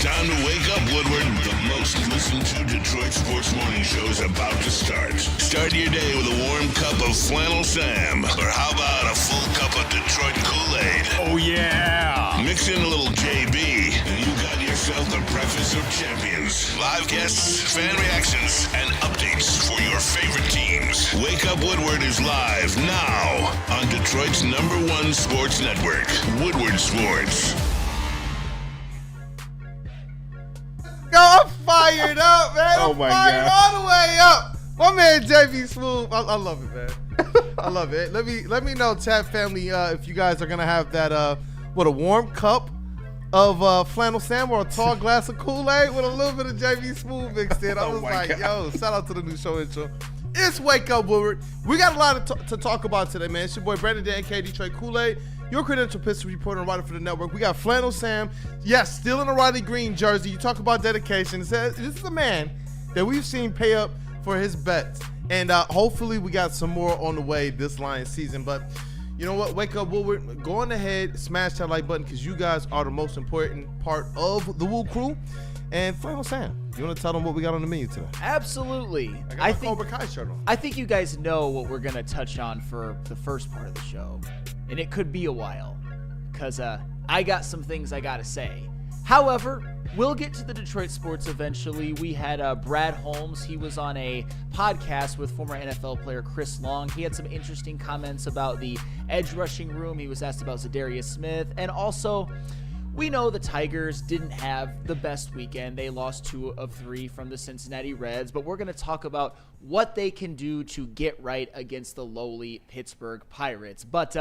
Time to wake up, Woodward. The most listened to Detroit sports morning show is about to start. Start your day with a warm cup of Flannel Sam. Or how about a full cup of Detroit Kool-Aid? Oh, yeah. Mix in a little JB, and you got yourself the breakfast of champions. Live guests, fan reactions, and updates for your favorite teams. Wake Up Woodward is live now on Detroit's #1 sports network, Woodward Sports. Yo, I'm fired up, man. Oh, I'm my fired God. all the way up. My man JB Smooth. I love it, man. I love it. Let me know, Tap family, if you guys are gonna have that a warm cup of flannel Sam or a tall glass of Kool-Aid with a little bit of JB Smooth mixed in. I was like, yo, shout out to the new show intro. It's Wake Up Woodward. We got a lot to talk about today, man. It's your boy Brandon Dan, aka Detroit Kool-Aid, your credential pistol reporter and writer for the network. We got Flannel Sam. Yes, still in a Riley Green jersey. You talk about dedication. This is a man that we've seen pay up for his bets. And hopefully we got some more on the way this Lions season. But you know what? Wake Up Woodward. Go on ahead, smash that like button because you guys are the most important part of the Woo crew. And Flannel Sam, you want to tell them what we got on the menu today? Absolutely. I got my Cobra Kai shirt on. I think you guys know what we're going to touch on for the first part of the show. And it could be a while because I got some things I got to say. However, we'll get to the Detroit sports eventually. We had Brad Holmes. He was on a podcast with former NFL player Chris Long. He had some interesting comments about the edge rushing room. He was asked about Zadarius Smith. And also, we know the Tigers didn't have the best weekend. They lost 2 of 3 from the Cincinnati Reds, but we're going to talk about what they can do to get right against the lowly Pittsburgh Pirates. But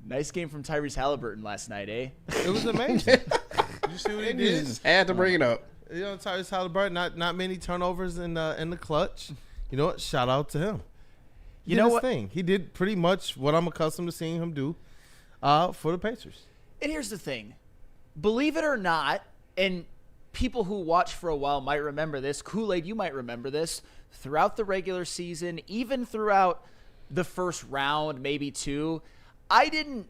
nice game from Tyrese Haliburton last night, eh? It was amazing. Did you see what he You did? just had to bring it up. You know, Tyrese Haliburton, not many turnovers in the clutch. You know what? Shout out to him. He did his thing. He did pretty much what I'm accustomed to seeing him do for the Pacers. And here's the thing. Believe it or not, and people who watch for a while might remember this, Kool-Aid, you might remember this, throughout the regular season, even throughout the first round, maybe 2, I didn't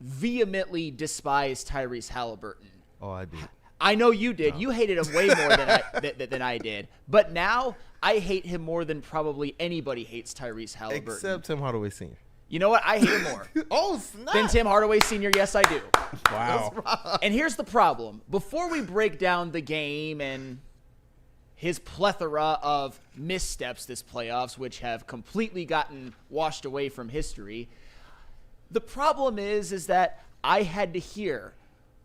vehemently despise Tyrese Haliburton. Oh, I did. I know you did. No. You hated him way more than I did. But now I hate him more than probably anybody hates Tyrese Haliburton. Except Tim Hardaway Sr. You know what? I hate him more. Oh, snap. Than Tim Hardaway Sr. Yes, I do. Wow. And here's the problem. Before we break down the game and his plethora of missteps this playoffs, which have completely gotten washed away from history, the problem is that I had to hear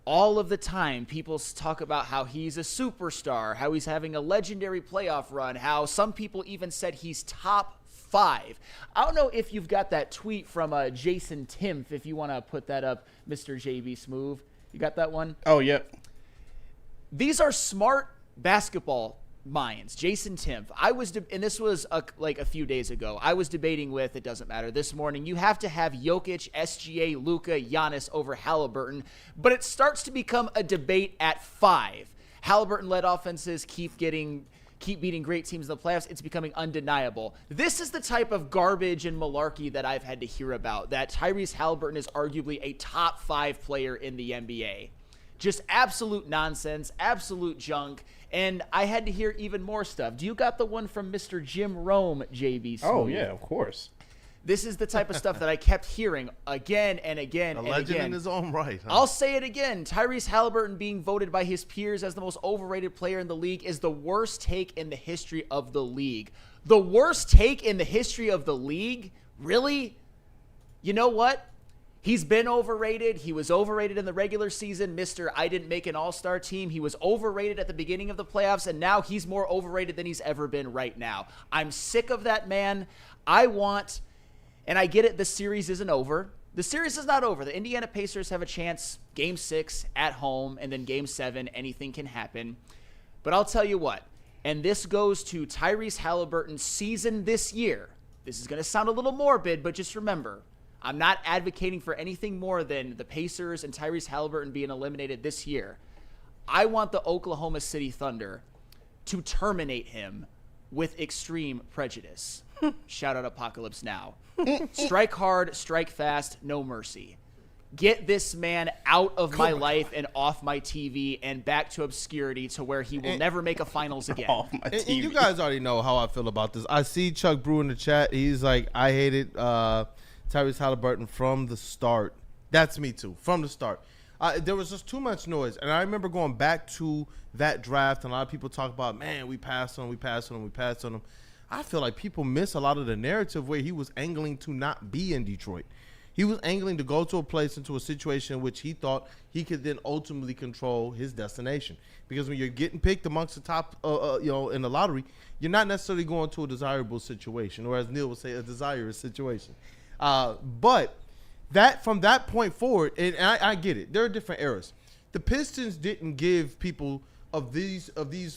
all of the time people talk about how he's a superstar, how he's having a legendary playoff run, how some people even said he's top 5. I don't know if you've got that tweet from Jason Timpf, if you want to put that up, Mr. JB Smooth. You got that one? Oh, yep. These are smart basketball minds. Jason Timpf. And this was a few days ago. I was debating with, it doesn't matter, this morning, you have to have Jokic, SGA, Luka, Giannis over Haliburton, but it starts to become a debate at 5. Haliburton-led offenses keep beating great teams in the playoffs. It's becoming undeniable. This is the type of garbage and malarkey that I've had to hear about, that Tyrese Haliburton is arguably a top 5 player in the NBA. Just absolute nonsense, absolute junk, and I had to hear even more stuff. Do you got the one from Mr. Jim Rome, JB Smooth? Oh, yeah, of course. This is the type of stuff that I kept hearing again and again and again. A legend in his own right. Huh? I'll say it again. Tyrese Haliburton being voted by his peers as the most overrated player in the league is the worst take in the history of the league. The worst take in the history of the league? Really? You know what? He's been overrated. He was overrated in the regular season. Mr. I didn't make an all-star team. He was overrated at the beginning of the playoffs, and now he's more overrated than he's ever been right now. I'm sick of that man. And I get it, the series isn't over. The series is not over. The Indiana Pacers have a chance, Game 6 at home, and then Game 7, anything can happen. But I'll tell you what, and this goes to Tyrese Haliburton's season this year. This is going to sound a little morbid, but just remember, I'm not advocating for anything more than the Pacers and Tyrese Haliburton being eliminated this year. I want the Oklahoma City Thunder to terminate him with extreme prejudice. Shout out Apocalypse Now. Strike hard, strike fast, no mercy. get this man out of my life and off my TV and back to obscurity to where he will never make a finals again. Off my And TV. you guys already know how I feel about this. I see Chuck Brew in the chat. He's like, I hated Tyrese Haliburton from the start. That's me too, from the start. There was just too much noise. And I remember going back to that draft, and a lot of people talk about, man, we passed on him. I feel like people miss a lot of the narrative where he was angling to not be in Detroit. He was angling to go to a place, into a situation in which he thought he could then ultimately control his destination. Because when you're getting picked amongst the top, in the lottery, you're not necessarily going to a desirable situation, or as Neil would say, a desirous situation. But from that point forward, and I get it, there are different eras. The Pistons didn't give people of these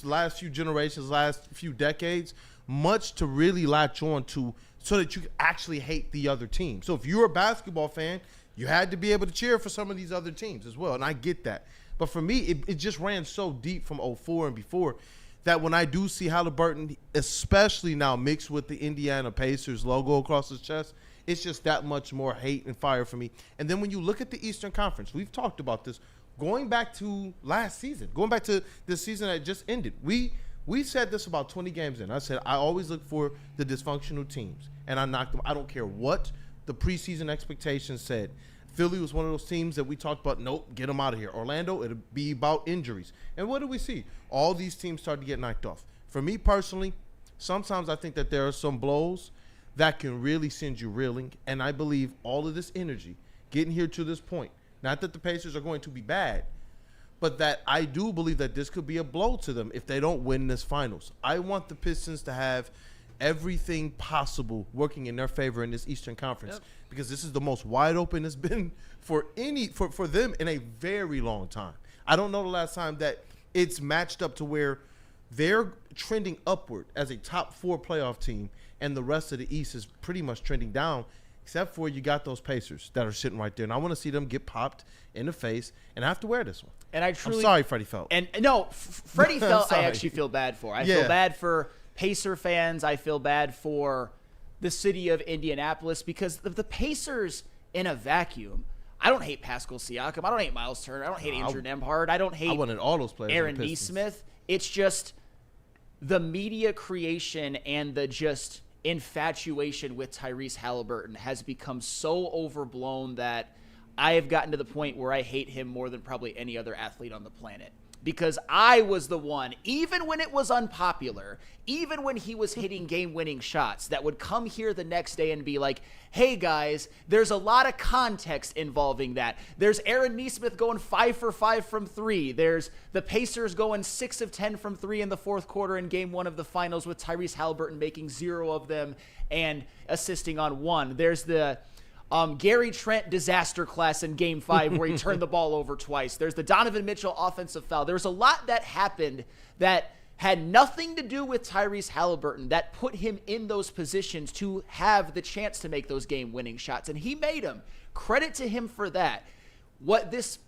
last few generations, last few decades, much to really latch on to, so that you could actually hate the other team. So if you're a basketball fan, you had to be able to cheer for some of these other teams as well, and I get that. But for me, it just ran so deep from 04 and before that when I do see Haliburton, especially now mixed with the Indiana Pacers logo across his chest, it's just that much more hate and fire for me. And then when you look at the Eastern Conference, we've talked about this, going back to last season, going back to the season that just ended, we said this about 20 games in. I said, I always look for the dysfunctional teams, and I knocked them. I don't care what the preseason expectations said. Philly was one of those teams that we talked about, nope, get them out of here. Orlando, it'll be about injuries. And what do we see? All these teams started to get knocked off. For me personally, sometimes I think that there are some blows that can really send you reeling, and I believe all of this energy getting here to this point, not that the Pacers are going to be bad, but that I do believe that this could be a blow to them if they don't win this finals. I want the Pistons to have everything possible working in their favor in this Eastern Conference, because this is the most wide open it's been for them in a very long time. I don't know the last time that it's matched up to where they're trending upward as a top 4 playoff team and the rest of the East is pretty much trending down, except for you got those Pacers that are sitting right there. And I want to see them get popped in the face and I have to wear this one. And I'm sorry, Freddie Felt. And no, Freddie Felt I actually feel bad for. I feel bad for Pacer fans. I feel bad for the city of Indianapolis, because the Pacers in a vacuum. I don't hate Pascal Siakam. I don't hate Miles Turner. I don't hate Andrew Nembhard. I don't hate I wanted all those players. Aaron Nesmith. It's just the media creation and the just infatuation with Tyrese Haliburton has become so overblown that I have gotten to the point where I hate him more than probably any other athlete on the planet. Because I was the one, even when it was unpopular, even when he was hitting game-winning shots, that would come here the next day and be like, hey, guys, there's a lot of context involving that. There's Aaron Nesmith going 5 for 5 from 3. There's the Pacers going 6 of 10 from 3 in the fourth quarter in Game 1 of the finals with Tyrese Haliburton making 0 of them and assisting on 1. There's the Gary Trent disaster class in Game 5 where he turned the ball over twice. There's the Donovan Mitchell offensive foul. There was a lot that happened that had nothing to do with Tyrese Haliburton that put him in those positions to have the chance to make those game-winning shots, and he made them. Credit to him for that. What this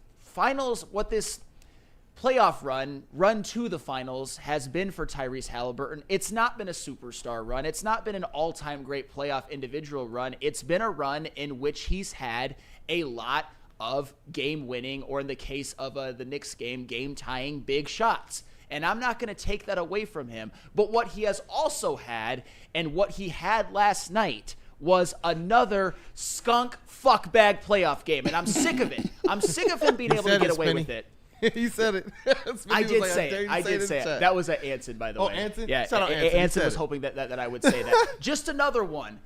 playoff run to the finals has been for Tyrese Haliburton, it's not been a superstar run. It's not been an all-time great playoff individual run. It's been a run in which he's had a lot of game-winning, or in the case of the Knicks game-tying big shots. And I'm not going to take that away from him. But what he has also had, and what he had last night, was another skunk fuckbag playoff game. And I'm sick of it. I'm sick of him being able to get away with it. He said it. I did say it. I did say it. That was an Anson, by the way. Oh, Anson? Yeah, Shout out Anson. Anson was hoping that I would say that. Just another one.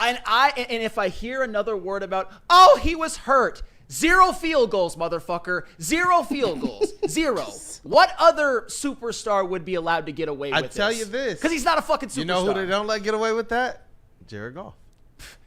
And if I hear another word about, oh, he was hurt. 0 field goals, motherfucker. 0 field goals. 0. What other superstar would be allowed to get away with this? I tell you this. Because he's not a fucking superstar. You know who they don't let get away with that? Jared Goff.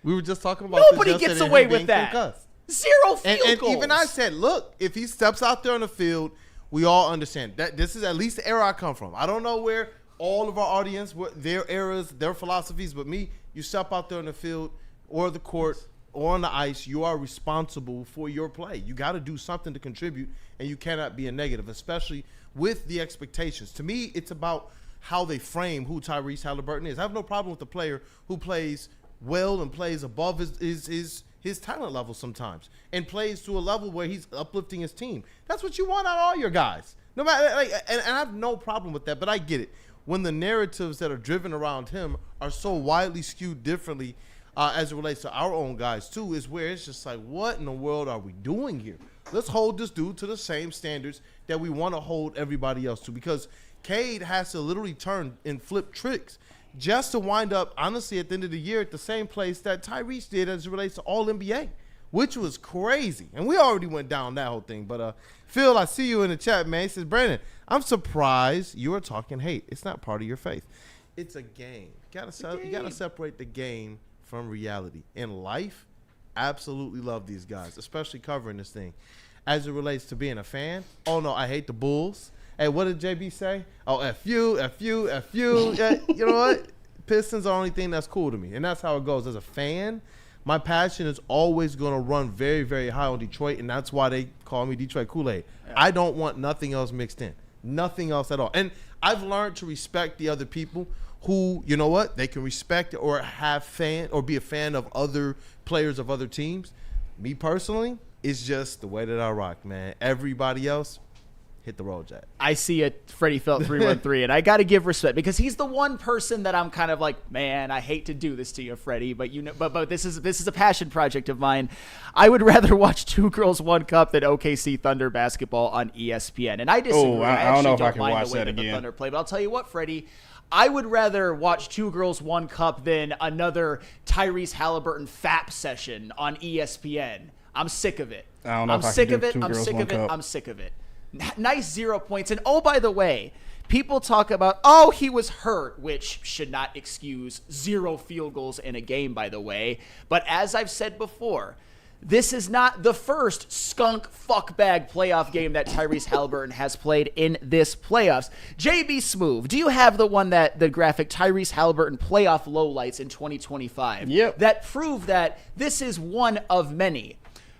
We were just talking about Nobody this gets yesterday, away him with being that. concussed. 0 field And goals. even I said, look, if he steps out there on the field, we all understand that this is at least the era I come from. I don't know where all of our audience, their eras, their philosophies, but me, you step out there on the field or the court or on the ice, you are responsible for your play. You got to do something to contribute, and you cannot be a negative, especially with the expectations. To me, it's about how they frame who Tyrese Haliburton is. I have no problem with the player who plays well and plays above his his talent level sometimes and plays to a level where he's uplifting his team. That's what you want out of all your guys. No matter, and I have no problem with that, but I get it. When the narratives that are driven around him are so widely skewed differently as it relates to our own guys too, is where it's just like, what in the world are we doing here? Let's hold this dude to the same standards that we want to hold everybody else to, because Cade has to literally turn and flip tricks just to wind up, honestly, at the end of the year at the same place that Tyrese did as it relates to All-NBA, which was crazy. And we already went down that whole thing. But, Phil, I see you in the chat, man. He says, Brandon, I'm surprised you are talking hate. It's not part of your faith. It's a game. You gotta separate the game from reality. In life, absolutely love these guys, especially covering this thing. As it relates to being a fan, oh, no, I hate the Bulls. Hey, what did JB say? Oh, F you. Yeah, you know what? Pistons are the only thing that's cool to me, and that's how it goes. As a fan, my passion is always going to run very, very high on Detroit, and that's why they call me Detroit Kool-Aid. Yeah. I don't want nothing else mixed in, nothing else at all. And I've learned to respect the other people who, you know what, they can respect or be a fan of other players of other teams. Me personally, it's just the way that I rock, man. Everybody else, hit the road, Jack. I see a Freddie Felt 313, and I got to give respect because he's the one person that I'm kind of like, man, I hate to do this to you, Freddie, but you know, but this is a passion project of mine. I would rather watch Two Girls One Cup than OKC Thunder basketball on ESPN, and I disagree. Oh, I don't know if I can mind watch the way that the again. Thunder play, but I'll tell you what, Freddie. I would rather watch Two Girls One Cup than another Tyrese Haliburton FAP session on ESPN. I'm sick of it. I don't know I'm if I sick can of do it. Two I'm Girls, sick One of it. Cup. I'm sick of it. Nice 0 points. And oh, by the way, people talk about, oh, he was hurt, which should not excuse 0 field goals in a game, by the way. But as I've said before, this is not the first skunk fuckbag playoff game that Tyrese Haliburton has played in this playoffs. JB Smoove, do you have the graphic Tyrese Haliburton playoff lowlights in 2025? Yep. That prove that this is one of many.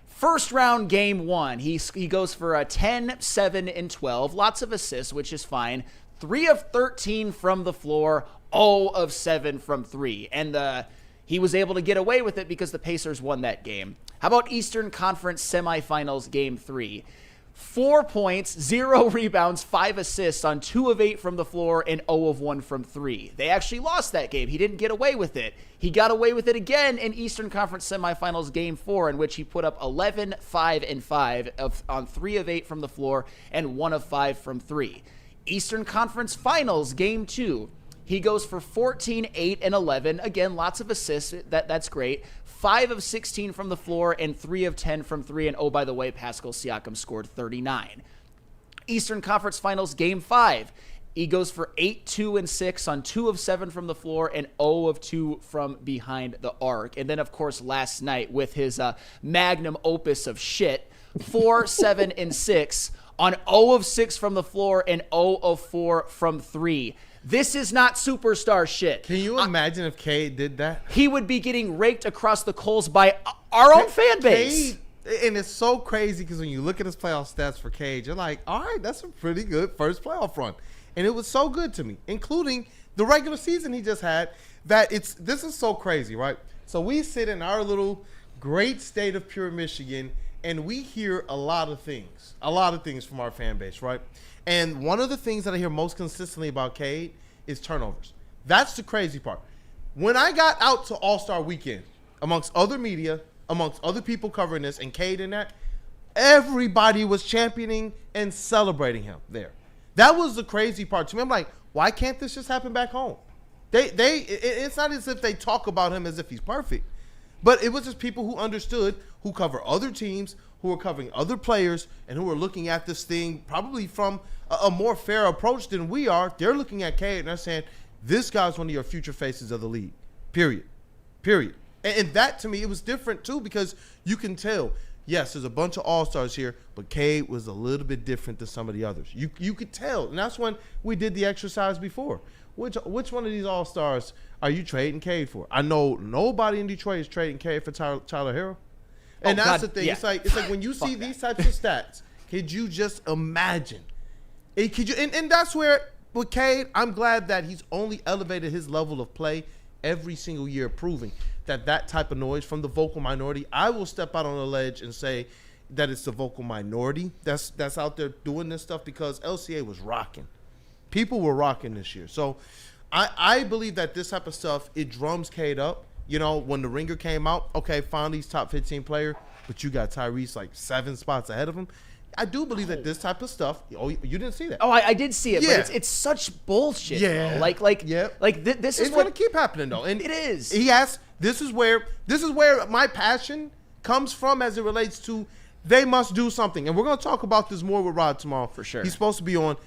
First round, game 1, he goes for a 10, 7, and 12. Lots of assists, which is fine. 3 of 13 from the floor, 0 of 7 from 3. And he was able to get away with it because the Pacers won that game. How about Eastern Conference semifinals, game 3? 4 points, 0 rebounds, 5 assists on 2 of 8 from the floor and 0 of 1 from 3. They actually lost that game. He didn't get away with it. He got away with it again in Eastern Conference semifinals game 4, in which he put up 11, 5, and 5 on 3 of 8 from the floor and 1 of 5 from 3. Eastern Conference finals game 2. He goes for 14, 8, and 11. Again, lots of assists. That's great. 5 of 16 from the floor and 3 of 10 from 3. And oh, by the way, Pascal Siakam scored 39. Eastern Conference Finals Game 5. He goes for 8, 2, and 6 on 2 of 7 from the floor and 0 of 2 from behind the arc. And then, of course, last night with his magnum opus of shit, 4, 7, and 6 on 0 of 6 from the floor and 0 of 4 from 3. This is not superstar shit. Can you imagine if Cade did that? He would be getting raked across the coals by our own fan base. Cade, and it's so crazy because when you look at his playoff stats for Cade, you're like, all right, that's a pretty good first playoff run. And it was so good to me, including the regular season he just had, that this is so crazy, right? So we sit in our little great state of pure Michigan, and we hear a lot of things from our fan base, right? And one of the things that I hear most consistently about Cade is turnovers. That's the crazy part. When I got out to All-Star Weekend, amongst other media, amongst other people covering this, and Cade in that, everybody was championing and celebrating him there. That was the crazy part to me. I'm like, why can't this just happen back home? It's not as if they talk about him as if he's perfect, but it was just people who understood, who cover other teams, who are covering other players, and who are looking at this thing probably from a more fair approach than we are. They're looking at Cade and they're saying, this guy's one of your future faces of the league, period. And that, to me, it was different, too, because you can tell, yes, there's a bunch of all-stars here, but Cade was a little bit different than some of the others. You could tell, and that's when we did the exercise before. Which one of these all-stars are you trading Cade for? I know nobody in Detroit is trading Cade for Tyler Hero. And that's the thing. Yeah. It's like when you see these types of stats, could you just imagine? And that's where with Cade, I'm glad that he's only elevated his level of play every single year, proving that type of noise from the vocal minority, I will step out on a ledge and say that it's the vocal minority that's out there doing this stuff, because LCA was rocking. People were rocking this year. So I believe that this type of stuff, it drums Cade up. You know, when the ringer came out, okay, finally he's top 15 player, but you got Tyrese like 7 spots ahead of him. I do believe that this type of stuff. Oh, you didn't see that? Oh, I did see it, Yeah. but it's such bullshit. Yeah. Bro. This is It's gonna keep happening though, and it is. He has. This is where my passion comes from as it relates to they must do something, and we're gonna talk about this more with Rod tomorrow For sure. He's supposed to be on.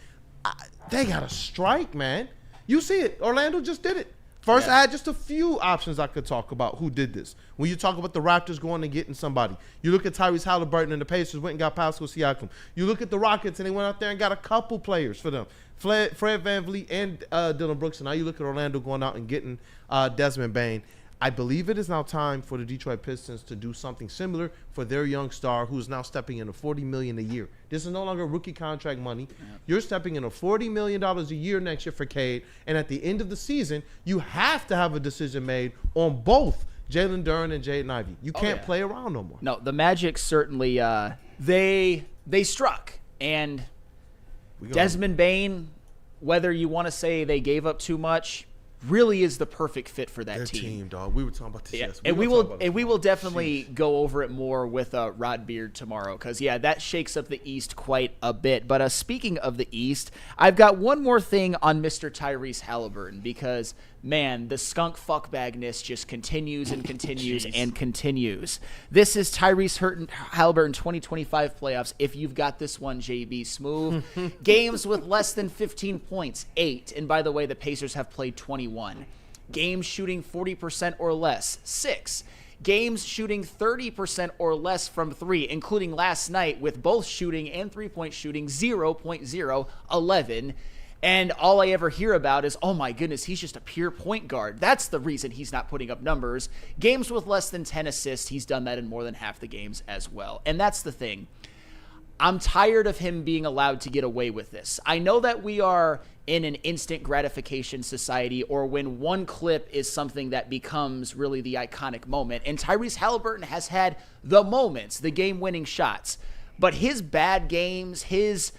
They got to strike, man. You see it. Orlando just did it. First, Yeah. I had just a few options I could talk about who did this. When you talk about the Raptors going and getting somebody, you look at Tyrese Haliburton and the Pacers went and got Pascal Siakam. You look at the Rockets and they went out there and got a couple players for them, Fred VanVleet and Dylan Brooks. And now you look at Orlando going out and getting Desmond Bane. I believe it is now time for the Detroit Pistons to do something similar for their young star, who is now stepping into $40 million a year. This is no longer rookie contract money. You're stepping into $40 million a year next year for Cade, and at the end of the season, you have to have a decision made on both Jalen Duren and Jaden Ivey. You can't play around no more. No, the Magic certainly they struck, and Desmond Bane, whether you want to say they gave up too much, really is the perfect fit for that Their team, dog. We were talking about this. Yeah, Yes. and we will definitely go over it more with Rod Beard tomorrow, because that shakes up the East quite a bit. But speaking of the East, I've got one more thing on Mr. Tyrese Haliburton, because man, the skunk fuckbagness just continues and continues and continues. This is Tyrese Haliburton 2025 playoffs. If you've got this one, JB Smooth. Games with less than 15 points, 8. And by the way, the Pacers have played 21. Games shooting 40% or less, 6. Games shooting 30% or less from 3, including last night with both shooting and three-point shooting 0.0, 11. And all I ever hear about is, oh my goodness, he's just a pure point guard. That's the reason he's not putting up numbers. Games with less than 10 assists, he's done that in more than half the games as well. And that's the thing. I'm tired of him being allowed to get away with this. I know that we are in an instant gratification society, or when one clip is something that becomes really the iconic moment. And Tyrese Haliburton has had the moments, the game-winning shots. But his bad games, his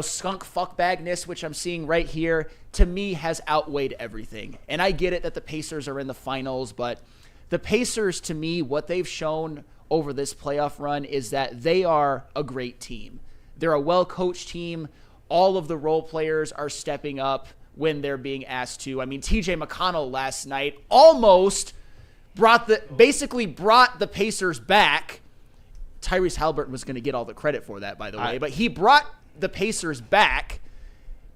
skunk fuckbagness, which I'm seeing right here, to me has outweighed everything. And I get it that the Pacers are in the finals, but the Pacers, to me, what they've shown over this playoff run is that they are a great team. They're a well-coached team. All of the role players are stepping up when they're being asked to. I mean, TJ McConnell last night almost basically brought the Pacers back. Tyrese Haliburton was going to get all the credit for that, by the way, but he brought the Pacers back.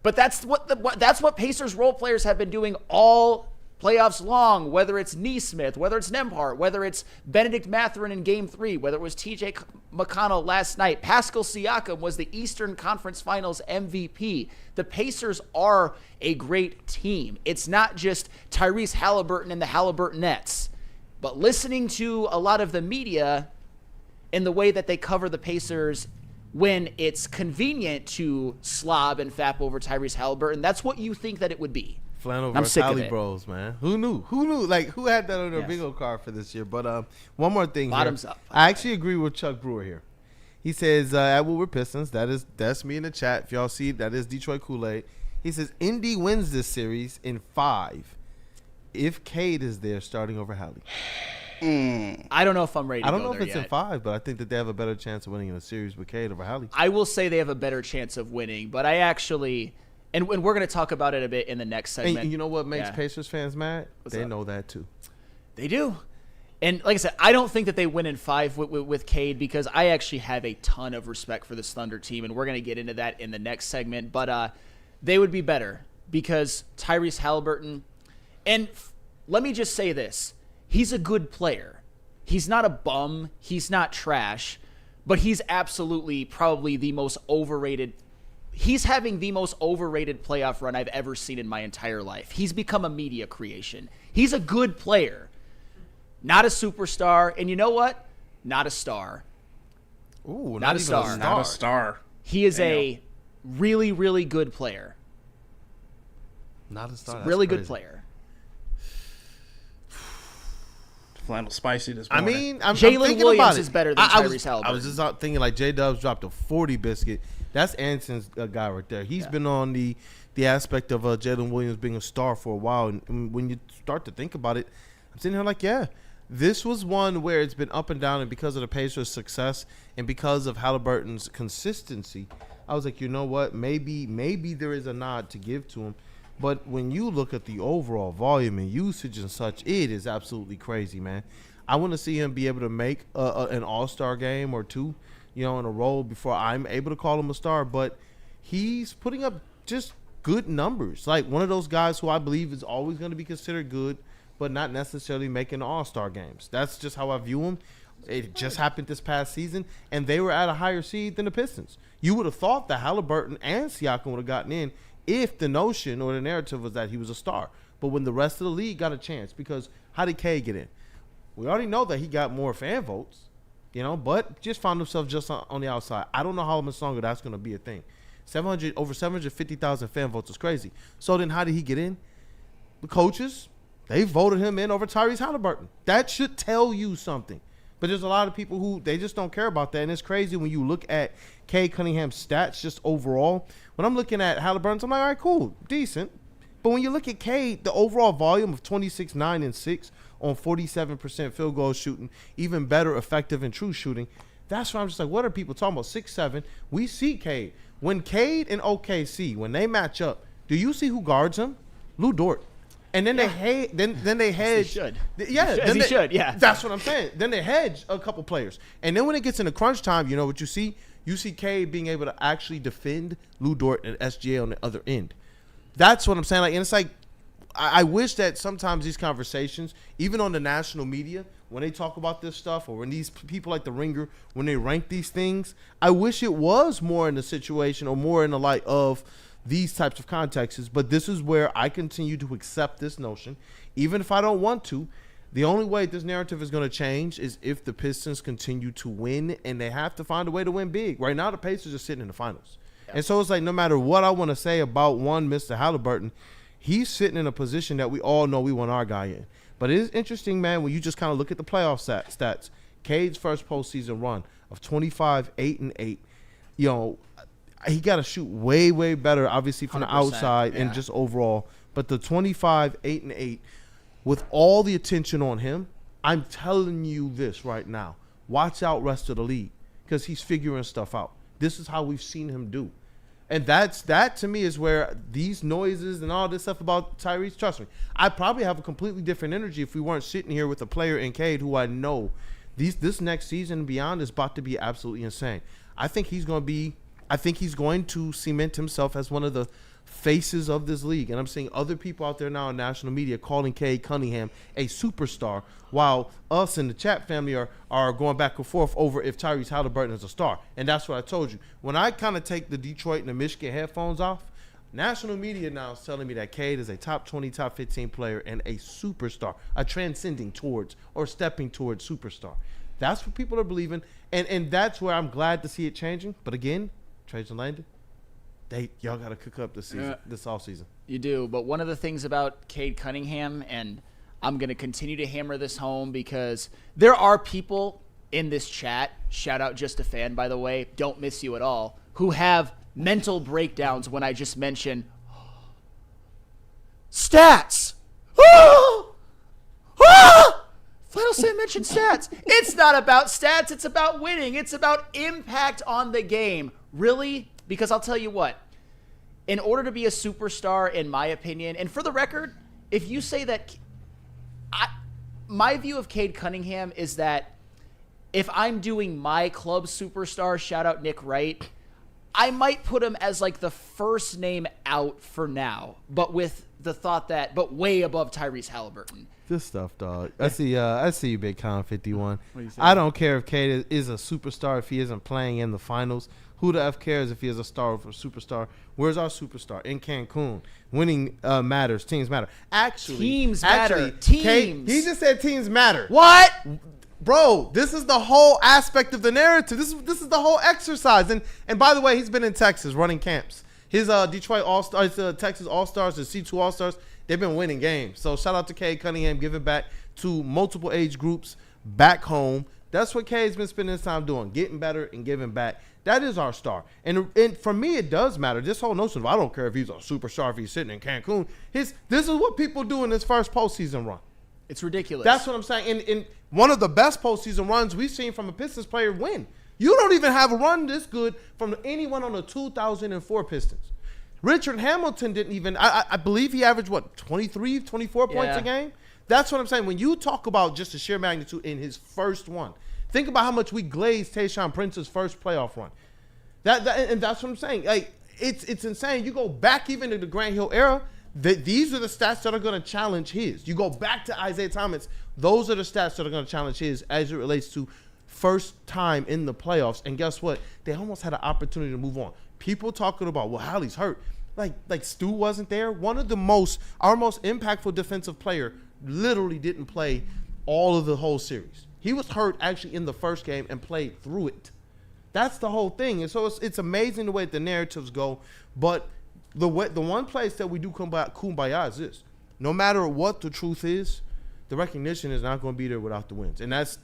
But that's what Pacers role players have been doing all playoffs long, whether it's Nesmith, whether it's Nembhard, whether it's Benedict Mathurin in Game 3, whether it was TJ McConnell last night. Pascal Siakam was the Eastern Conference Finals MVP. The Pacers are a great team. It's not just Tyrese Haliburton and the Haliburtonettes. But listening to a lot of the media and the way that they cover the Pacers when it's convenient to slob and fap over Tyrese Haliburton, that's what you think that it would be. Flannel I'm versus sick of Alley it. Bros, man. Who knew? Like, who had that on their Yes. bingo card for this year? But one more thing Bottoms here. up. I actually agree with Chuck Brewer here. He says, at Woodward Pistons, that's me in the chat. If y'all see, that is Detroit Kool-Aid. He says, Indy wins this series in 5 if Cade is there starting over Hallie. I don't know if I'm ready to I don't go know if there it's yet. in 5, but I think that they have a better chance of winning in a series with Cade over Hallie. I will say they have a better chance of winning, but I actually, and we're going to talk about it a bit in the next segment. And you know what makes Yeah. Pacers fans mad? They up? know that too. They do. And like I said, I don't think that they win in 5 with Cade, because I actually have a ton of respect for this Thunder team, and we're going to get into that in the next segment. But they would be better because Tyrese Haliburton, and let me just say this, he's a good player. He's not a bum. He's not trash, but he's absolutely probably the most overrated. He's having the most overrated playoff run I've ever seen in my entire life. He's become a media creation. He's a good player, not a superstar. And you know what? Not a star. Ooh, Not a even star. Not a star. He is a really, really good player. Not a star. That's Really good crazy. player. flannel spicy this I morning. mean, I'm Jalen thinking Williams about it. is better than Tyrese Haliburton. I was just out thinking like J-Dubs dropped a 40 biscuit. That's Anson's guy right there. He's been on the aspect of Jalen Williams being a star for a while. And when you start to think about it, I'm sitting here like, yeah, this was one where it's been up and down. And because of the Pacers' success and because of Haliburton's consistency, I was like, you know what? Maybe there is a nod to give to him. But when you look at the overall volume and usage and such, it is absolutely crazy, man. I want to see him be able to make an all-star game or two, in a row before I'm able to call him a star. But he's putting up just good numbers. Like one of those guys who I believe is always going to be considered good, but not necessarily making all-star games. That's just how I view him. It just happened this past season, and they were at a higher seed than the Pistons. You would have thought that Haliburton and Siakam would have gotten in if the notion or the narrative was that he was a star. But when the rest of the league got a chance, because how did K get in? We already know that he got more fan votes, but just found himself just on the outside. I don't know how much longer that's going to be a thing. Over 750,000 fan votes is crazy. So then how did he get in? The coaches, they voted him in over Tyrese Haliburton. That should tell you something. But there's a lot of people who they just don't care about that. And it's crazy when you look at Cade Cunningham's stats just overall. When I'm looking at Haliburton, I'm like, all right, cool, decent. But when you look at Cade, the overall volume of 26, 9, and 6 on 47% field goal shooting, even better effective and true shooting, that's why I'm just like, what are people talking about? 6, 7. We see Cade. When Cade and OKC, when they match up, do you see who guards him? Lou Dort. And then they hedge. Then they hedge. They should. Yeah, He should. Yeah, that's what I'm saying. Then they hedge a couple players, and then when it gets into crunch time, you know what you see? You see Cade being able to actually defend Lou Dort and SGA on the other end. That's what I'm saying. Like, and it's like, I wish that sometimes these conversations, even on the national media, when they talk about this stuff, or when these people like The Ringer, when they rank these things, I wish it was more in the situation or more in the light of these types of contexts. But this is where I continue to accept this notion, even if I don't want to. The only way this narrative is going to change is if the Pistons continue to win, and they have to find a way to win big. Right now, the Pacers are sitting in the finals. Yeah. And so it's like, no matter what I want to say about Mr. Haliburton, he's sitting in a position that we all know we want our guy in. But it is interesting, man, when you just kind of look at the playoff stats. Cade's first postseason run of 25, 8, and 8, he got to shoot way, way better, obviously, from the outside and just overall. But the 25, 8, and 8, with all the attention on him, I'm telling you this right now. Watch out rest of the league, because he's figuring stuff out. This is how we've seen him do. And that to me is where these noises and all this stuff about Tyrese, trust me, I probably have a completely different energy if we weren't sitting here with a player in Cade who I know this next season and beyond is about to be absolutely insane. I think he's going to cement himself as one of the faces of this league. And I'm seeing other people out there now in national media calling Cade Cunningham a superstar, while us and the chat family are going back and forth over if Tyrese Haliburton is a star. And that's what I told you. When I kind of take the Detroit and the Michigan headphones off, national media now is telling me that Cade is a top 20, top 15 player and a superstar, a transcending towards or stepping towards superstar. That's what people are believing. And that's where I'm glad to see it changing. But again, Trajan Langdon, y'all got to cook up this season, this offseason. You do, but one of the things about Cade Cunningham, and I'm going to continue to hammer this home because there are people in this chat, shout out Just a Fan, by the way, don't miss you at all, who have mental breakdowns when I just mention stats. Final Sam mentioned stats. It's not about stats. It's about winning. It's about impact on the game. Really? Because I'll tell you what, in order to be a superstar, in my opinion, and for the record, if you say that, my view of Cade Cunningham is that if I'm doing my club superstar, shout out Nick Wright, I might put him as like the first name out for now, but with the thought that, but way above Tyrese Haliburton. This stuff, dog. I see you, Big Con 51. I don't care if Cade is a superstar if he isn't playing in the finals. Who the F cares if he is a star or a superstar? Where's our superstar? In Cancun. Winning matters. Teams matter. Teams matter. Teams. Cade, he just said teams matter. What? Bro, this is the whole aspect of the narrative. This is the whole exercise. And by the way, he's been in Texas running camps. His Detroit All-Stars, Texas All-Stars, the C2 All-Stars, they've been winning games. So shout out to Cade Cunningham, giving back to multiple age groups back home. That's what Cade's been spending his time doing, getting better and giving back. That is our star. And for me, it does matter. This whole notion of I don't care if he's a superstar, if he's sitting in Cancun. This is what people do in this first postseason run. It's ridiculous. That's what I'm saying. And one of the best postseason runs we've seen from a Pistons player win. You don't even have a run this good from anyone on the 2004 Pistons. Richard Hamilton didn't even, I believe he averaged, 23, 24 points a game? That's what I'm saying. When you talk about just the sheer magnitude in his first one, think about how much we glazed Tayshaun Prince's first playoff run. And that's what I'm saying. Like, it's insane. You go back even to the Grant Hill era, these are the stats that are going to challenge his. You go back to Isaiah Thomas, those are the stats that are going to challenge his as it relates to first time in the playoffs. And guess what? They almost had an opportunity to move on. People talking about, well, Hallie's hurt. Like Stu wasn't there. One of our most impactful defensive player literally didn't play all of the whole series. He was hurt actually in the first game and played through it. That's the whole thing. And so it's amazing the way the narratives go. But the one place that we do kumbaya is this. No matter what the truth is, the recognition is not going to be there without the wins. And that's,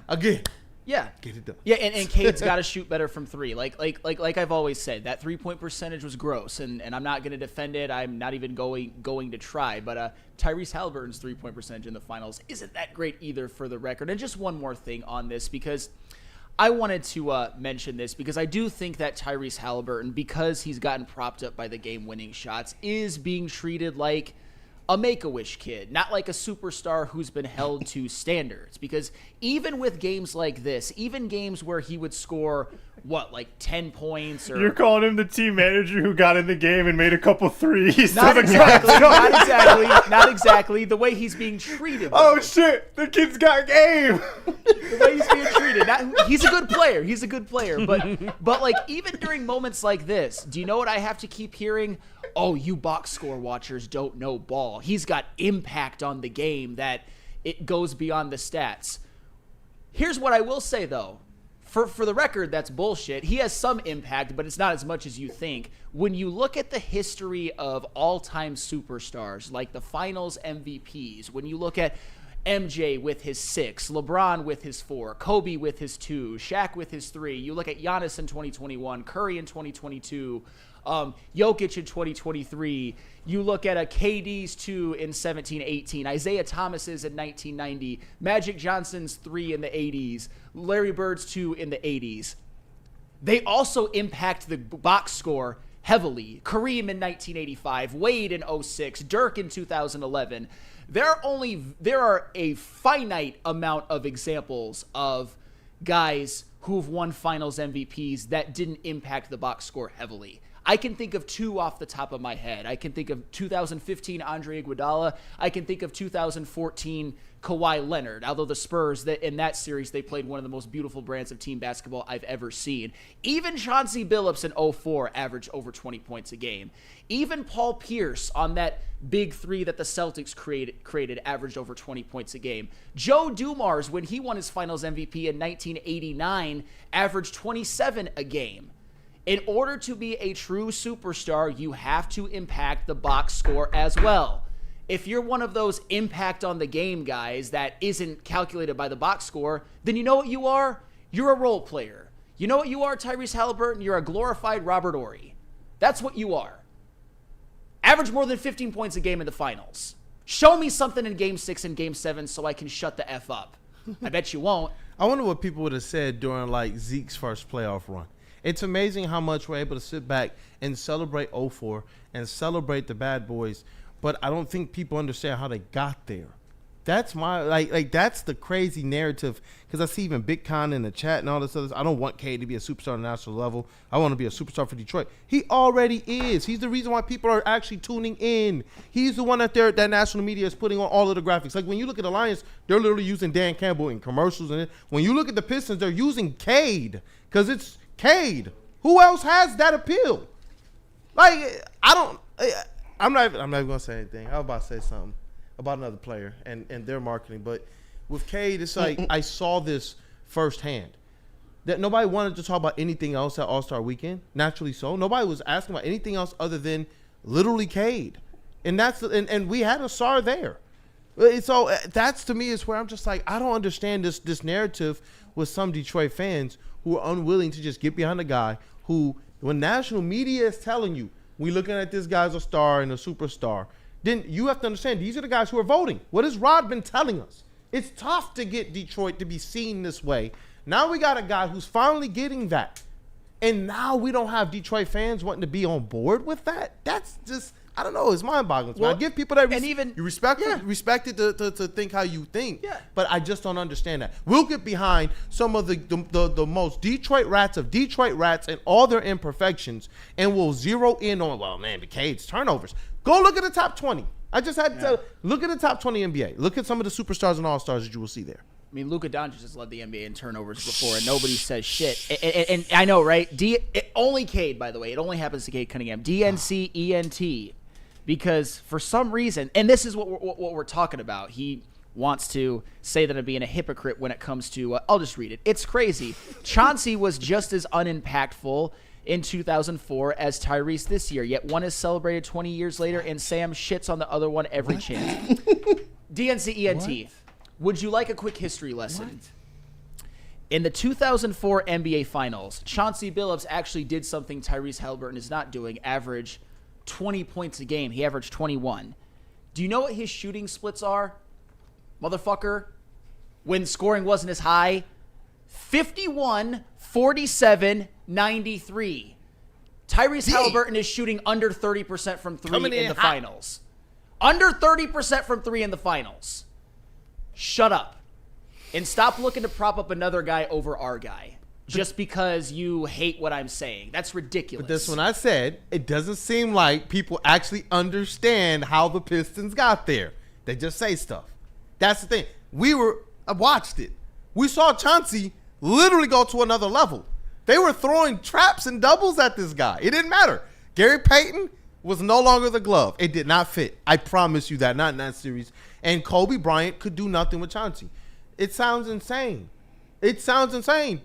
again, get it done. Yeah, and Cade's got to shoot better from three. Like I've always said, that 3-point percentage was gross, and I'm not going to defend it. I'm not even going to try. But Tyrese Haliburton's 3-point percentage in the finals isn't that great either, for the record. And just one more thing on this, because I wanted to mention this, because I do think that Tyrese Haliburton, because he's gotten propped up by the game-winning shots, is being treated like a Make-A-Wish kid, not like a superstar who's been held to standards. Because even with games like this, even games where he would score, 10 points? Or you're calling him the team manager who got in the game and made a couple threes. Not exactly. The way he's being treated. Oh, shit. The kid's got game. The way he's being treated. He's a good player. But like, even during moments like this, do you know what I have to keep hearing? Oh, you box score watchers don't know ball. He's got impact on the game that it goes beyond the stats. Here's what I will say, though. For the record, that's bullshit. He has some impact, but it's not as much as you think. When you look at the history of all-time superstars, like the finals MVPs, when you look at MJ with his 6, LeBron with his 4, Kobe with his 2, Shaq with his 3, you look at Giannis in 2021, Curry in 2022, Jokic in 2023, you look at KD's 2 in 17-18, Isaiah Thomas's in 1990, Magic Johnson's 3 in the 80s, Larry Bird's 2 in the 80s. They also impact the box score heavily. Kareem in 1985, Wade in 06, Dirk in 2011. There are a finite amount of examples of guys who've won finals MVPs that didn't impact the box score heavily. I can think of 2 off the top of my head. I can think of 2015 Andre Iguodala. I can think of 2014 Kawhi Leonard, although the Spurs, in that series, they played one of the most beautiful brands of team basketball I've ever seen. Even Chauncey Billups in 04 averaged over 20 points a game. Even Paul Pierce on that big 3 that the Celtics created averaged over 20 points a game. Joe Dumars, when he won his finals MVP in 1989, averaged 27 a game. In order to be a true superstar, you have to impact the box score as well. If you're one of those impact on the game guys that isn't calculated by the box score, then you know what you are? You're a role player. You know what you are, Tyrese Haliburton? You're a glorified Robert Horry. That's what you are. Average more than 15 points a game in the finals. Show me something in Game 6 and Game 7 so I can shut the F up. I bet you won't. I wonder what people would have said during, Zeke's first playoff run. It's amazing how much we're able to sit back and celebrate 04 and celebrate the bad boys, but I don't think people understand how they got there. That's my that's the crazy narrative, because I see even Big Con in the chat and all this other. I don't want K to be a superstar on the national level. I want to be a superstar for Detroit. He already is. He's the reason why people are actually tuning in. He's the one that national media is putting on all of the graphics. Like when you look at the Lions, they're literally using Dan Campbell in commercials, and when you look at the Pistons, they're using Cade because it's Cade. Who else has that appeal? I'm not even gonna say anything. I was about to say something about another player and their marketing, but with Cade, it's like I saw this firsthand. That nobody wanted to talk about anything else at All-Star Weekend. Naturally so. Nobody was asking about anything else other than literally Cade. And we had a star there. So that's to me is where I'm just like, I don't understand this narrative with some Detroit fans who are unwilling to just get behind a guy who, when national media is telling you, we looking at this guy's a star and a superstar, then you have to understand these are the guys who are voting. What has Rod been telling us? It's tough to get Detroit to be seen this way. Now we got a guy who's finally getting that. And now we don't have Detroit fans wanting to be on board with that. That's just, I don't know, it's mind-boggling. Well, I give people that you respect it to think how you think. Yeah. But I just don't understand that. We'll get behind some of the most Detroit rats of Detroit rats and all their imperfections, and we'll zero in on, well, man, McCade's turnovers. Go look at the top 20. I just had to tell you, look at the top 20 NBA. Look at some of the superstars and all-stars that you will see there. I mean, Luka Doncic has led the NBA in turnovers before, and nobody says shit. And I know, right? Only Cade, by the way. It only happens to Cade Cunningham. DNCENT. Because for some reason, and this is what we're talking about, he wants to say that I'm being a hypocrite when it comes to, I'll just read it. It's crazy. Chauncey was just as unimpactful in 2004 as Tyrese this year, yet one is celebrated 20 years later, and Sam shits on the other one every chance. DNCENT. What? Would you like a quick history lesson? What? In the 2004 NBA Finals, Chauncey Billups actually did something Tyrese Haliburton is not doing, average 20 points a game. He averaged 21. Do you know what his shooting splits are, motherfucker? When scoring wasn't as high? 51, 47, 93. Tyrese Haliburton is shooting under 30% from three in the finals. Under 30% from three in the finals. Shut up. And stop looking to prop up another guy over our guy. Just because you hate what I'm saying. That's ridiculous. But that's when I said, it doesn't seem like people actually understand how the Pistons got there. They just say stuff. That's the thing. I watched it. We saw Chauncey literally go to another level. They were throwing traps and doubles at this guy. It didn't matter. Gary Payton was no longer the glove. It did not fit. I promise you that. Not in that series. And Kobe Bryant could do nothing with Chauncey. It sounds insane.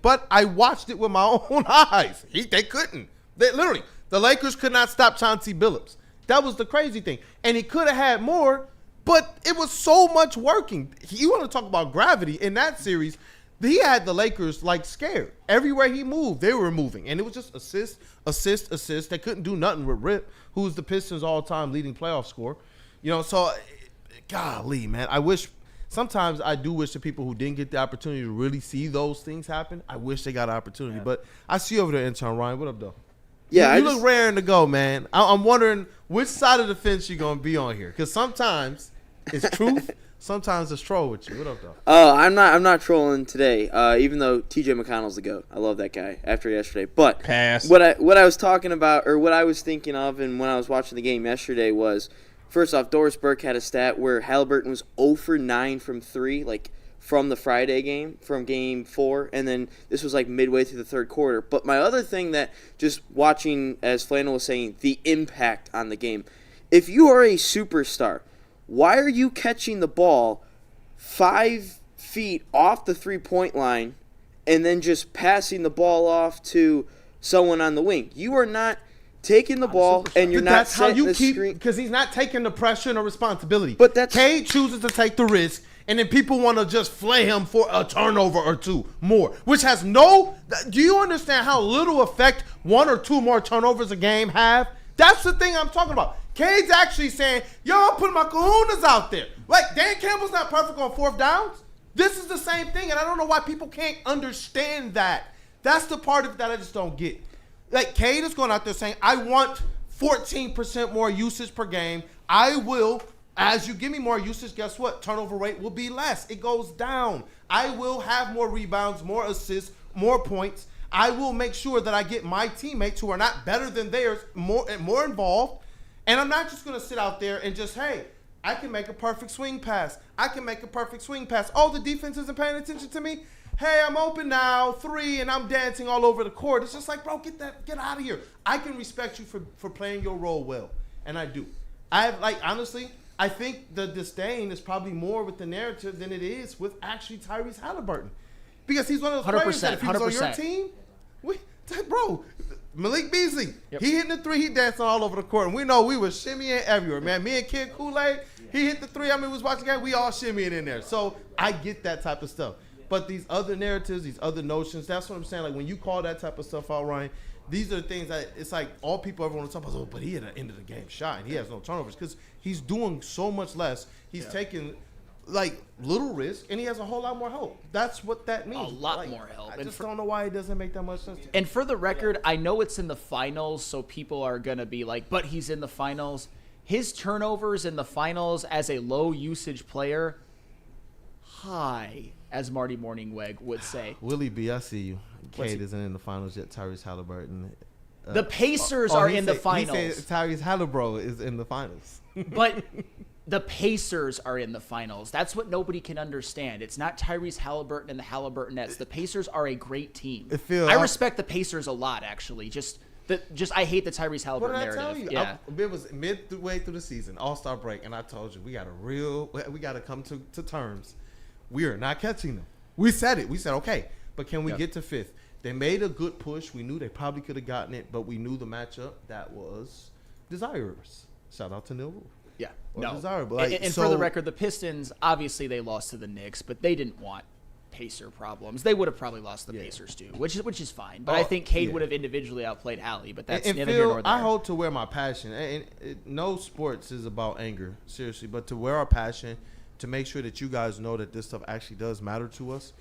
But I watched it with my own eyes. They couldn't. The Lakers could not stop Chauncey Billups. That was the crazy thing. And he could have had more, but it was so much working. You want to talk about gravity in that series? He had the Lakers like scared. Everywhere he moved, they were moving. And it was just assist. They couldn't do nothing with Rip, who's the Pistons' all-time leading playoff scorer. So, golly, man. Sometimes I do wish the people who didn't get the opportunity to really see those things happen, I wish they got an opportunity. Yeah. But I see you over there, intern Ryan. What up, though? Yeah, you look raring to go, man. I'm wondering which side of the fence you're going to be on here. Because sometimes it's truth, sometimes it's troll with you. What up, though? Oh, I'm not trolling today, even though TJ McConnell's the GOAT. I love that guy after yesterday. But Pass. What I was talking about, or what I was thinking of, and when I was watching the game yesterday was, first off, Doris Burke had a stat where Haliburton was 0 for 9 from 3, like from the Friday game, from game 4, and then this was like midway through the third quarter. But my other thing that just watching, as Flannel was saying, the impact on the game. If you are a superstar, why are you catching the ball 5 feet off the three-point line and then just passing the ball off to someone on the wing? You are not taking the ball and you're not setting the screen. Because he's not taking the pressure and the responsibility. But that's Cade chooses to take the risk, and then people want to just flay him for a turnover or two more, which has no. Do you understand how little effect 1 or 2 more turnovers a game have? That's the thing I'm talking about. Cade's actually saying, yo, I'm putting my kahunas out there. Like, Dan Campbell's not perfect on 4th downs. This is the same thing, and I don't know why people can't understand that. That's the part of it that I just don't get. Like, Cade is going out there saying, I want 14% more usage per game. I will, as you give me more usage, guess what? Turnover rate will be less. It goes down. I will have more rebounds, more assists, more points. I will make sure that I get my teammates who are not better than theirs more involved. And I'm not just going to sit out there and just, hey, I can make a perfect swing pass. Oh, the defense isn't paying attention to me? Hey, I'm open now, 3, and I'm dancing all over the court. It's just like, bro, get out of here. I can respect you for playing your role well, and I do. Honestly, I think the disdain is probably more with the narrative than it is with actually Tyrese Haliburton. Because he's one of those players that if he was on your team, bro, Malik Beasley, he hitting the 3, he dancing all over the court, and we know we were shimmying everywhere, man. Me and Kid Kool-Aid, He hit the three. I mean, we was watching the game. We all shimmying in there. So I get that type of stuff. But these other narratives, these other notions, that's what I'm saying. Like when you call that type of stuff out, Ryan, these are the things that it's like all people ever want to talk about. Oh, but he at the end of the game shot and he has no turnovers because he's doing so much less. He's taking like little risk and he has a whole lot more help. That's what that means. A lot more help. I just don't know why it doesn't make that much sense to me. And for the record, I know it's in the finals, so people are going to be like, but he's in the finals. His turnovers in the finals as a low usage player, high, as Marty Morningweg would say. Willie B, I see you. Cade isn't in the finals yet. Tyrese Haliburton. The Pacers are in the finals. He said Tyrese Haliburton is in the finals. But the Pacers are in the finals. That's what nobody can understand. It's not Tyrese Haliburton and the Haliburtonettes. The Pacers are a great team. I respect the Pacers a lot, actually. I hate the Tyrese Haliburton narrative. What did I tell you? It was midway through the season, All-Star break, and I told you we got to come to terms. We are not catching them. We said it. We said, okay, but can we get to fifth? They made a good push. We knew they probably could have gotten it, but we knew the matchup that was desirous. Shout out to Neil Wolf. Yeah, desirable. And for the record, the Pistons, obviously they lost to the Knicks, but they didn't want Pacer problems. They would have probably lost the Pacers too, which is fine. But I think Cade would have individually outplayed Hallie, but that's neither here nor there. I hold to wear my passion. And no sports is about anger, seriously, but to wear our passion, to make sure that you guys know that this stuff actually does matter to us,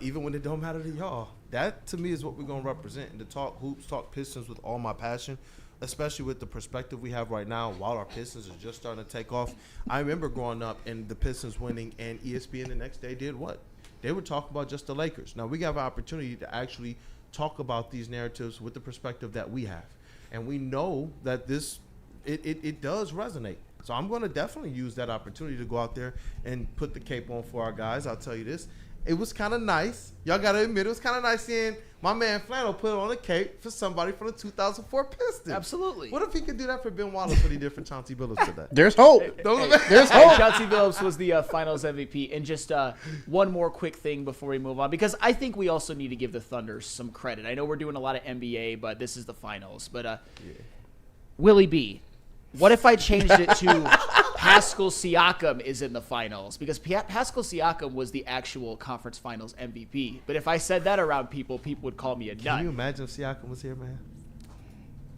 even when it don't matter to y'all. That, to me, is what we're going to represent. And to talk hoops, talk Pistons with all my passion, especially with the perspective we have right now while our Pistons are just starting to take off. I remember growing up and the Pistons winning, and ESPN the next day did what? They would talk about just the Lakers. Now, we have an opportunity to actually talk about these narratives with the perspective that we have. And we know that it does resonate. So I'm going to definitely use that opportunity to go out there and put the cape on for our guys. I'll tell you this. It was kind of nice. Y'all got to admit, it was kind of nice seeing my man Flannel put on a cape for somebody from the 2004 Pistons. Absolutely. What if he could do that for Ben Wallace when he did for Chauncey Billups today? There's hope. There's hope. Chauncey Billups was the finals MVP. And just one more quick thing before we move on, because I think we also need to give the Thunder some credit. I know we're doing a lot of NBA, but this is the finals. But Willie B, what if I changed it to Pascal Siakam is in the finals? Because Pascal Siakam was the actual conference finals MVP. But if I said that around people would call me a nut. Can you imagine if Siakam was here, man?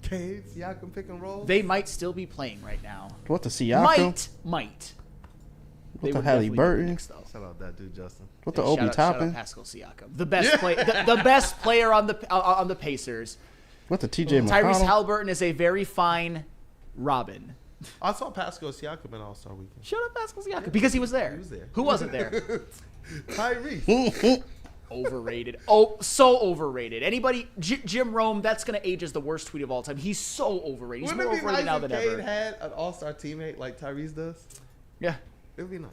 Cade, Siakam pick and roll? They might still be playing right now. What the Siakam? Might. What the Haliburton? Shout out that dude, Justin. What the Obi Toppin? Shout out Pascal Siakam. The best the best player on the Pacers. What the TJ McConnell? Tyrese Haliburton is a very fine Robin. I saw Pascal Siakam in All-Star Weekend. Shut up, Pascal Siakam. Because he was there. He was there. Who wasn't there? Tyrese. Overrated. Oh, so overrated. Anybody, Jim Rome, that's going to age as the worst tweet of all time. He's so overrated. He's Wouldn't more it be overrated nice now if than Cade ever. had an All-Star teammate like Tyrese does? Yeah. It would be nice.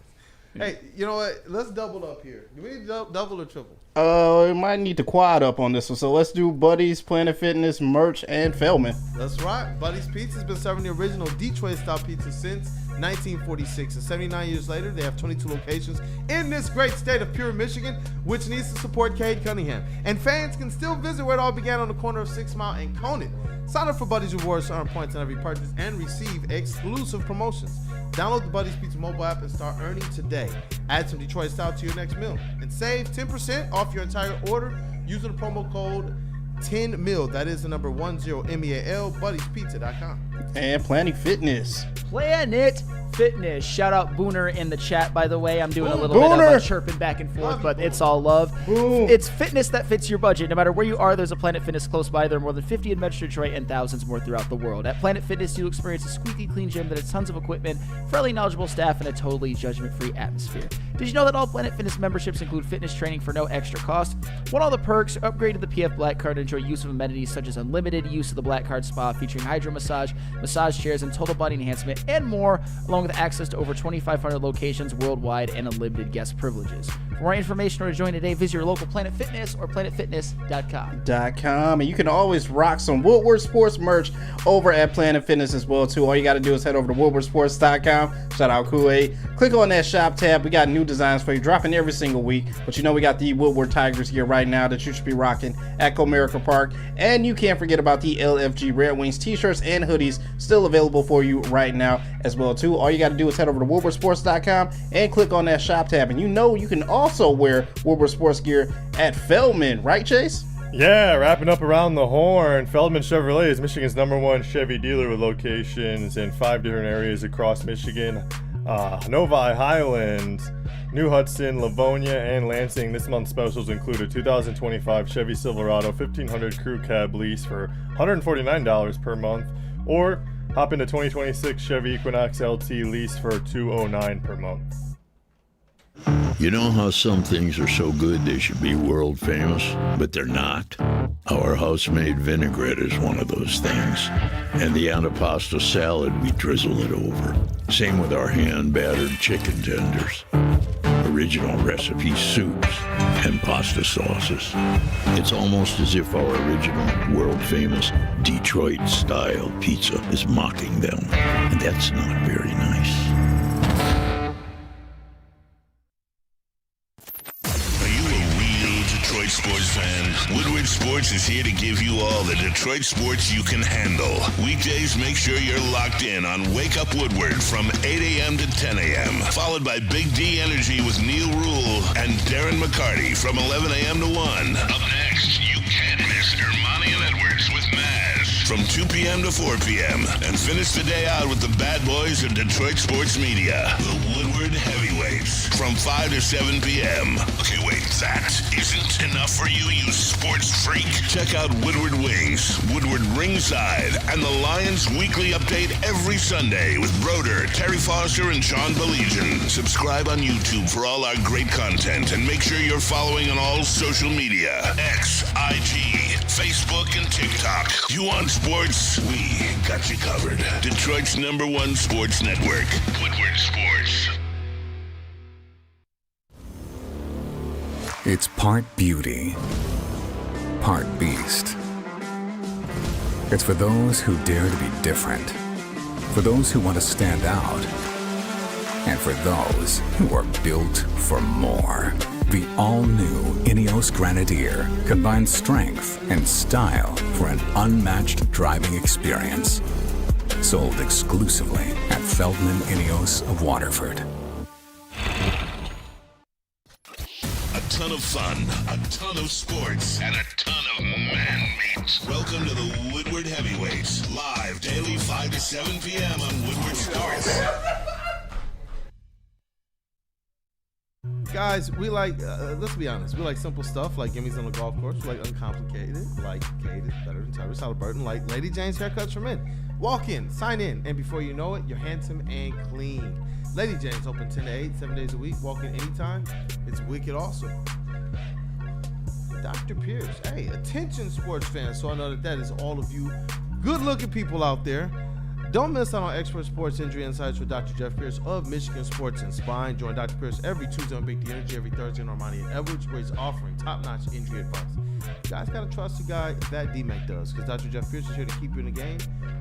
Hey, you know what? Let's double up here. Do we need double or triple? It might need to quad up on this one. So let's do Buddy's, Planet Fitness, merch, and Feldman. That's right. Buddy's Pizza has been serving the original Detroit-style pizza since 1946. And 79 years later, they have 22 locations in this great state of pure Michigan, which needs to support Cade Cunningham. And fans can still visit where it all began on the corner of 6 Mile and Conant. Sign up for Buddy's Rewards to earn points on every purchase and receive exclusive promotions. Download the Buddy's Pizza mobile app and start earning today. Add some Detroit style to your next meal and save 10% off your entire order using the promo code 10MIL. That is the number 10MEAL, Buddy'sPizza.com. And Planet Fitness. Planet Fitness. Shout out Booner in the chat, by the way. I'm doing a little bit of a chirping back and forth, but it's all love. Boom. It's fitness that fits your budget. No matter where you are, there's a Planet Fitness close by. There are more than 50 in Metro Detroit and thousands more throughout the world. At Planet Fitness, you'll experience a squeaky clean gym that has tons of equipment, fairly knowledgeable staff, and a totally judgment-free atmosphere. Did you know that all Planet Fitness memberships include fitness training for no extra cost? Want all the perks? Upgrade to the PF Black Card and enjoy use of amenities such as unlimited use of the Black Card Spa featuring hydro massage, massage chairs, and total body enhancement, and more, along with access to over 2,500 locations worldwide and unlimited guest privileges. For more information or to join today, visit your local Planet Fitness or planetfitness.com. And you can always rock some Woodward Sports merch over at Planet Fitness as well too. All you got to do is head over to woodwardsports.com. Shout out Kool-Aid. Click on that shop tab. We got new designs for you, dropping every single week. But we got the Woodward Tigers here right now that you should be rocking at Comerica Park. And you can't forget about the LFG Red Wings t-shirts and hoodies still available for you right now as well too. All you got to do is head over to woodwardsports.com and click on that shop tab. And you can also wear Woodward Sports gear at Feldman, right, Chase? Yeah, wrapping up around the horn. Feldman Chevrolet is Michigan's #1 Chevy dealer with locations in 5 different areas across Michigan. Novi, Highland, New Hudson, Livonia, and Lansing. This month's specials include a 2025 Chevy Silverado 1500 crew cab lease for $149 per month, or hop into 2026 Chevy Equinox LT lease for $209 per month. You know how some things are so good they should be world famous, but they're not? Our house-made vinaigrette is one of those things. And the antipasta salad, we drizzle it over. Same with our hand-battered chicken tenders. Original recipe soups and pasta sauces. It's almost as if our original, world-famous Detroit-style pizza is mocking them. And that's not very nice. Detroit sports fan, Woodward Sports is here to give you all the Detroit sports you can handle. Weekdays, make sure you're locked in on Wake Up Woodward from 8 a.m. to 10 a.m. Followed by Big D Energy with Neil Rule and Darren McCarty from 11 a.m. to 1. Up next, you can't miss Ermanni and Edwards with Maz from 2 p.m. to 4 p.m. And finish the day out with the bad boys of Detroit sports media, the Woodward Heavyweights from 5 to 7 p.m. Okay, wait, that isn't enough for you, you sports freak? Check out Woodward Wings, Woodward Ringside, and the Lions Weekly Update every Sunday with Broder, Terry Foster, and Sean Baligian. Subscribe on YouTube for all our great content, and make sure you're following on all social media: X, IG, Facebook, and TikTok. You want sports? We got you covered. Detroit's #1 sports network, Woodward Sports. It's part beauty, part beast. It's for those who dare to be different, for those who want to stand out, and for those who are built for more. The all-new Ineos Grenadier combines strength and style for an unmatched driving experience. Sold exclusively at Feldman Ineos of Waterford. A ton of fun, a ton of sports, and a ton of man meat. Welcome to the Woodward Heavyweights, live daily 5 to 7 p.m. on Woodward Sports. Guys, we like, let's be honest, we like simple stuff like gimmies on the golf course. We like uncomplicated, like Kate is better than Tyrese Haliburton, like Lady Jane's haircuts for men. Walk in, sign in, and before you know it, you're handsome and clean. Lady Jane's open 10 to 8, 7 days a week. Walk in anytime. It's wicked awesome. Dr. Pierce, hey, attention sports fans. So I know that is all of you good-looking people out there. Don't miss out on expert sports injury insights with Dr. Jeff Pierce of Michigan Sports and Spine. Join Dr. Pierce every Tuesday on Big D Energy, every Thursday on Ermanni and Edwards, where he's offering top-notch injury advice. You guys got to trust the guy that D-Mac does, because Dr. Jeff Pierce is here to keep you in the game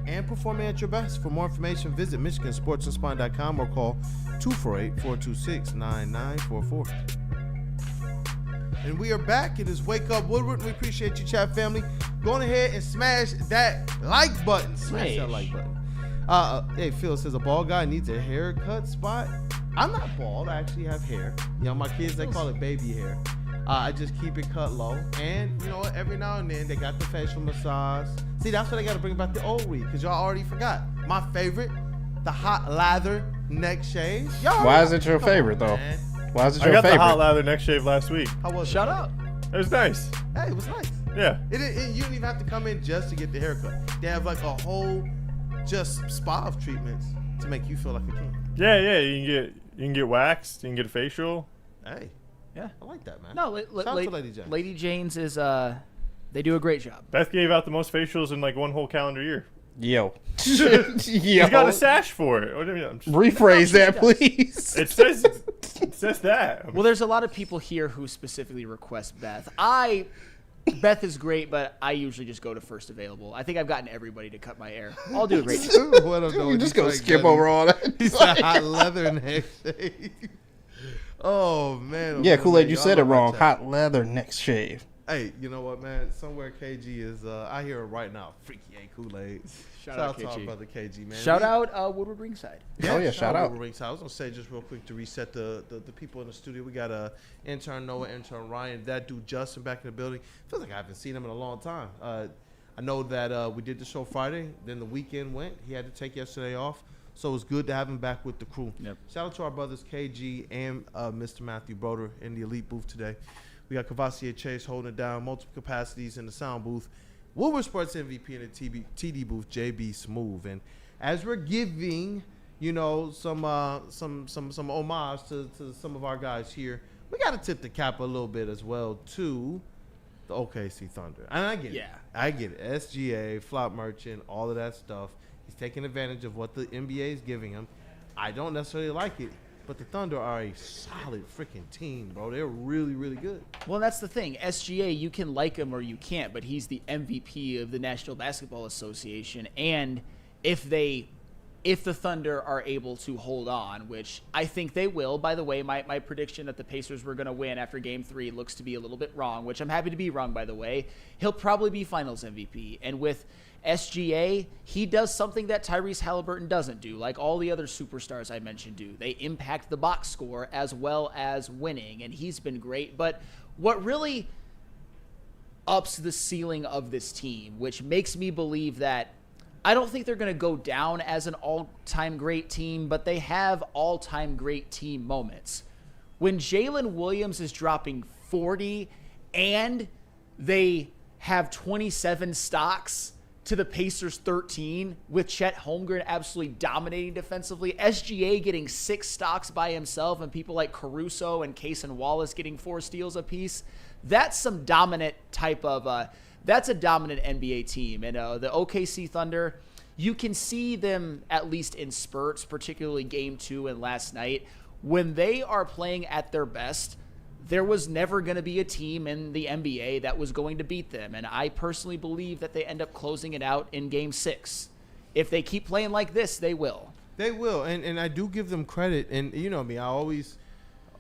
and performing at your best. For more information, visit MichiganSportsAndSpine.com or call 248-426-9944. And we are back. It is Wake Up Woodward. We appreciate you, chat family. Go on ahead and smash that like button. Smash that like button. Hey, Phil says a bald guy needs a haircut spot. I'm not bald. I actually have hair. You know, my kids, they call it baby hair. I just keep it cut low. And you know what? Every now and then, they got the facial massage. See, that's why they got to bring back the old weed, because y'all already forgot. My favorite, the hot lather neck shave. Why is it your favorite, though? Man. Why is it I your got favorite? the hot lather neck shave last week. How was Shut it? up. It was nice. Hey, it was nice. Yeah. You didn't even have to come in just to get the haircut. They have like a whole just spa of treatments to make you feel like a king. Yeah. You can get waxed. You can get a facial. Hey, Yeah. I like that, man. No, Shout out to Lady Jane. Lady Jane's is they do a great job. Beth gave out the most facials in like one whole calendar year. Yo. He's got a sash for it. What do you mean? Rephrase that, please. It says that. Well, there's a lot of people here who specifically request Beth. Beth is great, but I usually just go to first available. I think I've gotten everybody to cut my hair. I'll do a great job. What I'm doing, You just gonna skip over all that. He's a hot leather neck shave. Oh man. Yeah, Kool-Aid, you Y'all said it know wrong. about that. Hot leather neck shave. Hey, you know what, man? Somewhere KG is. I hear it right now. Freaky A Kool-Aid. Shout out to our KG. brother KG, man. Shout out Woodward Ringside. Shout out. Ringside. I was gonna say just real quick to reset the people in the studio. We got intern Noah, intern Ryan, that dude Justin back in the building. Feels like I haven't seen him in a long time. I know that we did the show Friday, then the weekend went. He had to take yesterday off, so it was good to have him back with the crew. Yep. Shout out to our brothers KG and Mr. Matthew Broder in the elite booth today. We got Cavassier Chase holding it down, multiple capacities in the sound booth. Woodward Sports MVP in the TD booth, JB Smooth. And as we're giving, some homage to some of our guys here, we got to tip the cap a little bit as well to the OKC Thunder. And I get it. I get it. SGA, Flop Merchant, all of that stuff. He's taking advantage of what the NBA is giving him. I don't necessarily like it. But the Thunder are a solid freaking team, bro. They're really, really good. Well, that's the thing. SGA, you can like him or you can't, but he's the MVP of the National Basketball Association. And if the Thunder are able to hold on, which I think they will, by the way, my prediction that the Pacers were going to win after Game 3 looks to be a little bit wrong, which I'm happy to be wrong, by the way. He'll probably be Finals MVP. And with SGA, he does something that Tyrese Haliburton doesn't do, like all the other superstars I mentioned do. They impact the box score as well as winning, and he's been great. But what really ups the ceiling of this team, which makes me believe that I don't think they're going to go down as an all-time great team, but they have all-time great team moments. When Jalen Williams is dropping 40 and they have 27 stocks to the Pacers 13, with Chet Holmgren absolutely dominating defensively, SGA getting 6 stocks by himself, and people like Caruso and Case and Wallace getting 4 steals apiece. That's some dominant type of that's a dominant NBA team. And the OKC Thunder, you can see them at least in spurts, particularly Game 2 and last night. When they are playing at their best, there was never going to be a team in the NBA that was going to beat them. And I personally believe that they end up closing it out in Game 6. If they keep playing like this, they will. They will. And I do give them credit. And you know me, I always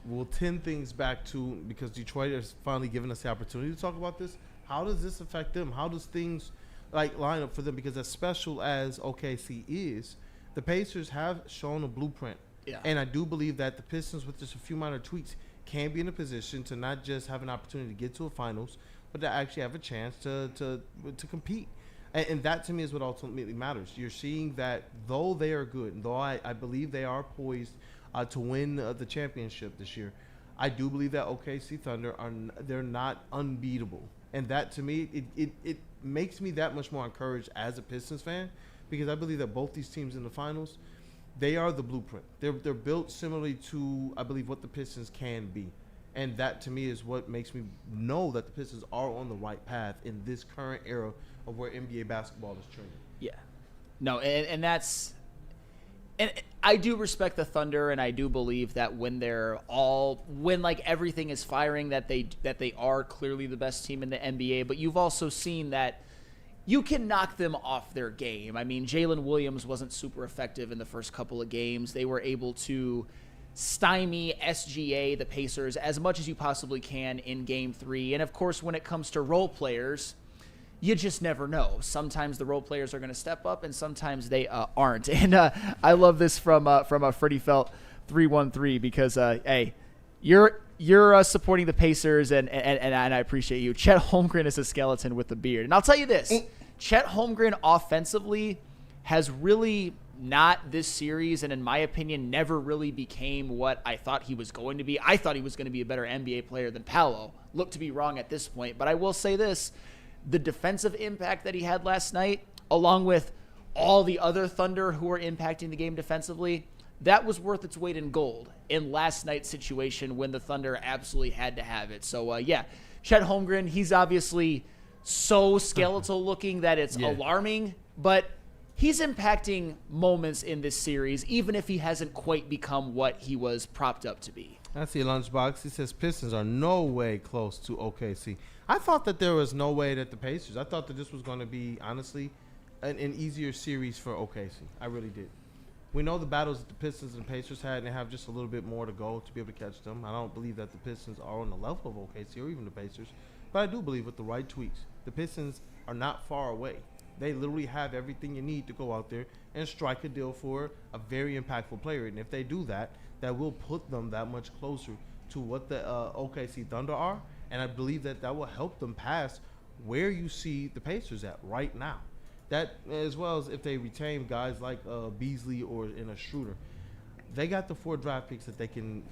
will tend things back to, because Detroit has finally given us the opportunity to talk about this. How does this affect them? How does things line up for them? Because as special as OKC is, the Pacers have shown a blueprint. Yeah. And I do believe that the Pistons, with just a few minor tweaks, can be in a position to not just have an opportunity to get to a finals, but to actually have a chance to compete. And that, to me, is what ultimately matters. You're seeing that though they are good, and though I believe they are poised to win the championship this year, I do believe that OKC Thunder they're not unbeatable. And that, to me, it makes me that much more encouraged as a Pistons fan, because I believe that both these teams in the finals, they are the blueprint. They're built similarly to, I believe, what the Pistons can be. And that, to me, is what makes me know that the Pistons are on the right path in this current era of where NBA basketball is trending. Yeah. No, and that's – and I do respect the Thunder, and I do believe that when everything is firing, that they are clearly the best team in the NBA. But you've also seen that you can knock them off their game. I mean, Jalen Williams wasn't super effective in the first couple of games. They were able to stymie SGA, the Pacers, as much as you possibly can in Game 3. And, of course, when it comes to role players, you just never know. Sometimes the role players are going to step up, and sometimes they aren't. And I love this from a Freddie Felt 313, because, hey, you're supporting the Pacers, and I appreciate you. Chet Holmgren is a skeleton with a beard. And I'll tell you this, Chet Holmgren offensively has really not this series, and in my opinion, never really became what I thought he was going to be. I thought he was going to be a better NBA player than Paolo. Look to be wrong at this point. But I will say this, the defensive impact that he had last night, along with all the other Thunder who were impacting the game defensively, that was worth its weight in gold in last night's situation when the Thunder absolutely had to have it. So, yeah, Chet Holmgren, he's obviously so skeletal looking that it's alarming, but he's impacting moments in this series, even if he hasn't quite become what he was propped up to be. I see a lunchbox. He says Pistons are no way close to OKC. I thought that there was no way that the Pacers. I thought that this was going to be, honestly, an easier series for OKC. I really did. We know the battles that the Pistons and Pacers had, and they have just a little bit more to go to be able to catch them. I don't believe that the Pistons are on the level of OKC or even the Pacers, but I do believe with the right tweaks, the Pistons are not far away. They literally have everything you need to go out there and strike a deal for a very impactful player. And if they do that, that will put them that much closer to what the OKC Thunder are. And I believe that that will help them pass where you see the Pacers at right now. That, as well as if they retain guys like Beasley or in a Schroeder, they got the 4 draft picks that they can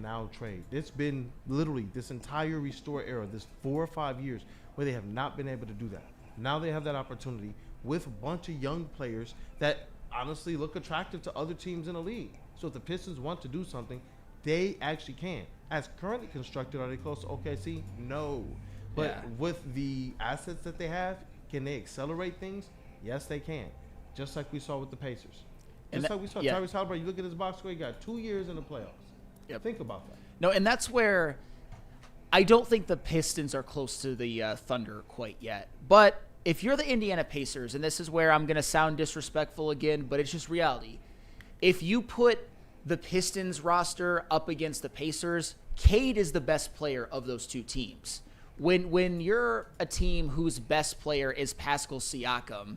now trade. It's been literally this entire restore era, this 4 or 5 years, where they have not been able to do that. Now they have that opportunity with a bunch of young players that honestly look attractive to other teams in the league. So if the Pistons want to do something, they actually can. As currently constructed, are they close to OKC? No. But with the assets that they have, can they accelerate things? Yes, they can. Just like we saw with the Pacers. Just like we saw Tyrese Haliburton. You look at his box score, he got 2 years in the playoffs. Yep. Think about that. No, and that's where I don't think the Pistons are close to the Thunder quite yet. But if you're the Indiana Pacers, and this is where I'm going to sound disrespectful again, but it's just reality. If you put the Pistons roster up against the Pacers, Cade is the best player of those two teams. When you're a team whose best player is Pascal Siakam,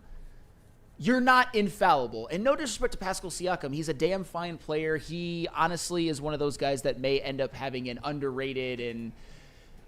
you're not infallible. And no disrespect to Pascal Siakam, he's a damn fine player. He honestly is one of those guys that may end up having an underrated and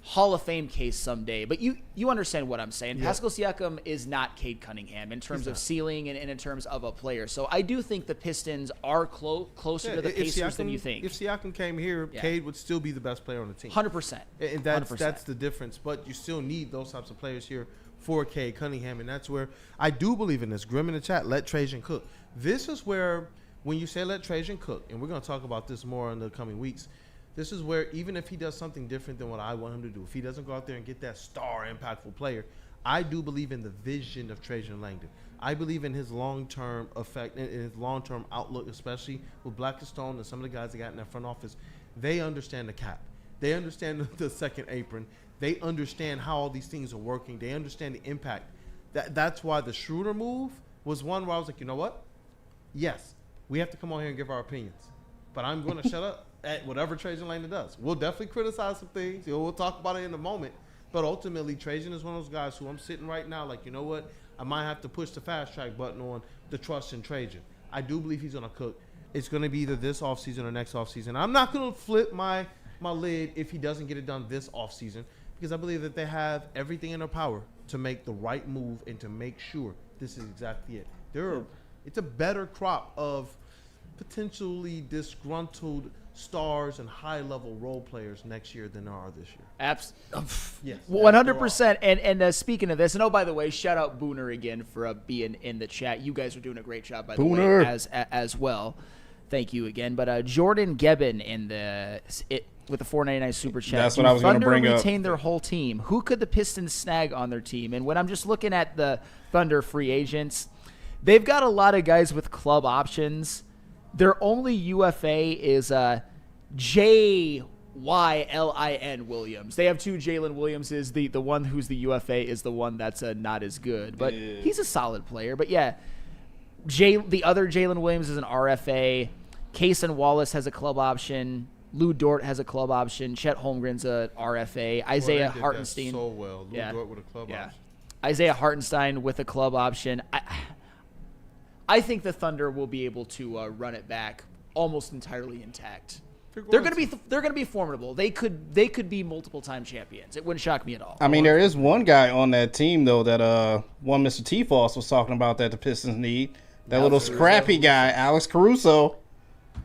Hall of Fame case someday. But you understand what I'm saying. Yeah. Pascal Siakam is not Cade Cunningham in terms of ceiling and in terms of a player. So I do think the Pistons are closer to the Pacers than you think. If Siakam came here, Cade would still be the best player on the team. 100%. And that's the difference. But you still need those types of players here for Cade Cunningham. And that's where I do believe in this. Grim in the chat, let Trajan cook. This is where, when you say let Trajan cook, and we're going to talk about this more in the coming weeks, this is where even if he does something different than what I want him to do, if he doesn't go out there and get that star impactful player, I do believe in the vision of Trajan Langdon. I believe in his long-term effect, in his long-term outlook, especially with Blackstone and some of the guys that got in that front office. They understand the cap. They understand the second apron. They understand how all these things are working. They understand the impact. That's why the Schroeder move was one where I was like, you know what? Yes, we have to come on here and give our opinions. But I'm going to shut up at whatever Trajan Langdon does. We'll definitely criticize some things. We'll talk about it in a moment. But ultimately, Trajan is one of those guys who I'm sitting right now like, you know what? I might have to push the fast track button on the trust in Trajan. I do believe he's going to cook. It's going to be either this offseason or next offseason. I'm not going to flip my lid if he doesn't get it done this offseason, because I believe that they have everything in their power to make the right move and to make sure this is exactly it. It's a better crop of potentially disgruntled stars and high-level role players next year than there are this year. Yes, 100%. And speaking of this, and by the way, shout out Booner again for being in the chat. You guys are doing a great job, by the way, as well. Thank you again. But Jordan Gebbin with the $4.99 super chat. That's what I was going to bring up. Thunder retain their whole team. Who could the Pistons snag on their team? And when I'm just looking at the Thunder free agents, they've got a lot of guys with club options. Their only UFA is J-Y-L-I-N Williams. They have two Jalen Williamses. The one who's the UFA is the one that's not as good. But he's a solid player. But, yeah, the other Jalen Williams is an RFA. Kaysen Wallace has a club option. Lou Dort has a club option. Chet Holmgren's a RFA. Isaiah Hartenstein. So well. Lou Dort with a club option. Isaiah Hartenstein with a club option. I think the Thunder will be able to run it back almost entirely intact. They're going to be formidable. They could be multiple time champions. It wouldn't shock me at all. I mean, there is one guy on that team though that one Mr. T-Foss was talking about that the Pistons need. That little scrappy guy, Alex Caruso.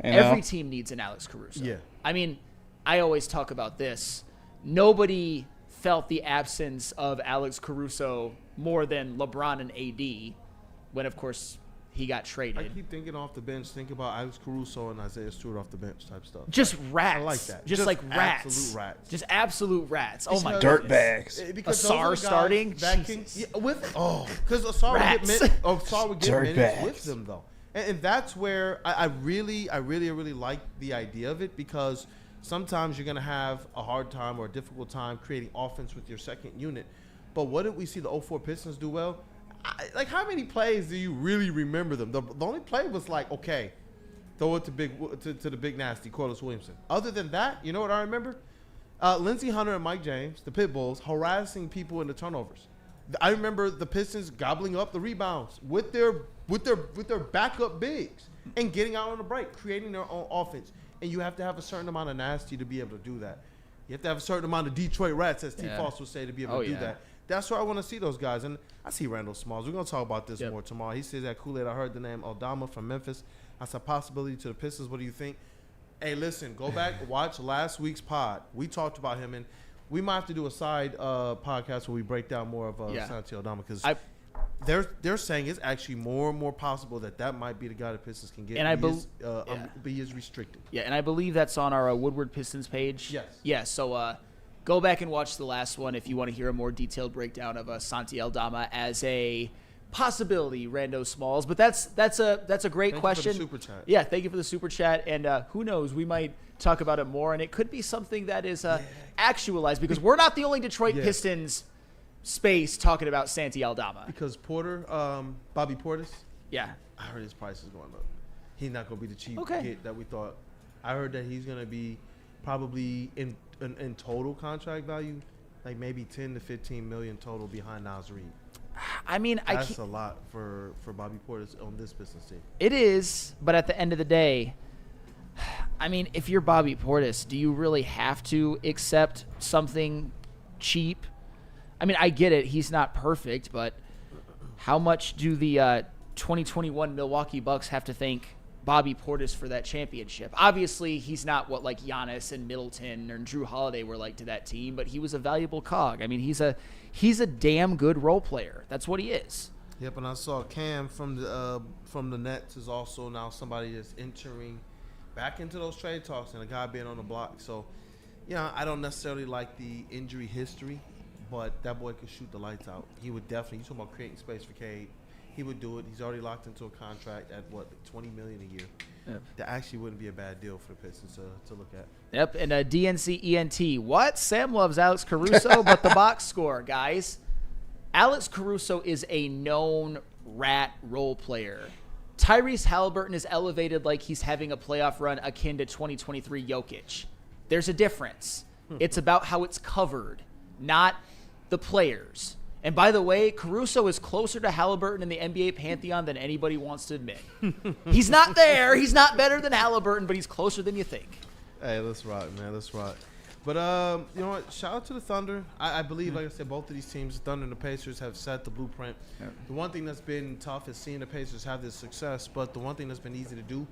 Every team needs an Alex Caruso. Yeah. I mean, I always talk about this. Nobody felt the absence of Alex Caruso more than LeBron and AD, when of course he got I traded. keep thinking off the bench. Think about Alex Caruso and Isaiah Stewart off the bench type stuff. Just rats. I like that. Just like rats. Absolute rats. Just absolute rats. Oh my Because- god. Dirtbags. Because those are Asar the guys starting? that can, Jesus. yeah, with because Asar Rats. would get minutes with Dirtbags. them though, and that's where I really like the idea of it, because sometimes you're gonna have a hard time or a difficult time creating offense with your second unit. But what did we see the 04 Pistons do well? Like, how many plays do you really remember them? The only play was like, okay, throw it to the big nasty Corliss Williamson. Other than that, you know what I remember? Lindsey Hunter and Mike James, the pit bulls, harassing people in the turnovers. I remember the Pistons gobbling up the rebounds with their backup bigs and getting out on the break, creating their own offense. And you have to have a certain amount of nasty to be able to do that. You have to have a certain amount of Detroit rats, as T. Foss would say, to be able to do that. That's where I want to see those guys. And I see Randall Smalls. We're going to talk about this more tomorrow. He says that Kool-Aid, I heard the name Aldama from Memphis. That's a possibility to the Pistons. What do you think? Hey, listen, go back, watch last week's pod. We talked about him, and we might have to do a side podcast where we break down more of Santi Aldama, because they're saying it's actually more and more possible that might be the guy the Pistons can get. And he is restricted. Yeah, and I believe that's on our Woodward Pistons page. Yes. Yeah, so go back and watch the last one if you want to hear a more detailed breakdown of Santi Aldama as a possibility, Rando Smalls. But that's a great question. Thank you for the super chat. Yeah, thank you for the super chat. And who knows, we might talk about it more, and it could be something that is actualized, because we're not the only Detroit Pistons space talking about Santi Aldama. Because Porter, Bobby Portis, Yeah. I heard his price is going up. He's not going to be the cheap Okay. hit that we thought. I heard that he's going to be probably in total contract value, like maybe 10 to 15 million total behind Nas Reed. I mean, That's a lot for Bobby Portis on this Pistons team. It is, but at the end of the day, I mean, if you're Bobby Portis, do you really have to accept something cheap? I mean, I get it. He's not perfect, but how much do the 2021 Milwaukee Bucks have to thank Bobby Portis for that championship? Obviously, he's not what like Giannis and Middleton or Drew Holiday were like to that team, but he was a valuable cog. I mean, he's a damn good role player. That's what he is. Yep, and I saw Cam from the Nets is also now somebody that's entering back into those trade talks, and a guy being on the block. So, yeah, I don't necessarily like the injury history, but that boy could shoot the lights out. He would definitely. You talking about creating space for Cade? He would do it. He's already locked into a contract at what, $20 million a year. Yep. That actually wouldn't be a bad deal for the Pistons to look at. Yep, and DNCENT. What? Sam loves Alex Caruso, but the box score, guys. Alex Caruso is a known rat role player. Tyrese Haliburton is elevated like he's having a playoff run akin to 2023 Jokic. There's a difference. It's about how it's covered, not the players. And by the way, Caruso is closer to Haliburton in the NBA pantheon than anybody wants to admit. He's not there. He's not better than Haliburton, but he's closer than you think. Hey, let's rock, man. Let's rock. But, you know what? Shout out to the Thunder. I believe, like I said, both of these teams, the Thunder and the Pacers, have set the blueprint. Yeah. The one thing that's been tough is seeing the Pacers have this success, but the one thing that's been easy to do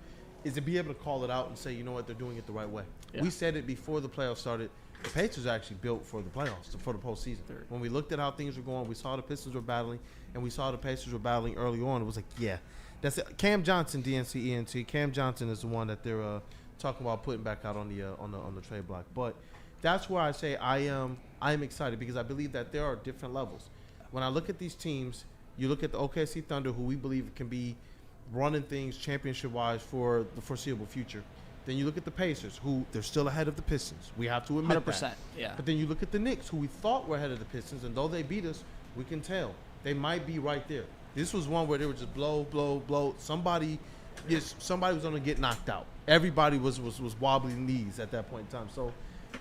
is to be able to call it out and say, you know what, they're doing it the right way. Yeah. We said it before the playoffs started. The Pacers actually built for the playoffs, for the postseason. When we looked at how things were going, we saw the Pistons were battling, and we saw the Pacers were battling early on. It was like, yeah, that's it. Cam Johnson, DNCENT. Cam Johnson is the one that they're talking about putting back out on the trade block. But that's where I say I am excited, because I believe that there are different levels. When I look at these teams, you look at the OKC Thunder, who we believe can be running things championship-wise for the foreseeable future. Then you look at the Pacers, who they're still ahead of the Pistons. We have to admit 100%, that. yeah. But then you look at the Knicks, who we thought were ahead of the Pistons, and though they beat us, we can tell they might be right there. This was one where they were just blow, blow, blow. Somebody was going to get knocked out. Everybody was wobbling knees at that point in time. So,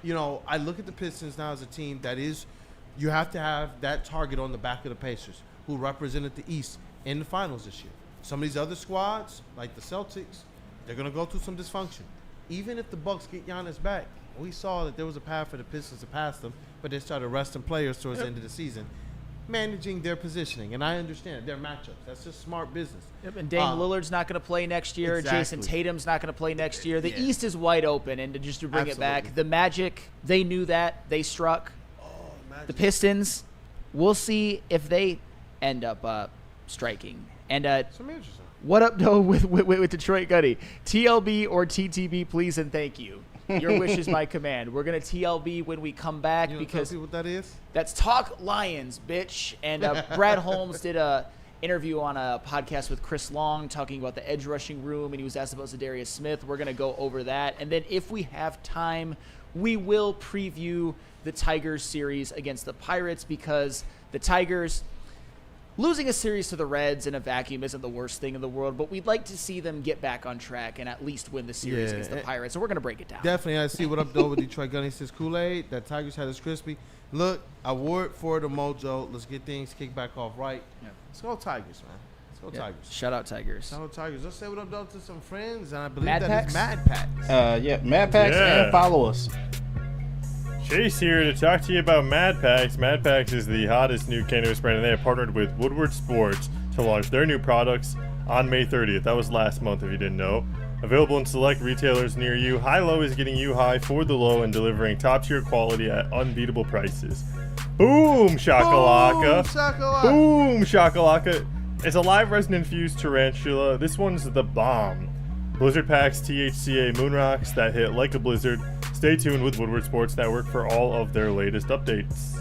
you know, I look at the Pistons now as a team that is, you have to have that target on the back of the Pacers, who represented the East in the finals this year. Some of these other squads, like the Celtics, they're going to go through some dysfunction. Even if the Bucks get Giannis back, we saw that there was a path for the Pistons to pass them, but they started resting players towards the end of the season, managing their positioning. And I understand their matchups. That's just smart business. Yep, and Dame Lillard's not going to play next year. Exactly. Jason Tatum's not going to play next year. The East is wide open. And to bring it back, the Magic, they knew that. They struck. The Pistons, we'll see if they end up striking. And Some interesting. what up, though, with Detroit Gunny? TLB or TTB, please and thank you. Your wish is my command. We're going to TLB when we come back because tell what that is? That's Talk Lions, bitch. And Brad Holmes did a interview on a podcast with Chris Long talking about the edge rushing room, and he was asked about Zadarius Smith. We're going to go over that. And then if we have time, we will preview the Tigers series against the Pirates because the Tigers losing a series to the Reds in a vacuum isn't the worst thing in the world, but we'd like to see them get back on track and at least win the series against the Pirates. So we're going to break it down. Definitely. I see what up, though, with Detroit Gunny says Kool-Aid. That Tigers had us crispy. Look, award for the mojo. Let's get things kicked back off right. Yeah. Let's go Tigers, man. Let's go Tigers. Shout out Tigers. Shout out Tigers. Let's say what up, though, to some friends. And I believe Mad that Packs? is Mad Packs. Mad Packs and follow us. Chase here to talk to you about Mad Packs. Mad Packs is the hottest new cannabis brand, and they have partnered with Woodward Sports to launch their new products on May 30th. That was last month, if you didn't know. Available in select retailers near you, High Low is getting you high for the low and delivering top-tier quality at unbeatable prices. Boom, shakalaka. Boom, shakalaka. Boom, shakalaka. It's a live resin-infused tarantula. This one's the bomb. Blizzard packs THCA moon rocks that hit like a blizzard. Stay tuned with Woodward Sports Network for all of their latest updates.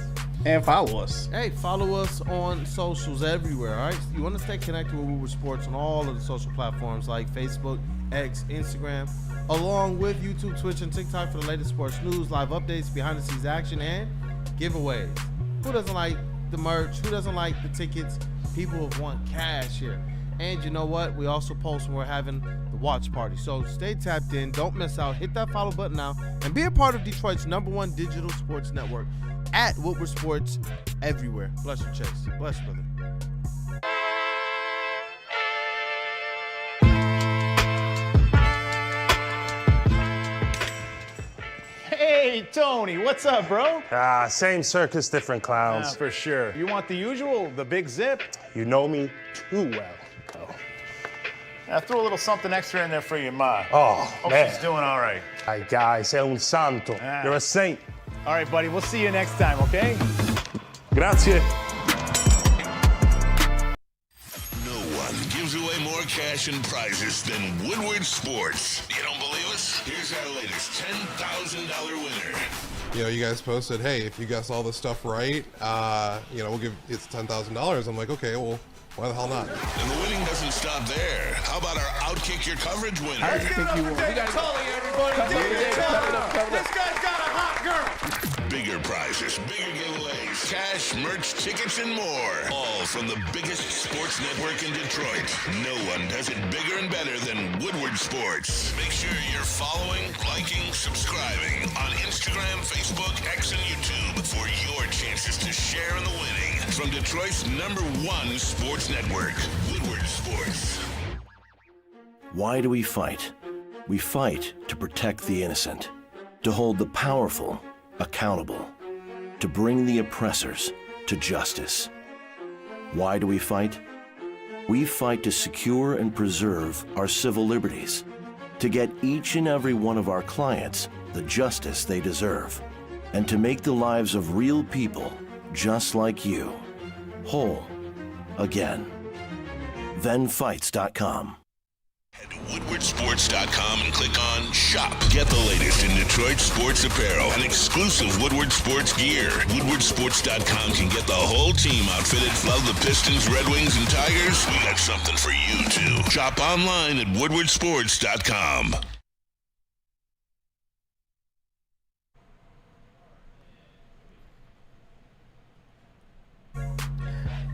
And follow us. Hey, follow us on socials everywhere, all right? You want to stay connected with Woodward Sports on all of the social platforms like Facebook, X, Instagram, along with YouTube, Twitch, and TikTok for the latest sports news, live updates, behind-the-scenes action, and giveaways. Who doesn't like the merch? Who doesn't like the tickets? People want cash here. And you know what? We also post when we're having the watch party. So stay tapped in. Don't miss out. Hit that follow button now. And be a part of Detroit's #1 digital sports network at Woodward Sports everywhere. Bless you, Chase. Bless you, brother. Hey, Tony, what's up, bro? Same circus, different clowns. For sure. You want the usual, the big zip? You know me too well. I threw a little something extra in there for your ma. Oh, Hope man. she's doing all right. Ay, guy, sei un santo. Ah. You're a saint. All right, buddy, we'll see you next time, okay? Grazie. No one gives away more cash and prizes than Woodward Sports. You don't believe us? Here's our latest $10,000 winner. You know, you guys posted, hey, if you guess all this stuff right, we'll give it's $10,000. I'm like, okay, well, why the hell not? And the winning doesn't stop there. How about our Outkick Your Coverage winner? I think you won. We got Tully, everybody. This guy's got a hot girl. Bigger prizes, bigger giveaways, cash, merch, tickets, and more. All from the biggest sports network in Detroit. No one does it bigger and better than Woodward Sports. Make sure you're following, liking, subscribing on Instagram, Facebook, X, and YouTube for your chances to share in the winning. From Detroit's #1 sports network, Woodward Sports. Why do we fight? We fight to protect the innocent, to hold the powerful accountable, to bring the oppressors to justice. Why do we fight? We fight to secure and preserve our civil liberties, to get each and every one of our clients the justice they deserve, and to make the lives of real people just like you whole again. ThenFights.com. Head to WoodwardSports.com and click on Shop. Get the latest in Detroit sports apparel and exclusive Woodward Sports gear. WoodwardSports.com can get the whole team outfitted. Love the Pistons, Red Wings, and Tigers? We got something for you, too. Shop online at WoodwardSports.com.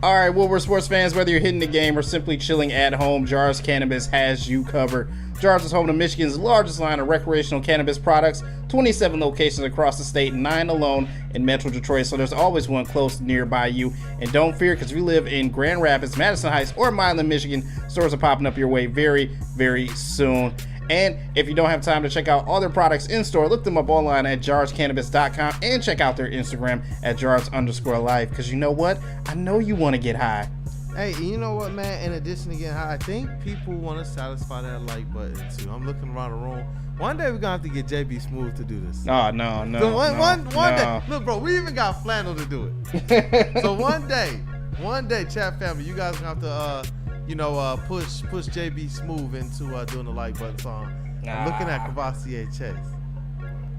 All right, Woodward sports fans, whether you're hitting the game or simply chilling at home, Jars Cannabis has you covered. Jars is home to Michigan's largest line of recreational cannabis products, 27 locations across the state, 9 alone in Metro Detroit, so there's always one close nearby you. And don't fear, because if you live in Grand Rapids, Madison Heights, or Milan, Michigan, stores are popping up your way very, very soon. And if you don't have time to check out all their products in store, look them up online at jarscannabis.com and check out their Instagram at jars_life. Because you know what? I know you want to get high. Hey, you know what, man? In addition to getting high, I think people want to satisfy that like button too. I'm looking around the room. One day we're gonna have to get JB Smooth to do this. Oh, no. So one day, look, bro, we even got Flannel to do it. So one day One day, chat family, you guys gonna have to, push JB Smooth into doing the like button song. I'm looking at Cavassier Chase.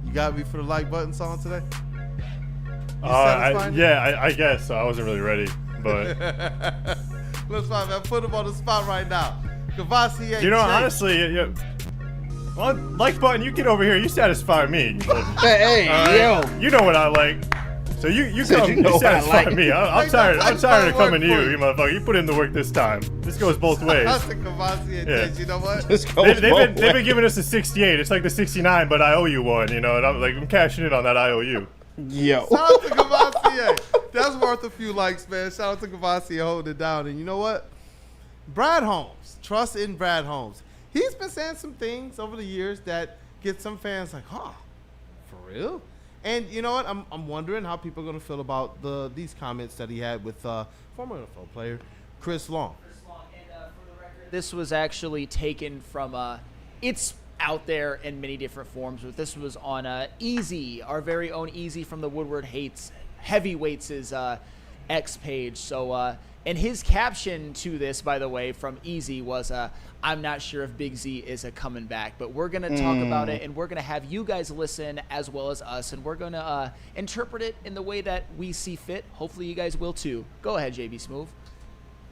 You got me for the like button song today? I guess so. I wasn't really ready, but let's find man. Put him on the spot right now. Cavassier you know, Chase. honestly, well, like button, you get over here. You satisfy me. Yo. You know what I like. So you satisfy me. I'm tired of coming to you motherfucker. You put in the work this time. This goes both ways. That's the Cavassier Chase. You know what? They've been giving us a 68. It's like the 69, but I owe you one. You know, and I'm cashing in on that IOU. Yo. Shout out to Cavassier. That's worth a few likes, man. Shout out to Cavassier holding it down. And you know what? Brad Holmes. Trust in Brad Holmes. He's been saying some things over the years that get some fans like, huh, for real? And you know what? I'm wondering how people are going to feel about these comments that he had with former NFL player Chris Long. And for the record, this was actually taken from it's out there in many different forms, but this was on Easy, our very own Easy from the Woodward Hates Heavyweights' X page. So, and his caption to this, by the way, from Easy was, I'm not sure if Big Z is coming back, but we're going to talk about it, and we're going to have you guys listen as well as us, and we're going to interpret it in the way that we see fit. Hopefully you guys will too. Go ahead, JB Smooth.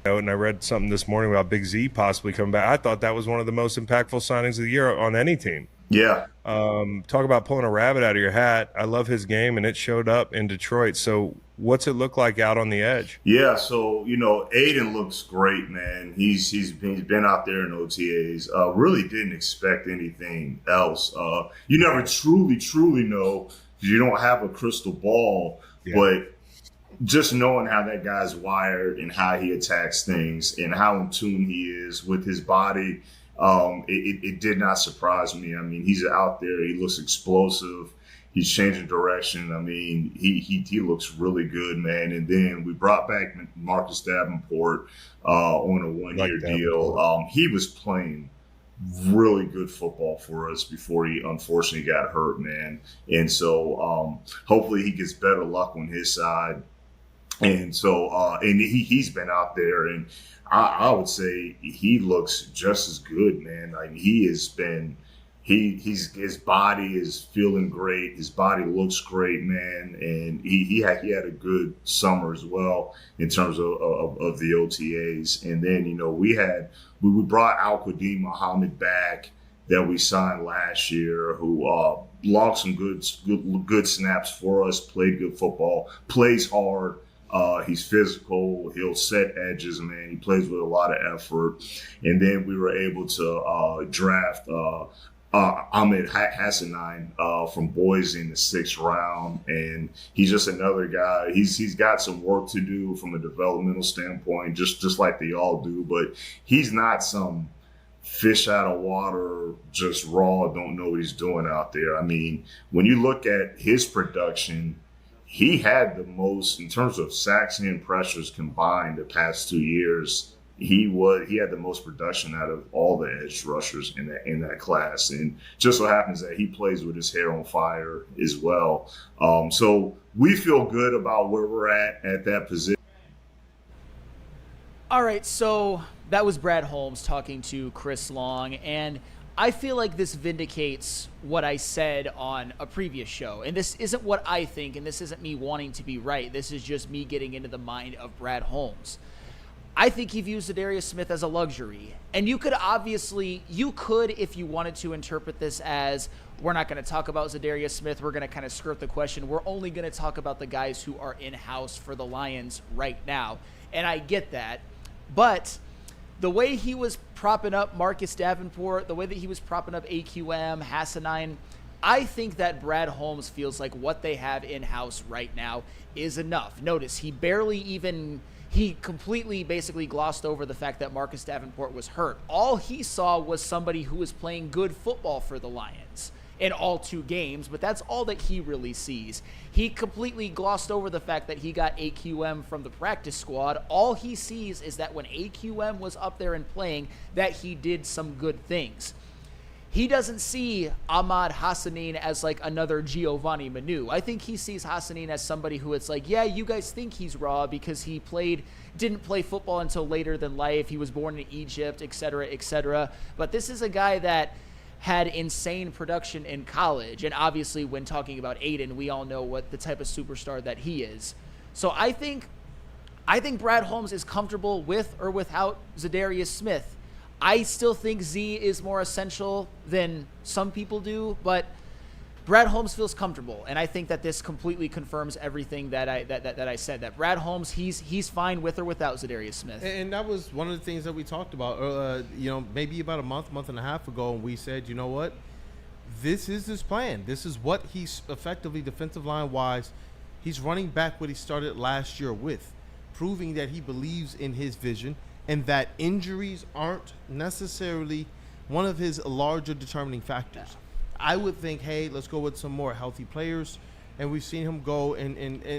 And I read something this morning about Big Z possibly coming back. I thought that was one of the most impactful signings of the year on any team. Yeah. Talk about pulling a rabbit out of your hat. I love his game, and it showed up in Detroit. So what's it look like out on the edge? Yeah, so, Aiden looks great, man. He's been out there in OTAs. Really didn't expect anything else. You never truly know because you don't have a crystal ball, but just knowing how that guy's wired and how he attacks things and how in tune he is with his body, it did not surprise me. I mean, he's out there. He looks explosive. He's changing direction. I mean, he looks really good, man. And then we brought back Marcus Davenport on a one-year deal. He was playing really good football for us before he unfortunately got hurt, man. And so hopefully he gets better luck on his side. And so, and he's been out there, and I would say he looks just as good, man. Like he has been, his body is feeling great. His body looks great, man, and he had a good summer as well in terms of the OTAs. And then we brought Al-Qadim Muhammad back that we signed last year, who logged some good snaps for us, played good football, plays hard. He's physical. He'll set edges, man. He plays with a lot of effort. And then we were able to draft Ahmed Hassanein from Boise in the 6th round. And he's just another guy. He's got some work to do from a developmental standpoint, just like they all do. But he's not some fish out of water, just raw, don't know what he's doing out there. I mean, when you look at his production, he had the most in terms of sacks and pressures combined the past 2 years. He had the most production out of all the edge rushers in that class, and just so happens that he plays with his hair on fire as well. So we feel good about where we're at that position. All right, so that was Brad Holmes talking to Chris Long, and I feel like this vindicates what I said on a previous show. And this isn't what I think, and this isn't me wanting to be right. This is just me getting into the mind of Brad Holmes. I think he views Zadarius Smith as a luxury. And you could, if you wanted to, interpret this as, we're not going to talk about Zadarius Smith. We're going to kind of skirt the question. We're only going to talk about the guys who are in-house for the Lions right now. And I get that. But the way he was propping up Marcus Davenport, the way that he was propping up AQM, Hassanein, I think that Brad Holmes feels like what they have in-house right now is enough. Notice, he completely basically glossed over the fact that Marcus Davenport was hurt. All he saw was somebody who was playing good football for the Lions in all 2 games, but that's all that he really sees. He completely glossed over the fact that he got AQM from the practice squad. All he sees is that when AQM was up there and playing, that he did some good things. he doesn't see Ahmad Hassanin as like another Giovanni Manu. I think he sees Hassanin as somebody who it's like, yeah, you guys think he's raw because he didn't play football until later than life. He was born in Egypt, et cetera, et cetera. But this is a guy that had insane production in college. And obviously when talking about Aiden, we all know what the type of superstar that he is. So I think Brad Holmes is comfortable with or without Zadarius Smith. I still think Z is more essential than some people do, but Brad Holmes feels comfortable, and I think that this completely confirms everything that I said. That Brad Holmes, he's fine with or without Zadarius Smith. And that was one of the things that we talked about, maybe about a month and a half ago, and we said, you know what, this is his plan. This is what he's effectively defensive line wise. He's running back what he started last year with, proving that he believes in his vision and that injuries aren't necessarily one of his larger determining factors. I would think, hey, let's go with some more healthy players. And we've seen him go and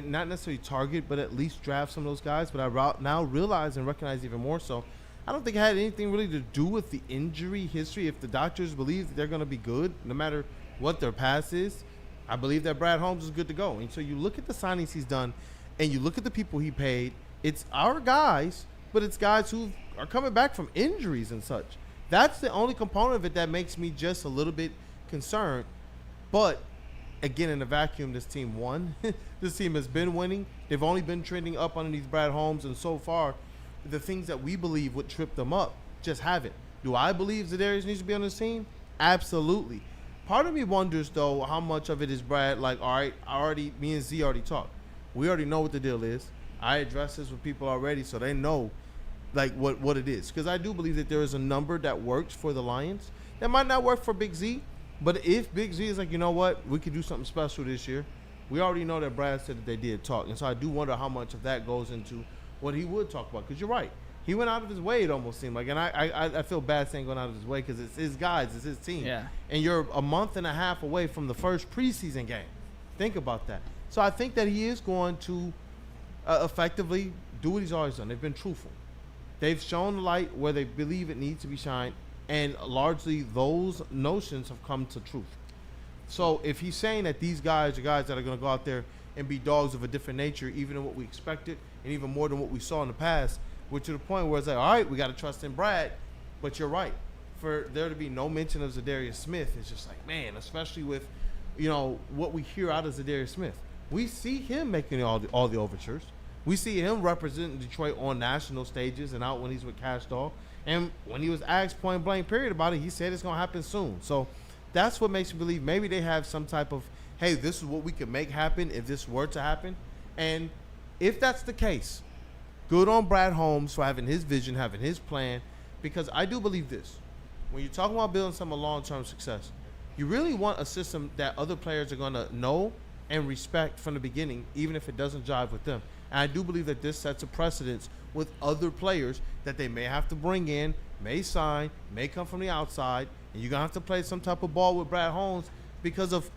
not necessarily target, but at least draft some of those guys. But I now realize and recognize even more so, I don't think it had anything really to do with the injury history. If the doctors believe that they're going to be good, no matter what their past is, I believe that Brad Holmes is good to go. And so you look at the signings he's done, and you look at the people he paid, it's our guys, but it's guys who are coming back from injuries and such. That's the only component of it that makes me just a little bit concerned. But again, in a vacuum, this team won. This team has been winning. They've only been trending up underneath Brad Holmes, and so far, the things that we believe would trip them up just haven't. Do I believe Zadarius needs to be on this team? Absolutely. Part of me wonders, though, how much of it is Brad, like, all right, me and Z already talked. We already know what the deal is. I addressed this with people already, so they know like what it is. Because I do believe that there is a number that works for the Lions that might not work for Big Z. But if Big Z is like, you know what, we could do something special this year, we already know that Brad said that they did talk. And so I do wonder how much of that goes into what he would talk about. Because you're right. He went out of his way, it almost seemed like. And I feel bad saying going out of his way because it's his guys, it's his team. Yeah. And you're a month and a half away from the first preseason game. Think about that. So I think that he is going to effectively do what he's always done. They've been truthful. They've shown the light where they believe it needs to be shined, and largely those notions have come to truth. So if he's saying that these guys are guys that are going to go out there and be dogs of a different nature, even than what we expected, and even more than what we saw in the past, we're to the point where it's like, all right, we got to trust in Brad, but you're right. For there to be no mention of Zadarius Smith, it's just like, man, especially with, what we hear out of Zadarius Smith. We see him making all the overtures. We see him representing Detroit on national stages and out when he's with Cash Doll. And when he was asked point blank period about it, he said it's going to happen soon. So that's what makes me believe maybe they have some type of, hey, this is what we could make happen if this were to happen. And if that's the case, good on Brad Holmes for having his vision, having his plan, because I do believe this. When you're talking about building some long-term success, you really want a system that other players are going to know and respect from the beginning, even if it doesn't jive with them. And I do believe that this sets a precedence with other players that they may have to bring in, may sign, may come from the outside, and you're going to have to play some type of ball with Brad Holmes because of,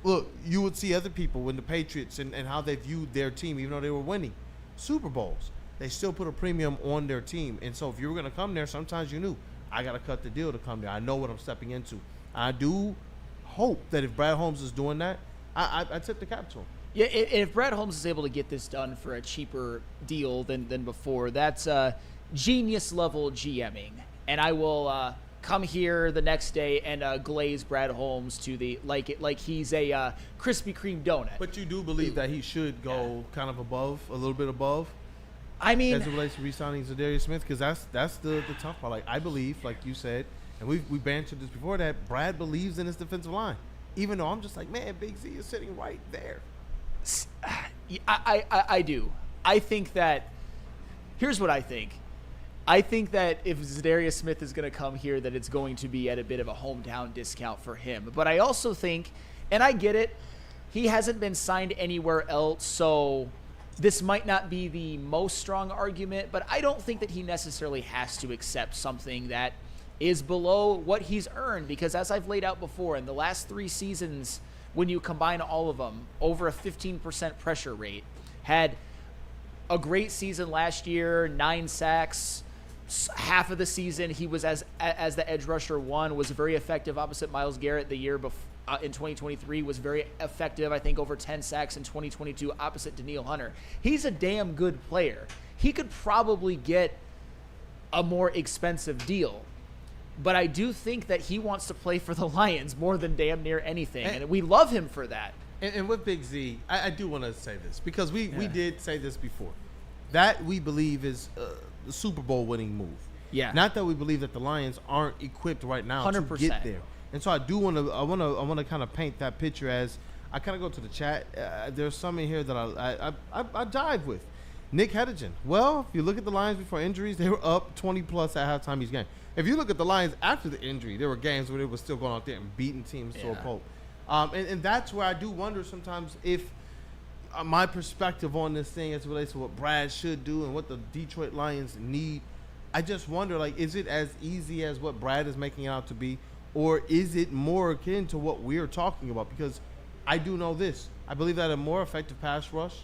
look, you would see other people when the Patriots and how they viewed their team, even though they were winning Super Bowls, they still put a premium on their team. And so if you were going to come there, sometimes you knew, I got to cut the deal to come there. I know what I'm stepping into. I do hope that if Brad Holmes is doing that, I tip the cap to him. Yeah, if Brad Holmes is able to get this done for a cheaper deal than before, that's genius level GMing. And I will come here the next day and glaze Brad Holmes to the like he's a Krispy Kreme donut. But you do believe that he should go kind of above, a little bit above? I mean, as it relates to re-signing Zadarius Smith, because that's the tough part. Like, I believe, like you said, and we bantered this before, that Brad believes in his defensive line. Even though I'm just like, man, Big Z is sitting right there. I do. I think that here's what I think. I think that if Zadarius Smith is going to come here, that it's going to be at a bit of a hometown discount for him. But I also think, and I get it, he hasn't been signed anywhere else, so this might not be the most strong argument, but I don't think that he necessarily has to accept something that is below what he's earned, because as I've laid out before, in the last 3 seasons, when you combine all of them, over a 15% pressure rate, had a great season last year, 9 sacks, half of the season he was as the edge rusher 1, was very effective opposite Myles Garrett. The year before, in 2023, was very effective. I think over 10 sacks in 2022 opposite Danielle Hunter. He's a damn good player. He could probably get a more expensive deal, but I do think that he wants to play for the Lions more than damn near anything, and we love him for that. And with Big Z, I do want to say this because we did say this before. That we believe is the Super Bowl winning move. Yeah. Not that we believe that the Lions aren't equipped right now 100%. to get there. And so I do want to. I want to kind of paint that picture as I kind of go to the chat. There's some in here that I dive with. Nick Hedingen. Well, if you look at the Lions before injuries, they were up 20 plus at halftime each game. If you look at the Lions after the injury, there were games where they were still going out there and beating teams to a pulp. And that's where I do wonder sometimes if my perspective on this thing as it relates to what Brad should do and what the Detroit Lions need. I just wonder, like, is it as easy as what Brad is making it out to be, or is it more akin to what we're talking about? Because I do know this. I believe that a more effective pass rush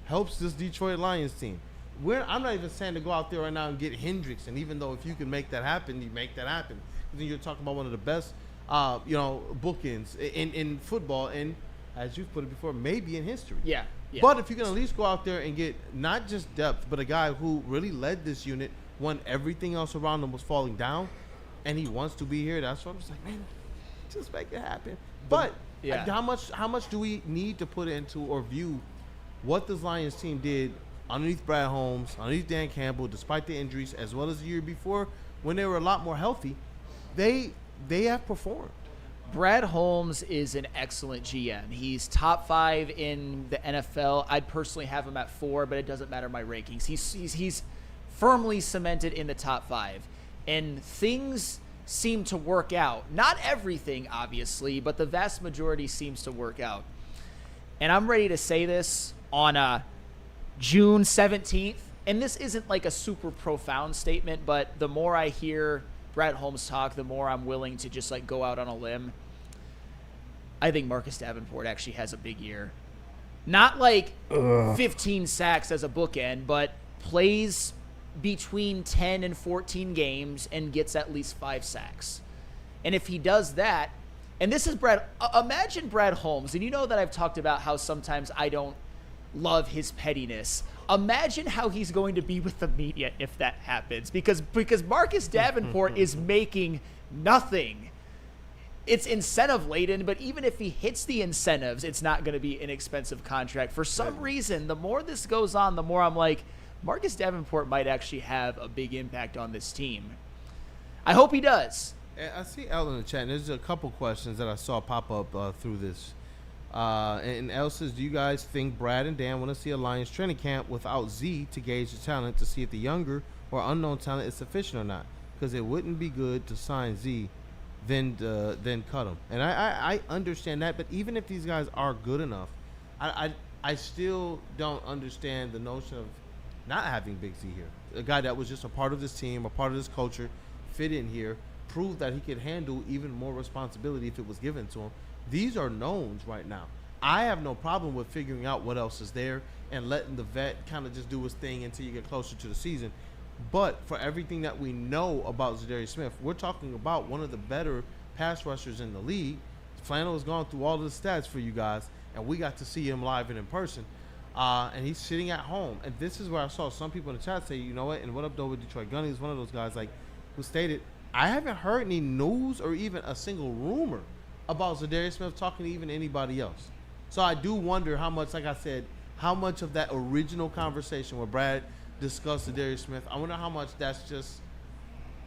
helps this Detroit Lions team. I'm not even saying to go out there right now and get Hendrickson, even though if you can make that happen, you make that happen. Then you're talking about one of the best, bookends in football, and as you've put it before, maybe in history. Yeah. But if you can at least go out there and get not just depth, but a guy who really led this unit when everything else around him was falling down, and he wants to be here, that's what I'm just like, man, just make it happen. But how much do we need to put into or view what this Lions team did underneath Brad Holmes, underneath Dan Campbell, despite the injuries, as well as the year before when they were a lot more healthy? They have performed. Brad Holmes is an excellent GM. He's top 5 in the NFL. I'd personally have him at 4, but it doesn't matter my rankings. He's firmly cemented in the top 5, and things seem to work out. Not everything, obviously, but the vast majority seems to work out. And I'm ready to say this on June 17th, and this isn't like a super profound statement, but the more I hear Brad Holmes talk, the more I'm willing to just like go out on a limb. I think Marcus Davenport actually has a big year. Not like 15 sacks as a bookend, but plays between 10 and 14 games and gets at least 5 sacks. And if he does that, and this is Brad, imagine Brad Holmes, and you know that I've talked about how sometimes I don't love his pettiness. Imagine how he's going to be with the media if that happens, because Marcus Davenport is making nothing. It's incentive laden, but even if he hits the incentives, it's not going to be an expensive contract. For some reason, the more this goes on, the more I'm like, Marcus Davenport might actually have a big impact on this team. I hope he does. I see Al in the chat, and there's a couple questions that I saw pop up through this. And Al says, do you guys think Brad and Dan want to see a Lions training camp without Z to gauge the talent to see if the younger or unknown talent is sufficient or not? Because it wouldn't be good to sign Z, then cut him. And I understand that, but even if these guys are good enough, I still don't understand the notion of not having Big Z here. A guy that was just a part of this team, a part of this culture, fit in here, proved that he could handle even more responsibility if it was given to him. These are knowns right now. I have no problem with figuring out what else is there and letting the vet kind of just do his thing until you get closer to the season. But for everything that we know about Zadarius Smith, we're talking about one of the better pass rushers in the league. Flannel has gone through all of the stats for you guys, and we got to see him live and in person. And he's sitting at home. And this is where I saw some people in the chat say, you know what, and what up though with Detroit Gunny is one of those guys like who stated, I haven't heard any news or even a single rumor about Zadarius Smith talking to even anybody else. So I do wonder how much, like I said, how much of that original conversation where Brad discussed Zadarius Smith, I wonder how much that's just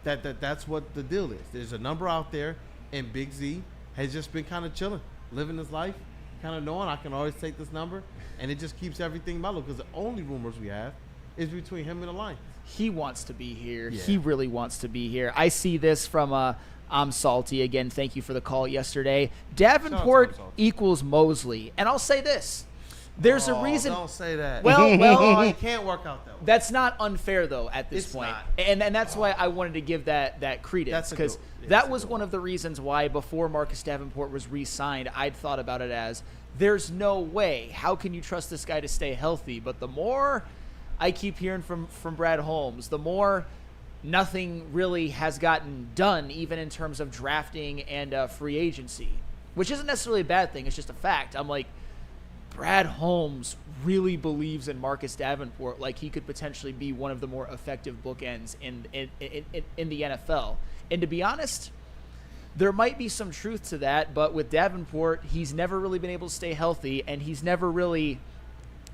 that's what the deal is. There's a number out there, and Big Z has just been kind of chilling, living his life, kind of knowing I can always take this number, and it just keeps everything mellow because the only rumors we have is between him and the Lions. He wants to be here. Yeah. He really wants to be here. I see this from I'm salty. Again, thank you for the call yesterday. Davenport equals Mosley. And I'll say this. There's a reason. Don't say that. Well, it can't work out that way. That's not unfair, though, at this point. Not. And that's why I wanted to give that credence, because that was one of the reasons why before Marcus Davenport was re-signed, I'd thought about it as, there's no way. How can you trust this guy to stay healthy? But the more I keep hearing from Brad Holmes, the more nothing really has gotten done, even in terms of drafting and free agency, which isn't necessarily a bad thing. It's just a fact. I'm like, Brad Holmes really believes in Marcus Davenport like he could potentially be one of the more effective bookends in the NFL. And to be honest, there might be some truth to that, but with Davenport, he's never really been able to stay healthy, and he's never really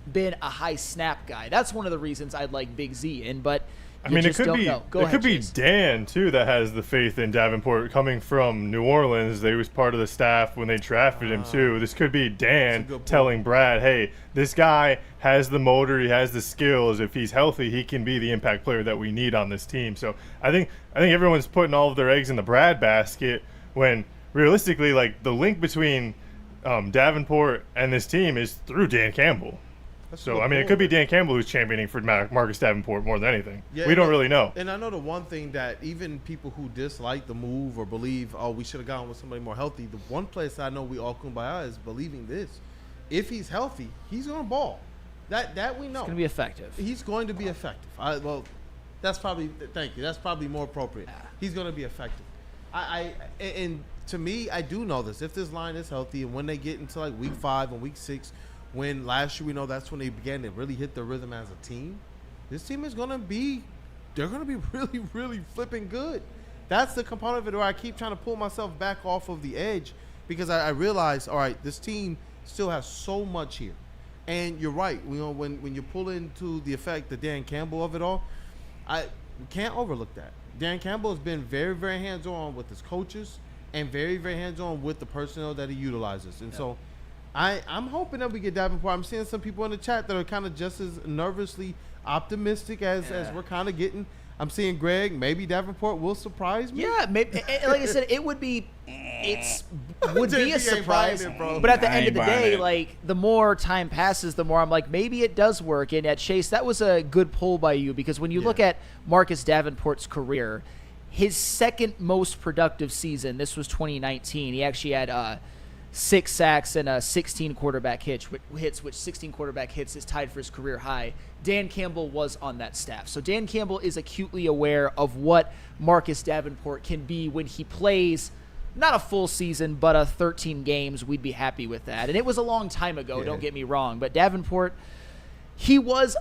been a high snap guy. That's one of the reasons I'd like Big Z in, but I mean, it could be Dan too that has the faith in Davenport coming from New Orleans. They was part of the staff when they drafted him too. This could be Dan telling Brad, "Hey, this guy has the motor. He has the skills. If he's healthy, he can be the impact player that we need on this team." So I think everyone's putting all of their eggs in the Brad basket when realistically, like, the link between Davenport and this team is through Dan Campbell. So, I mean, it could be Dan Campbell who's championing for Marcus Davenport more than anything. Yeah, we don't really know. And I know the one thing that even people who dislike the move or believe, oh, we should have gone with somebody more healthy, the one place I know we all kumbaya is believing this. If he's healthy, he's going to ball. That we know. He's going to be effective. He's going to be effective. Well, that's probably, thank you, that's probably more appropriate. He's going to be effective. And to me, I do know this. If this line is healthy and when they get into like week 5 and week 6, when last year we know that's when they began to really hit their rhythm as a team, this team is going to be, they're going to be really, really flipping good. That's the component of it where I keep trying to pull myself back off of the edge because I realize, all right, this team still has so much here. And you're right. You know, when you pull into the effect, the Dan Campbell of it all, we can't overlook that. Dan Campbell has been very, very hands-on with his coaches and very, very hands-on with the personnel that he utilizes. And so I'm hoping that we get Davenport. I'm seeing some people in the chat that are kind of just as nervously optimistic as we're kind of getting. I'm seeing Greg. Maybe Davenport will surprise me. Yeah, maybe. Like I said, it would be. Would be a surprise. But at the end of the day, like, the more time passes, the more I'm like, maybe it does work. And at Chase, that was a good pull by you because when you look at Marcus Davenport's career, his second most productive season, this was 2019. He actually had 6 sacks and 16 quarterback hits, which 16 quarterback hits is tied for his career high. Dan Campbell was on that staff. So Dan Campbell is acutely aware of what Marcus Davenport can be when he plays not a full season, but 13 games. We'd be happy with that. And it was a long time ago, don't get me wrong. But Davenport, he was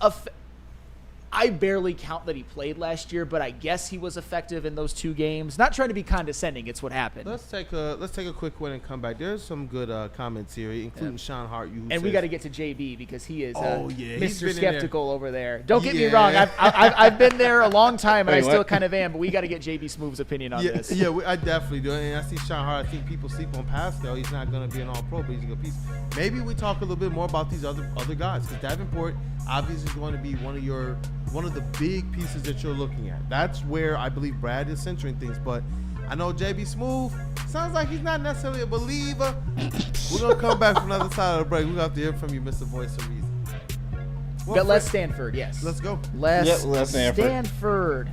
I barely count that he played last year, but I guess he was effective in those 2 games. Not trying to be condescending, it's what happened. Let's take a quick one and come back. There's some good comments here, including Sean Hart. And we got to get to JB because he is Mr. He's Skeptical over there. Don't get me wrong. I've been there a long time, and I still kind of am, but we got to get JB Smooth's opinion on this. Yeah, I definitely do. And I see Sean Hart. I think people sleep on Pascal. He's not going to be an all-pro, but he's a good piece. Maybe we talk a little bit more about these other guys because Davenport obviously is going to be one of the big pieces that you're looking at. That's where I believe Brad is centering things. But I know JB Smooth sounds like he's not necessarily a believer. We're going to come back from the other side of the break. We're going to have to hear from you, Mr. Voice of Reason. Got Les Stanford, yes. Let's go. Les Stanford.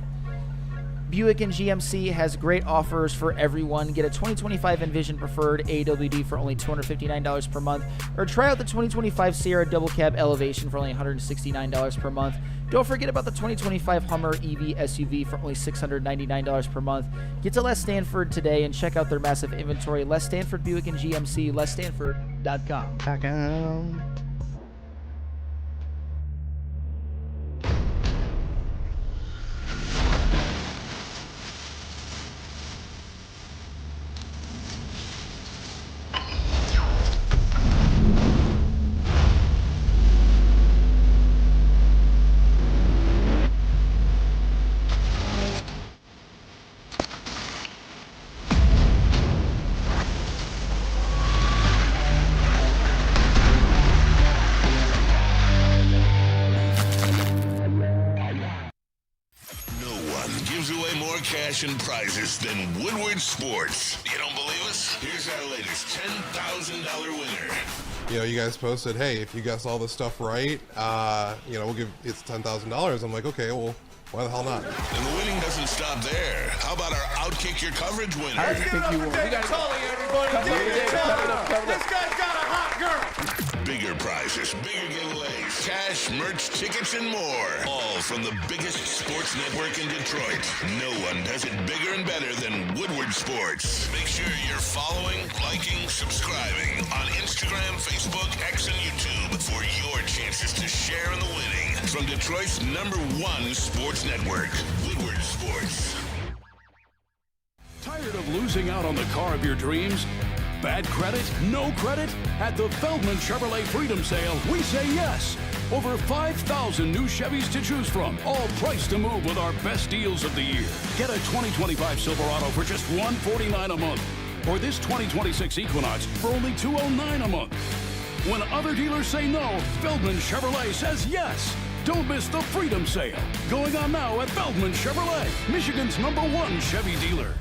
Buick and GMC has great offers for everyone. Get a 2025 Envision Preferred AWD for only $259 per month, or try out the 2025 Sierra Double Cab Elevation for only $169 per month. Don't forget about the 2025 Hummer EV SUV for only $699 per month. Get to Les Stanford today and check out their massive inventory. Les Stanford Buick and GMC, lesstanford.com. And prizes than Woodward Sports. You don't believe us? Here's our latest $10,000 winner. You know, you guys posted, hey, if you guess all this stuff right, we'll give it's $10,000. I'm like, okay, well, why the hell not? And the winning doesn't stop there. How about our Outkick Your Coverage winner? I think you won. David Tully, everybody. David Tully. This guy's got a hot girl. Bigger prizes, bigger giveaways, cash, merch, tickets, and more. All from the biggest sports network in Detroit. No one does it bigger and better than Woodward Sports. Make sure you're following, liking, subscribing on Instagram, Facebook, X, and YouTube for your chances to share in the winning. From Detroit's #1 sports network, Woodward Sports. Tired of losing out on the car of your dreams? Bad credit? No credit? At the Feldman Chevrolet Freedom Sale, we say yes. Over 5,000 new Chevys to choose from, all priced to move with our best deals of the year. Get a 2025 Silverado for just $149 a month, or this 2026 Equinox for only $209 a month. When other dealers say no, Feldman Chevrolet says yes. Don't miss the Freedom Sale, going on now at Feldman Chevrolet, Michigan's #1 Chevy dealer.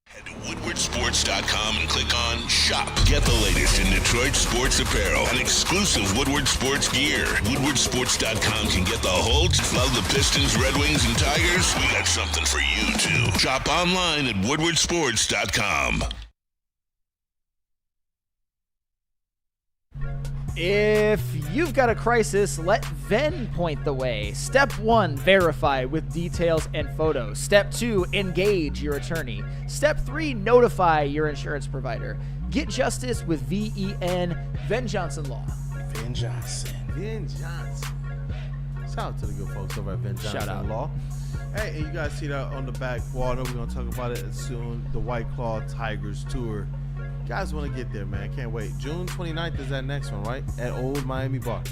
Head to WoodwardSports.com and click on Shop. Get the latest in Detroit sports apparel and exclusive Woodward Sports gear. WoodwardSports.com can get the Holds, love the Pistons, Red Wings, and Tigers. We got something for you, too. Shop online at WoodwardSports.com. If you've got a crisis, let Ven point the way. Step 1, verify with details and photos. Step 2, engage your attorney. Step 3, notify your insurance provider. Get justice with VEN, Ven Johnson Law. Ven Johnson. Ven Johnson. Shout out to the good folks over at Ven Johnson Law. Hey, and you guys see that on the back wall. We're going to talk about it soon. The White Claw Tigers Tour. You guys want to get there, man. Can't wait. June 29th is that next one, right? At Old Miami Bar.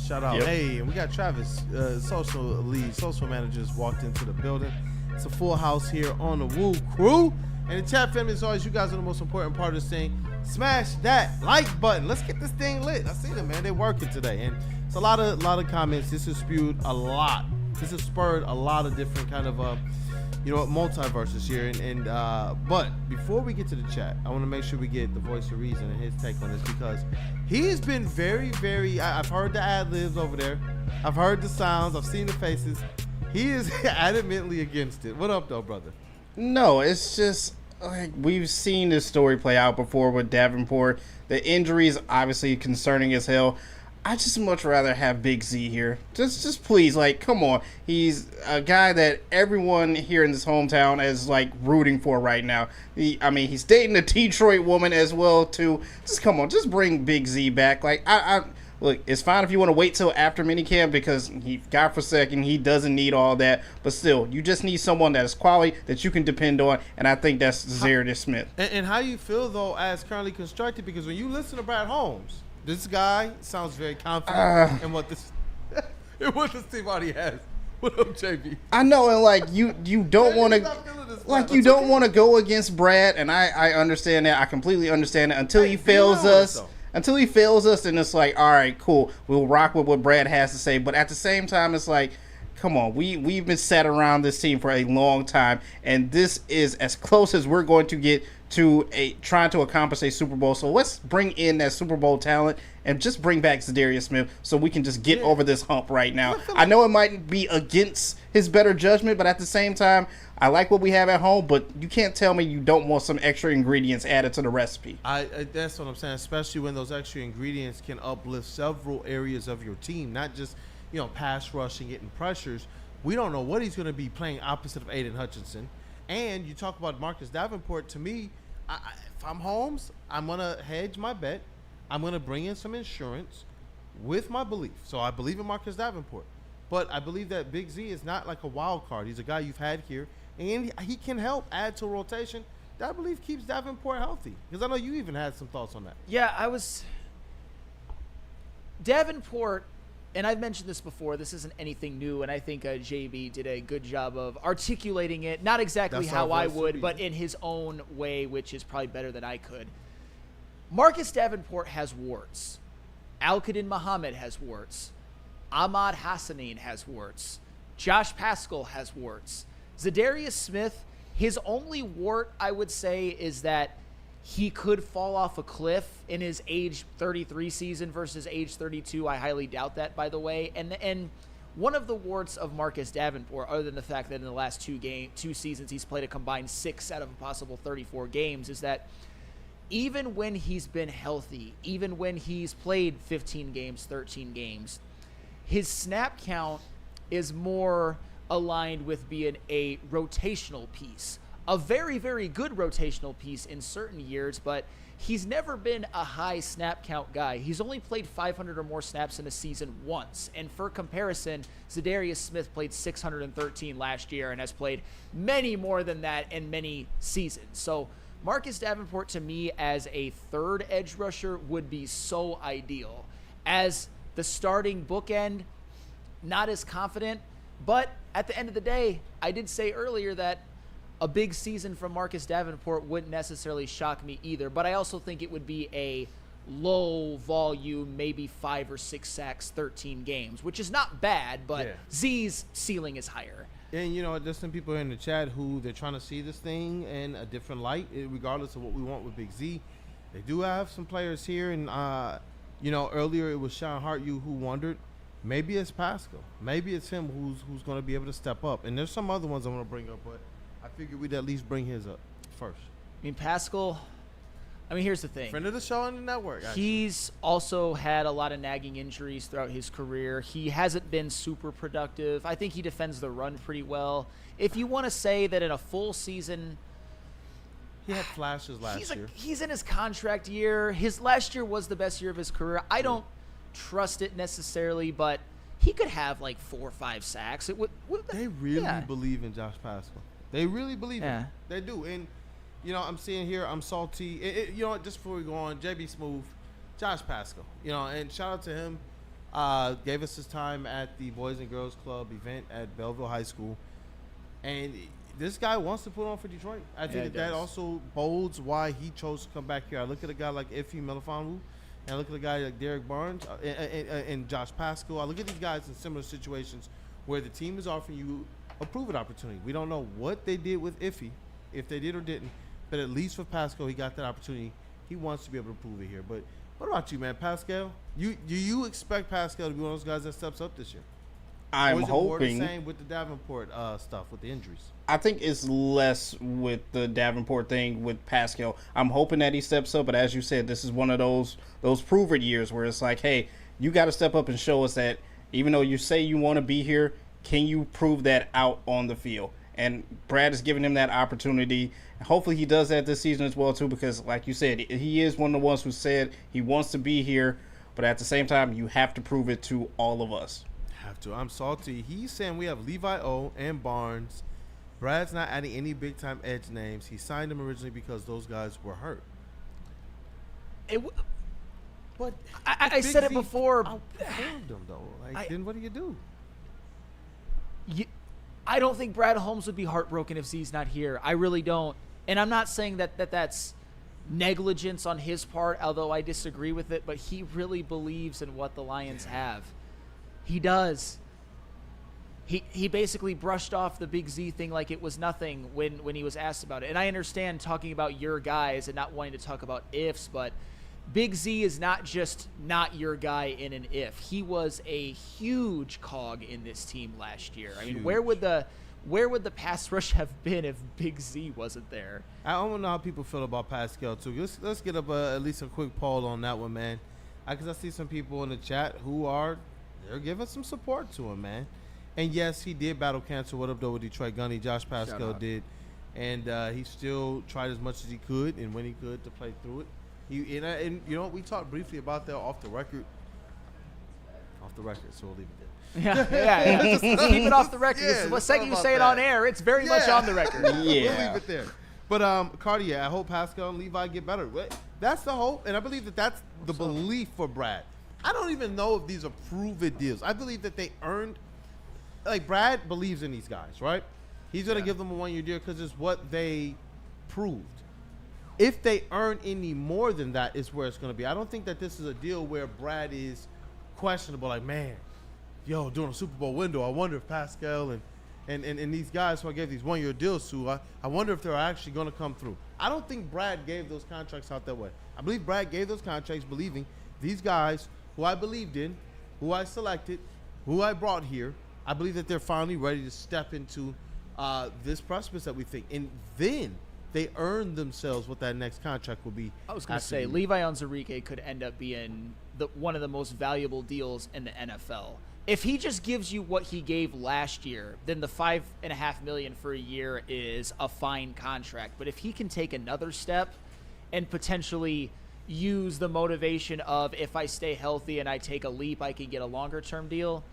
Shout out. Yep. Hey, and we got Travis, social lead, social managers walked into the building. It's a full house here on the Woo Crew. And the chat family, as always, you guys are the most important part of this thing. Smash that like button. Let's get this thing lit. I see them, man. They're working today. And it's a lot of comments. This has spewed a lot. This has spurred a lot of different kind of multiverses here, but before we get to the chat, I want to make sure we get the voice of reason and his take on this, because he's been very, very. I've heard the ad libs over there, I've heard the sounds, I've seen the faces. He is adamantly against it. What up, though, brother? No, it's just like we've seen this story play out before with Davenport. The injuries obviously concerning as hell. I just much rather have Big Z here. Just please, like, come on. He's a guy that everyone here in this hometown is like rooting for right now. He's dating a Detroit woman as well too. Just come on, just bring Big Z back. Like, I look, it's fine if you want to wait till after minicamp, because God forsaken, he doesn't need all that. But still, you just need someone that is quality that you can depend on, and I think that's Zarius Smith. And how you feel though as currently constructed? Because when you listen to Brad Holmes, this guy sounds very confident in what this team already has. What up, JB? I know, and like you don't want to, you don't want to go against Brad, and I understand that. I completely understand it until he fails us. Until he fails us, and it's like, all right, cool, we'll rock with what Brad has to say. But at the same time, it's like, come on, we've been sat around this team for a long time, and this is as close as we're going to get to trying to accomplish a Super Bowl. So let's bring in that Super Bowl talent and just bring back Za'Darius Smith so we can just get over this hump right now. I know it might be against his better judgment, but at the same time, I like what we have at home, but you can't tell me you don't want some extra ingredients added to the recipe. That's what I'm saying, especially when those extra ingredients can uplift several areas of your team, not just pass rushing, getting pressures. We don't know what he's going to be playing opposite of Aiden Hutchinson. And you talk about Marcus Davenport. To me, if I'm Holmes, I'm going to hedge my bet. I'm going to bring in some insurance with my belief. So I believe in Marcus Davenport. But I believe that Big Z is not like a wild card. He's a guy you've had here, and he can help add to a rotation. That, I believe, keeps Davenport healthy. Because I know you even had some thoughts on that. Yeah, Davenport, and I've mentioned this before, this isn't anything new, and I think JB did a good job of articulating it, not exactly how I would, but in his own way, which is probably better than I could. Marcus Davenport has warts. Al-Qadim Muhammad has warts. Ahmad Hassanin has warts. Josh Paschal has warts. Za'Darius Smith, his only wart, I would say, is that he could fall off a cliff in his age 33 season versus age 32. I highly doubt that, by the way. And one of the warts of Marcus Davenport, other than the fact that in the last two seasons he's played a combined 6 out of a possible 34 games, is that even when he's been healthy, even when he's played 15 games, 13 games, his snap count is more aligned with being a rotational piece. A very, very good rotational piece in certain years, but he's never been a high snap count guy. He's only played 500 or more snaps in a season once. And for comparison, Zadarius Smith played 613 last year and has played many more than that in many seasons. So Marcus Davenport, to me, as a third edge rusher, would be so ideal. As the starting bookend, not as confident, but at the end of the day, I did say earlier that a big season from Marcus Davenport wouldn't necessarily shock me either, but I also think it would be a low volume, maybe 5 or 6 sacks, 13 games, which is not bad, but Z's ceiling is higher. And, you know, there's some people in the chat who they're trying to see this thing in a different light, regardless of what we want with Big Z. They do have some players here, and, you know, earlier it was Sean Hartu who wondered, maybe it's Pascal. Maybe it's him who's going to be able to step up. And there's some other ones I want to bring up, but I figured we'd at least bring his up first. I mean, Pascal, here's the thing. Friend of the show on the network, actually. He's also had a lot of nagging injuries throughout his career. He hasn't been super productive. I think he defends the run pretty well. If you want to say that in a full season, he had flashes last year. He's in his contract year. His last year was the best year of his career. I don't trust it necessarily, but he could have like 4 or 5 sacks. They really believe in Josh Pascal. They really believe it. They do. And, you know, I'm seeing here, I'm salty. You know what, just before we go on, JB Smooth, Josh Pascal. You know, and shout out to him. Gave us his time at the Boys and Girls Club event at Belleville High School. And this guy wants to put on for Detroit. I think that also bodes why he chose to come back here. I look at a guy like Ife Melifonwu, and I look at a guy like Derek Barnes and Josh Pascal. I look at these guys in similar situations where the team is offering you a prove-it opportunity. We don't know what they did with Ife, if they did or didn't, but at least for Pascal, he got that opportunity. He wants to be able to prove it here. But what about you, man? Pascal, do you expect Pascal to be one of those guys that steps up this year? I'm hoping. More the same with the Davenport stuff with the injuries? I think it's less with the Davenport thing with Pascal. I'm hoping that he steps up, but as you said, this is one of those prove-it years where it's like, hey, you got to step up and show us that even though you say you want to be here, can you prove that out on the field? And Brad is giving him that opportunity. Hopefully he does that this season as well, too, because like you said, he is one of the ones who said he wants to be here, but at the same time, you have to prove it to all of us. Have to. I'm salty. He's saying we have Levi O and Barnes. Brad's not adding any big-time edge names. He signed them originally because those guys were hurt. But I said it before. Outperformed them, though. Then what do you do? I don't think Brad Holmes would be heartbroken if Z's not here. I really don't. And I'm not saying that's negligence on his part, although I disagree with it, but he really believes in what the Lions have. He does. He basically brushed off the Big Z thing like it was nothing when he was asked about it. And I understand talking about your guys and not wanting to talk about ifs, but Big Z is not just not your guy in an if. He was a huge cog in this team last year. I mean, where would the pass rush have been if Big Z wasn't there? I don't know how people feel about Pascal too. Let's get up at least a quick poll on that one, man. Because I see some people in the chat who they're giving some support to him, man. And yes, he did battle cancer. What up though with Detroit Gunny? Josh Pascal did, and he still tried as much as he could and when he could to play through it. And you know, we talked briefly about that off the record. So we'll leave it there. Yeah. Just keep it off the record. The second you say it on air, it's very much on the record. We'll leave it there. But Cartier, I hope Pascal and Levi get better. That's the hope, and I believe that's the belief for Brad. I don't even know if these are prove-it deals. I believe that they earned. Like, Brad believes in these guys, right? He's going to give them a 1-year deal because it's what they proved. If they earn any more than that is where it's going to be. I don't think that this is a deal where Brad is questionable. Like, man, during a Super Bowl window, I wonder if Pascal and these guys who I gave these 1-year deals to, I wonder if they're actually going to come through. I don't think Brad gave those contracts out that way. I believe Brad gave those contracts believing these guys who I believed in, who I selected, who I brought here, I believe that they're finally ready to step into this precipice that we think. And then they earned themselves what that next contract will be. I was going to say, Levi Onwuzurike could end up being one of the most valuable deals in the NFL. If he just gives you what he gave last year, then the $5.5 million for a year is a fine contract. But if he can take another step and potentially use the motivation of, if I stay healthy and I take a leap, I can get a longer-term deal,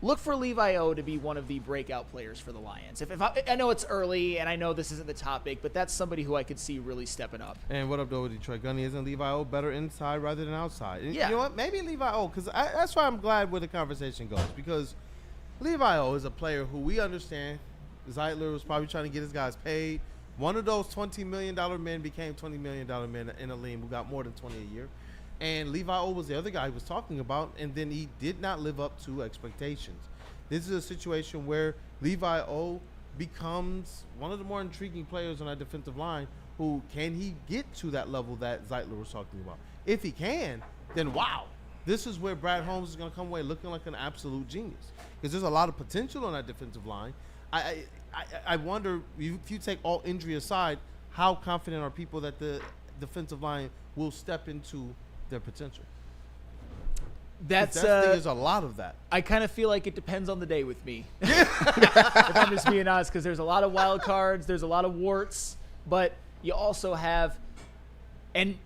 look for Levi O to be one of the breakout players for the Lions. If I know it's early and I know this isn't the topic, but that's somebody who I could see really stepping up. And what up, though, with Detroit? Gunny, isn't Levi O better inside rather than outside? And yeah. You know what? Maybe Levi O, because that's why I'm glad where the conversation goes, because Levi O is a player who we understand. Zeitler was probably trying to get his guys paid. One of those $20 million men became $20 million men in a league who got more than 20 a year. And Levi O was the other guy he was talking about, and then he did not live up to expectations. This is a situation where Levi O becomes one of the more intriguing players on that defensive line. Who can he get to that level that Zeitler was talking about? If he can, then wow. This is where Brad Holmes is going to come away looking like an absolute genius. Because there's a lot of potential on that defensive line. I wonder, if you take all injury aside, how confident are people that the defensive line will step into their potential? There's a lot of that. I kind of feel like it depends on the day with me. If I'm just being honest, because there's a lot of wild cards, there's a lot of warts, but you also have an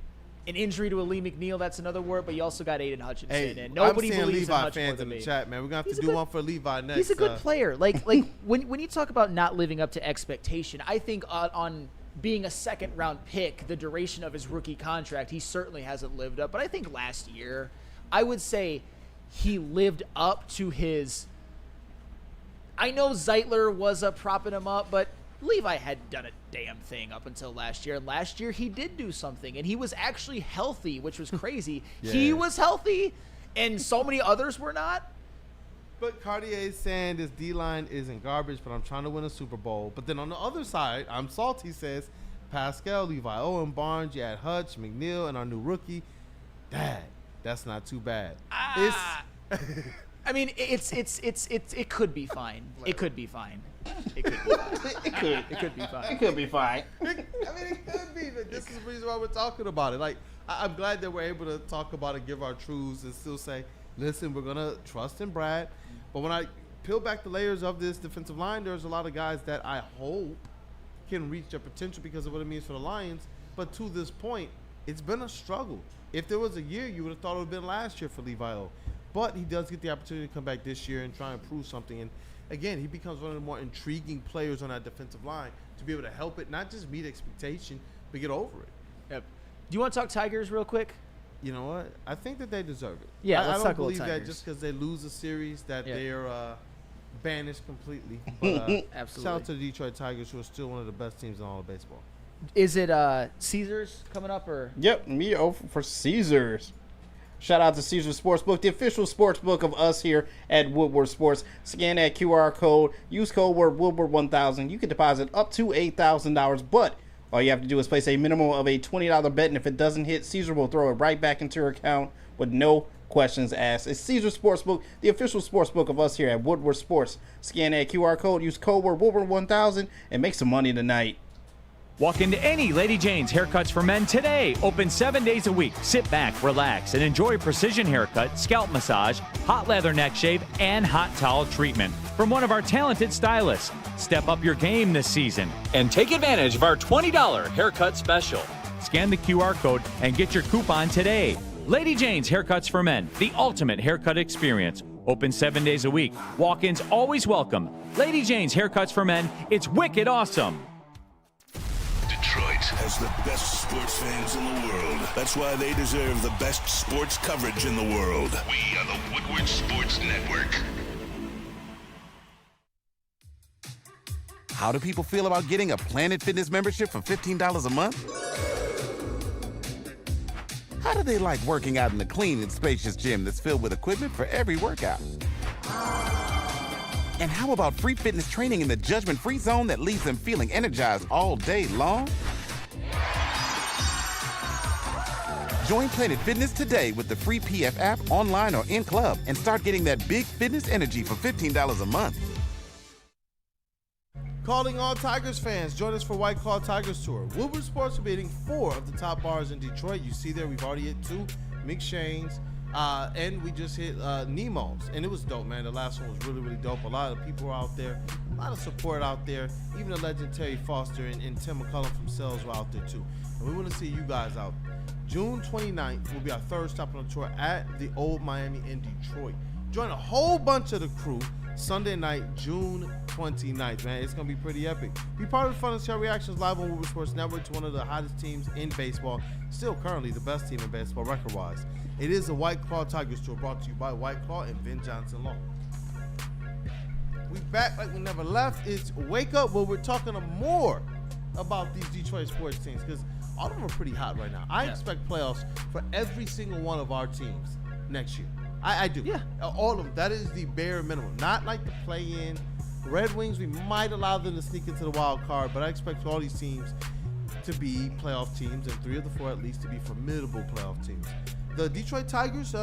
injury to a Lee McNeil. That's another wort, but you also got Aiden Hutchinson, and nobody believes Levi in much fans more than in the me. chat, man. We're gonna have to do one for Levi next. He's a good player. Like when you talk about not living up to expectation, I think on being a second-round pick, the duration of his rookie contract, he certainly hasn't lived up. But I think last year, I would say he lived up to his. I know Zeitler was propping him up, but Levi hadn't done a damn thing up until last year. And last year he did do something, and he was actually healthy, which was crazy. Yeah. He was healthy, and so many others were not. But Cartier's saying this D-line isn't garbage, but I'm trying to win a Super Bowl. But then on the other side, I'm salty, says Pascal, Levi Owen, Barnes, you had Hutch, McNeil, and our new rookie. That's not too bad. I mean, it could be fine. It could be fine. It could be fine. It could be fine. It could be fine. I mean, it could be. But this is the reason why we're talking about it. Like, I'm glad that we're able to talk about it, give our truths, and still say, listen, we're going to trust in Brad. But when I peel back the layers of this defensive line, there's a lot of guys that I hope can reach their potential because of what it means for the Lions. But to this point, it's been a struggle. If there was a year, you would have thought it would have been last year for Levi O. But he does get the opportunity to come back this year and try and prove something. And again, he becomes one of the more intriguing players on that defensive line to be able to help it, not just meet expectation, but get over it. Yep. Do you want to talk Tigers real quick? You know what? I think that they deserve it. Yeah, I let's don't talk about believe that Tigers. just because they lose a series that they're banished completely. Absolutely. Shout out to the Detroit Tigers, who are still one of the best teams in all of baseball. Is it Caesars coming up or? Yep, me over for Caesars. Shout out to Caesars Sportsbook, the official sportsbook of us here at Woodward Sports. Scan that QR code, use code word Woodward1000. You can deposit up to $8,000, but all you have to do is place a minimum of a $20 bet, and if it doesn't hit, Caesar will throw it right back into your account with no questions asked. It's Caesars Sportsbook, the official sportsbook of us here at Woodward Sports. Scan that QR code, use code word Woodward1000, and make some money tonight. Walk into any Lady Jane's Haircuts for Men today. Open 7 days a week. Sit back, relax, and enjoy precision haircut, scalp massage, hot leather neck shave, and hot towel treatment from one of our talented stylists. Step up your game this season and take advantage of our $20 haircut special. Scan the QR code and get your coupon today. Lady Jane's Haircuts for Men, the ultimate haircut experience. Open 7 days a week. Walk-ins always welcome. Lady Jane's Haircuts for Men. It's wicked awesome. Detroit has the best sports fans in the world. That's why they deserve the best sports coverage in the world. We are the Woodward Sports Network. How do people feel about getting a Planet Fitness membership for $15 a month? How do they like working out in a clean and spacious gym that's filled with equipment for every workout? And how about free fitness training in the judgment-free zone that leaves them feeling energized all day long? Join Planet Fitness today with the free PF app, online or in club, and start getting that big fitness energy for $15 a month. Calling all Tigers fans, join us for White Claw Tigers Tour. Woodward Sports will be hitting 4 of the top bars in Detroit. You see there, we've already hit 2, McShane's, and we just hit Nemo's, and it was dope, man. The last one was really, really dope. A lot of people were out there, a lot of support out there. Even the legendary Foster and Tim McCullum from Sales were out there too. And we want to see you guys out. June 29th will be our third stop on the tour at the Old Miami in Detroit. Join a whole bunch of the crew Sunday night, June 29th, man. It's going to be pretty epic. Be part of the fun and share reactions live on Woodward Sports Network to one of the hottest teams in baseball. Still currently the best team in baseball record-wise. It is the White Claw Tigers Tour brought to you by White Claw and Vin Johnson Law. We back like we never left. It's Wake Up where we're talking more about these Detroit sports teams because all of them are pretty hot right now. I expect playoffs for every single one of our teams next year. I do. Yeah. All of them. That is the bare minimum. Not like the play-in. Red Wings, we might allow them to sneak into the wild card, but I expect all these teams to be playoff teams and 3 of the 4 at least to be formidable playoff teams. The Detroit Tigers,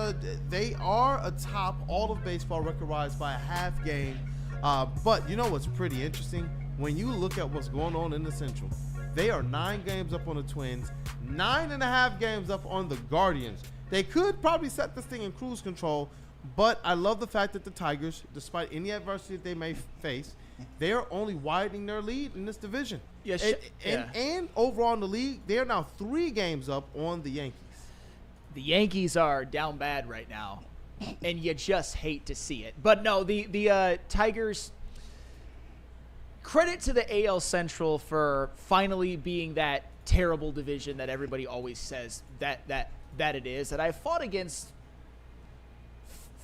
they are atop all of baseball record-wise by a half game. But you know what's pretty interesting? When you look at what's going on in the Central, they are 9 games up on the Twins, 9.5 games up on the Guardians. They could probably set this thing in cruise control, but I love the fact that the Tigers, despite any adversity that they may face, they are only widening their lead in this division. Yes, and overall in the league, they are now 3 games up on the Yankees. The Yankees are down bad right now, and you just hate to see it. But no, the Tigers, credit to the AL Central for finally being that terrible division that everybody always says that it is, that I fought against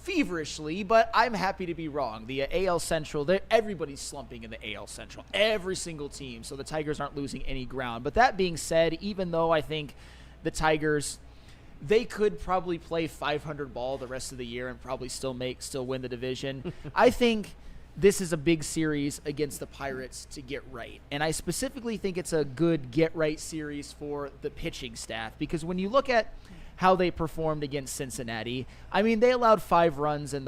feverishly, but I'm happy to be wrong. The AL Central, everybody's slumping in the AL Central. Every single team, so the Tigers aren't losing any ground. But that being said, even though I think the Tigers, they could probably play 500 ball the rest of the year and probably still win the division, I think this is a big series against the Pirates to get right. And I specifically think it's a good get-right series for the pitching staff because when you look at how they performed against Cincinnati, I mean, they allowed 5 runs in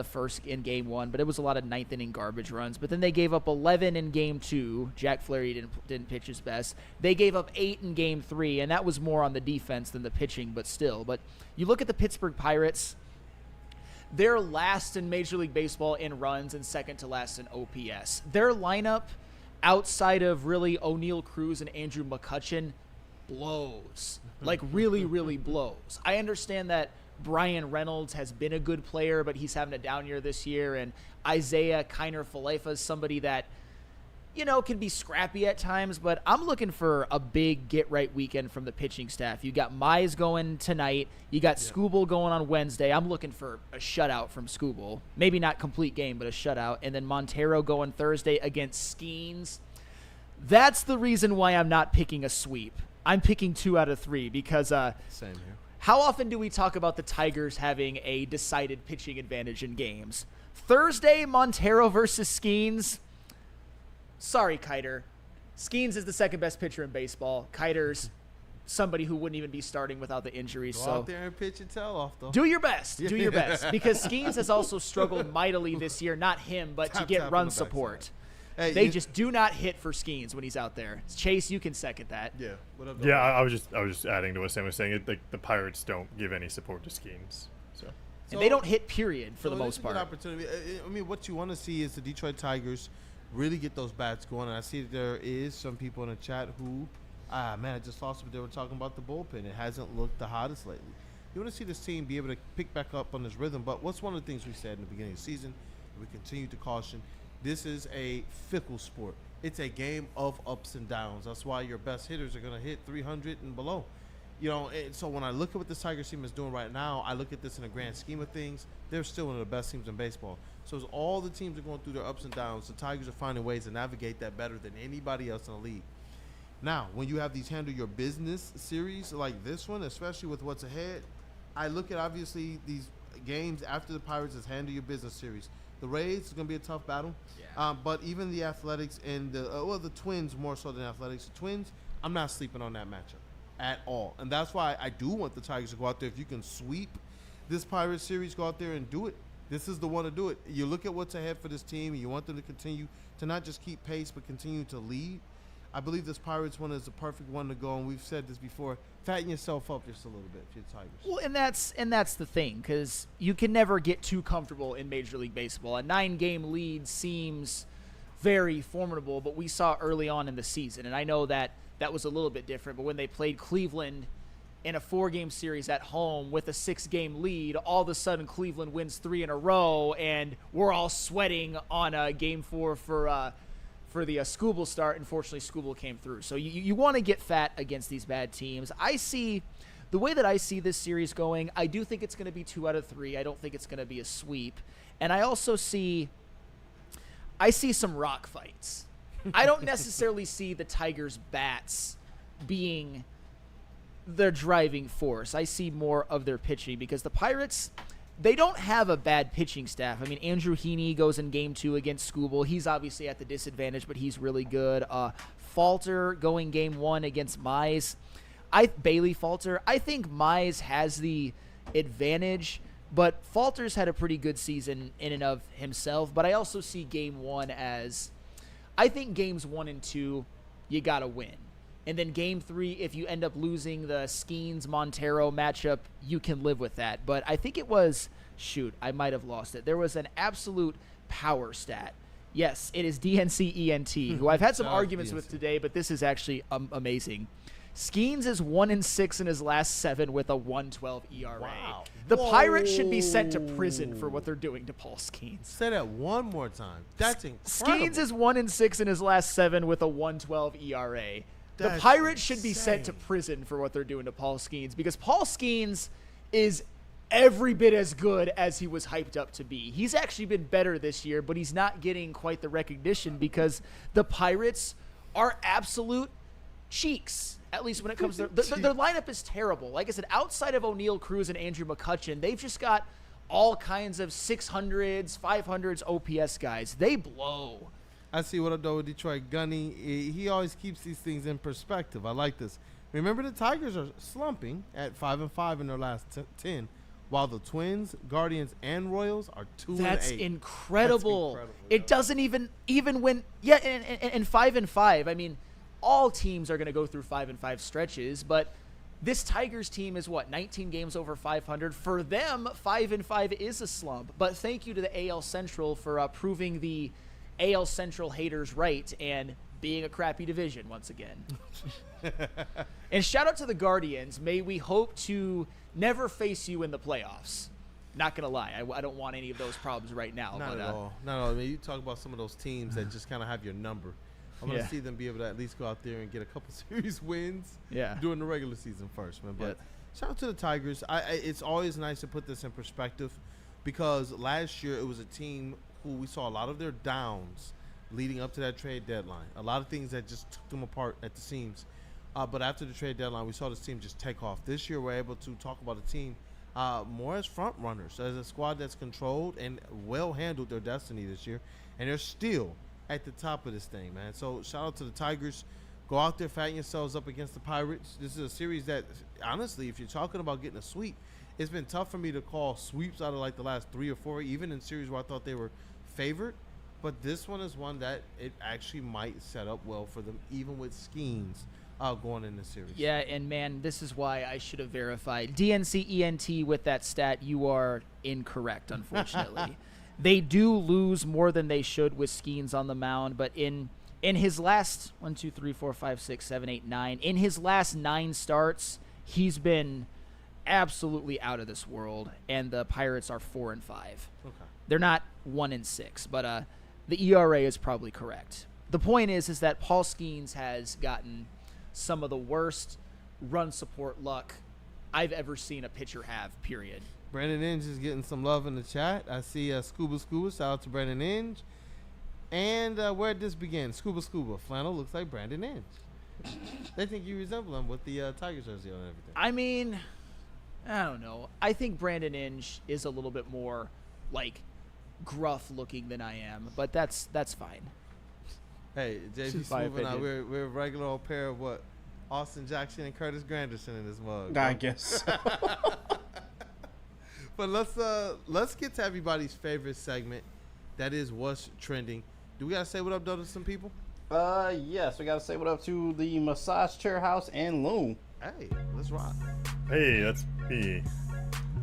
game 1, but it was a lot of ninth-inning garbage runs. But then they gave up 11 in game 2. Jack Flaherty didn't pitch his best. They gave up 8 in game 3, and that was more on the defense than the pitching, but still. But you look at the Pittsburgh Pirates, they're last in Major League Baseball in runs and second to last in OPS. Their lineup, outside of really O'Neal Cruz and Andrew McCutchen, blows. Like really, really blows. I understand that Brian Reynolds has been a good player, but he's having a down year this year, and Isaiah Kiner-Falefa is somebody that, you know, can be scrappy at times, but I'm looking for a big get-right weekend from the pitching staff. You got Mize going tonight. You got Skubal going on Wednesday. I'm looking for a shutout from Skubal. Maybe not complete game, but a shutout. And then Montero going Thursday against Skeens. That's the reason why I'm not picking a sweep. I'm picking 2 out of 3 because Same here. How often do we talk about the Tigers having a decided pitching advantage in games? Thursday, Montero versus Skeens. Sorry, Kiter. Skeens is the second best pitcher in baseball. Kiter's somebody who wouldn't even be starting without the injuries. Go so out there and pitch your tail off, though. Do your best. Do your best. Because Skeens has also struggled mightily this year. Not him, but to get run support. Hey, they just do not hit for Skeens when he's out there. Chase, you can second that. Yeah. What up, Yeah, I was just adding to what Sam was saying. The Pirates don't give any support to Skeens. So And they don't hit, period, for the most part. Good opportunity. I mean, what you want to see is the Detroit Tigers really get those bats going. And I see that there is some people in the chat who, I just lost it, but they were talking about the bullpen. It hasn't looked the hottest lately. You want to see this team be able to pick back up on this rhythm. But what's one of the things we said in the beginning of the season? We continue to caution. This is a fickle sport. It's a game of ups and downs. That's why your best hitters are going to hit 300 and below. You know, and so when I look at what this Tigers team is doing right now, I look at this in the grand scheme of things. They're still one of the best teams in baseball. So as all the teams are going through their ups and downs, the Tigers are finding ways to navigate that better than anybody else in the league. Now, when you have these handle your business series like this one, especially with what's ahead, I look at obviously these games after the Pirates as handle your business series. The Rays is going to be a tough battle, but even the Athletics and the Twins more so than Athletics. The Twins, I'm not sleeping on that matchup at all, and that's why I do want the Tigers to go out there. If you can sweep this Pirates series, go out there and do it. this is the one to do it. You look at what's ahead for this team, and you want them to continue to not just keep pace, but continue to lead. I believe this Pirates one is the perfect one to go, and we've said this before. Fatten yourself up just a little bit for your Tigers. Well, and that's the thing, because you can never get too comfortable in Major League Baseball. A 9-game lead seems very formidable, but we saw early on in the season, and I know that was a little bit different, but when they played Cleveland in a 4-game series at home with a 6-game lead, all of a sudden Cleveland wins 3 in a row, and we're all sweating on Game 4 for the Skubal start. Unfortunately, Skubal came through. So you want to get fat against these bad teams. The way that I see this series going, I do think it's going to be 2 out of 3. I don't think it's going to be a sweep. And I also see some rock fights. I don't necessarily see the Tigers' bats being their driving force. I see more of their pitching, because the Pirates, they don't have a bad pitching staff. I mean, Andrew Heaney goes in Game 2 against Skubal. He's obviously at the disadvantage, but he's really good. Falter going Game 1 against Mize. Bailey Falter. I think Mize has the advantage, but Falter's had a pretty good season in and of himself. But I also see Game 1 as, I think Games 1 and 2, you got to win. And then Game 3, if you end up losing the Skeens-Montero matchup, you can live with that. But I think it was, I might have lost it. There was an absolute power stat. Yes, it is DNCENT, who I've had some arguments with today, but this is actually amazing. Skeens is 1-6 in his last 7 with a 1.12 ERA. Wow. The Pirates should be sent to prison for what they're doing to Paul Skeens. Say that one more time. That's incredible. Skeens is 1-6 in his last 7 with a 1.12 ERA. The Pirates should be sent to prison for what they're doing to Paul Skeens, because Paul Skeens is every bit as good as he was hyped up to be. He's actually been better this year, but he's not getting quite the recognition because the Pirates are absolute cheeks, at least when it comes to their lineup is terrible. Like I said, outside of O'Neal Cruz and Andrew McCutchen, they've just got all kinds of 600s, 500s OPS guys. They blow. I see what I'm doing with Detroit. Gunny, he always keeps these things in perspective. I like this. Remember, the Tigers are slumping at 5-5 in their last 10, while the Twins, Guardians, and Royals are 2-8. That's incredible. It doesn't even win. Yeah, and 5-5. I mean, all teams are going to go through 5-5 stretches, but this Tigers team is 19 games over 500. For them, 5-5 is a slump. But thank you to the AL Central for proving the AL Central haters right and being a crappy division once again. And shout out to the Guardians. May we hope to never face you in the playoffs. Not going to lie. I don't want any of those problems right now. Not at all. I mean, you talk about some of those teams that just kind of have your number. I'm going to see them be able to at least go out there and get a couple series wins during the regular season first, man. But shout out to the Tigers. It's always nice to put this in perspective, because last year it was a team who we saw a lot of their downs leading up to that trade deadline. A lot of things that just took them apart at the seams. But after the trade deadline, we saw this team just take off. This year, we're able to talk about a team more as front runners, as a squad that's controlled and well handled their destiny this year. And they're still at the top of this thing, man. So shout out to the Tigers. Go out there, fatten yourselves up against the Pirates. This is a series that, honestly, if you're talking about getting a sweep, it's been tough for me to call sweeps out of like the last 3 or 4, even in series where I thought they were favored. But this one is one that it actually might set up well for them, even with Skeens going in the series. Yeah, and man, this is why I should have verified. DNCENT with that stat, you are incorrect, unfortunately. They do lose more than they should with Skeens on the mound, but in his last 1, 2, 3, 4, 5, 6, 7, 8, 9, in his last 9 starts, he's been absolutely out of this world, and the Pirates are 4-5. Okay. They're not 1-6, but the ERA is probably correct. The point is that Paul Skeens has gotten some of the worst run support luck I've ever seen a pitcher have, period. Brandon Inge is getting some love in the chat. I see Scuba. Shout out to Brandon Inge. And where'd this begin? Scuba. Flannel looks like Brandon Inge. They think you resemble him with the Tigers jersey on and everything. I mean, I don't know. I think Brandon Inge is a little bit more, like, gruff looking than I am, but that's fine. Hey, JP Smooth and I, we're a regular old pair of what? Austin Jackson and Curtis Granderson in this mug. I guess. But let's get to everybody's favorite segment. That is what's trending. Do we gotta say what up though to some people? Yes, we gotta say what up to the Massage Chair House and Loom. Hey, let's rock. Hey, that's me.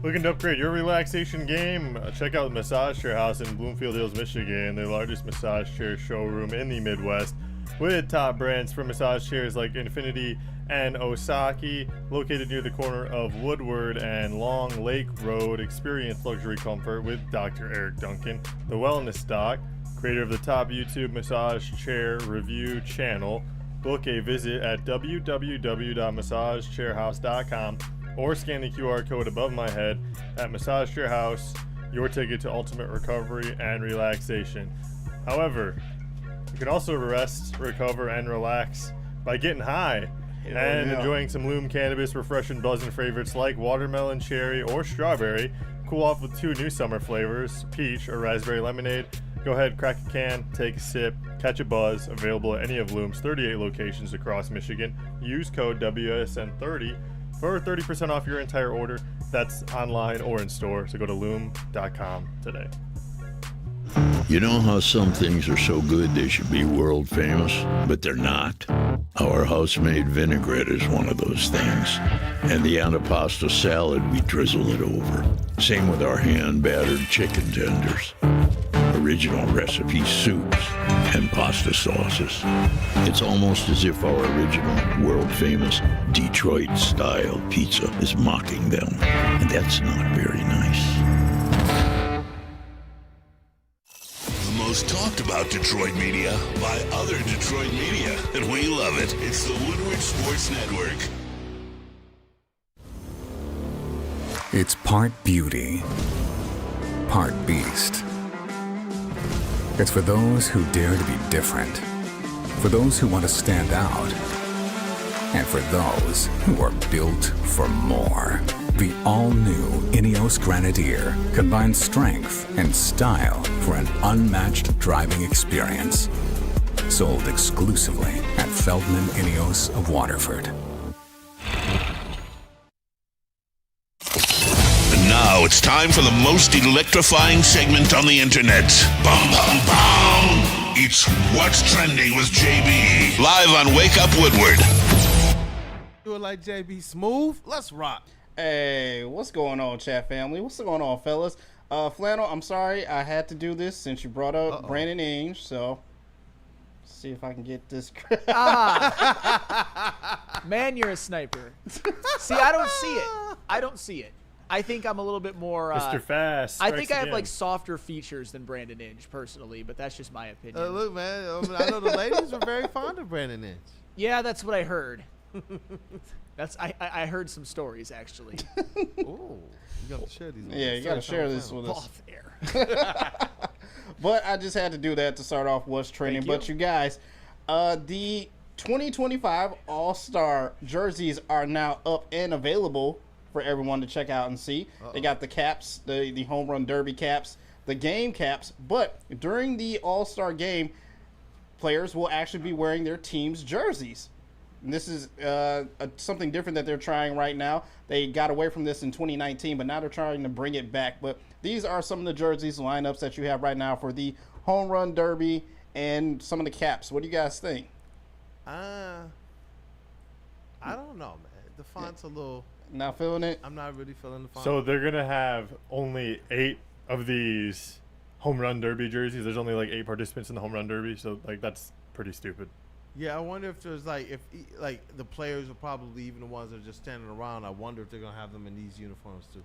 Looking to upgrade your relaxation game? Check out Massage Chair House in Bloomfield Hills, Michigan, the largest massage chair showroom in the Midwest, with top brands for massage chairs like Infinity and Osaki, located near the corner of Woodward and Long Lake Road. Experience luxury comfort with Dr. Eric Duncan, the Wellness Doc, creator of the top YouTube massage chair review channel. Book a visit at www.massagechairhouse.com or scan the QR code above my head at Massage Chair House, your ticket to ultimate recovery and relaxation. However, you can also rest, recover, and relax by getting high and enjoying some Loom Cannabis refreshing buzzing favorites like watermelon, cherry, or strawberry. Cool off with 2 new summer flavors, peach or raspberry lemonade. Go ahead, crack a can, take a sip, catch a buzz. Available at any of Loom's 38 locations across Michigan. Use code WSN30 for 30% off your entire order. That's online or in store, so go to loom.com today. You know how some things are so good they should be world famous, but they're not? Our house-made vinaigrette is one of those things. And the antipasto salad, we drizzle it over. Same with our hand-battered chicken tenders. Original recipe soups and pasta sauces. It's almost as if our original, world-famous Detroit-style pizza is mocking them. And that's not very nice. Most talked about Detroit media by other Detroit media, and we love it. It's the Woodward Sports Network. It's part beauty, part beast. It's for those who dare to be different, for those who want to stand out, and for those who are built for more. The all-new Ineos Grenadier combines strength and style for an unmatched driving experience. Sold exclusively at Feldman Ineos of Waterford. And now it's time for the most electrifying segment on the internet. Bum, bum, bum. It's What's Trending with JB. Live on Wake Up Woodward. Do it like JB Smooth. Let's rock. Hey, what's going on, chat family? What's going on, fellas? Flannel, I'm sorry I had to do this since you brought up Brandon Ainge, so see if I can get this. Man, you're a sniper. See, I don't see it. I think I'm a little bit more Mr. Fast. I think I have like softer features than Brandon Ainge personally, but that's just my opinion. Look, man, I know the ladies were very fond of Brandon Ainge. Yeah, that's what I heard. I heard some stories actually. Ooh, you got to share these. Yeah, you got to share this with us. Off air. But I just had to do that to start off what's trending. But you guys, the 2025 All-Star jerseys are now up and available for everyone to check out and see. They got the caps, the home run derby caps, the game caps. But during the All-Star game, players will actually be wearing their team's jerseys. And this is something different that they're trying right now. They got away from this in 2019, but now they're trying to bring it back. But these are some of the jerseys lineups that you have right now for the home run derby and some of the caps. What do you guys think? I don't know, man. The font's a little. Not feeling it? I'm not really feeling the font. So they're going to have only 8 of these home run derby jerseys. There's only like 8 participants in the home run derby. So like that's pretty stupid. Yeah, I wonder if there's like the players are probably even the ones that are just standing around. I wonder if they're gonna have them in these uniforms too.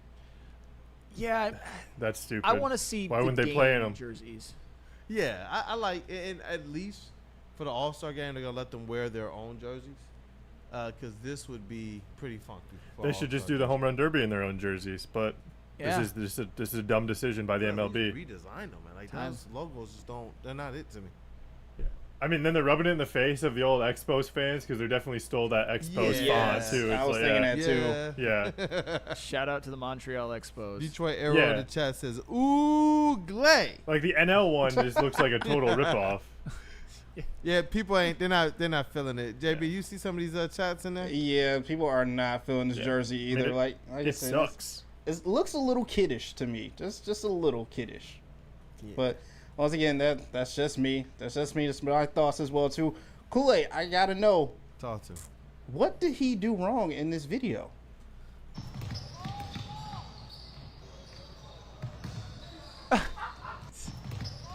Yeah, that's stupid. I want to see. Why wouldn't they play in them? Jerseys. Yeah, I like, and at least for the All-Star game, they're gonna let them wear their own jerseys, because this would be pretty funky. They should just do the home run derby in their own jerseys, but this is a dumb decision by the MLB. Redesign them, man. Like those logos just don't—they're not it to me. I mean, then they're rubbing it in the face of the old Expos fans because they definitely stole that Expos font too. I was thinking that too. Yeah. Shout out to the Montreal Expos. Detroit Arrow in the chat says, "Ooh, Glay." Like the NL one just looks like a total ripoff. Yeah, people ain't. They're not feeling it. JB, you see some of these chats in there? Yeah, people are not feeling this jersey either. Like it sucks. It looks a little kiddish to me, just a little kiddish. Yeah. But once again, that's just me. That's just me. That's my thoughts as well too. Kool-Aid, I gotta know. Talk to. What did he do wrong in this video?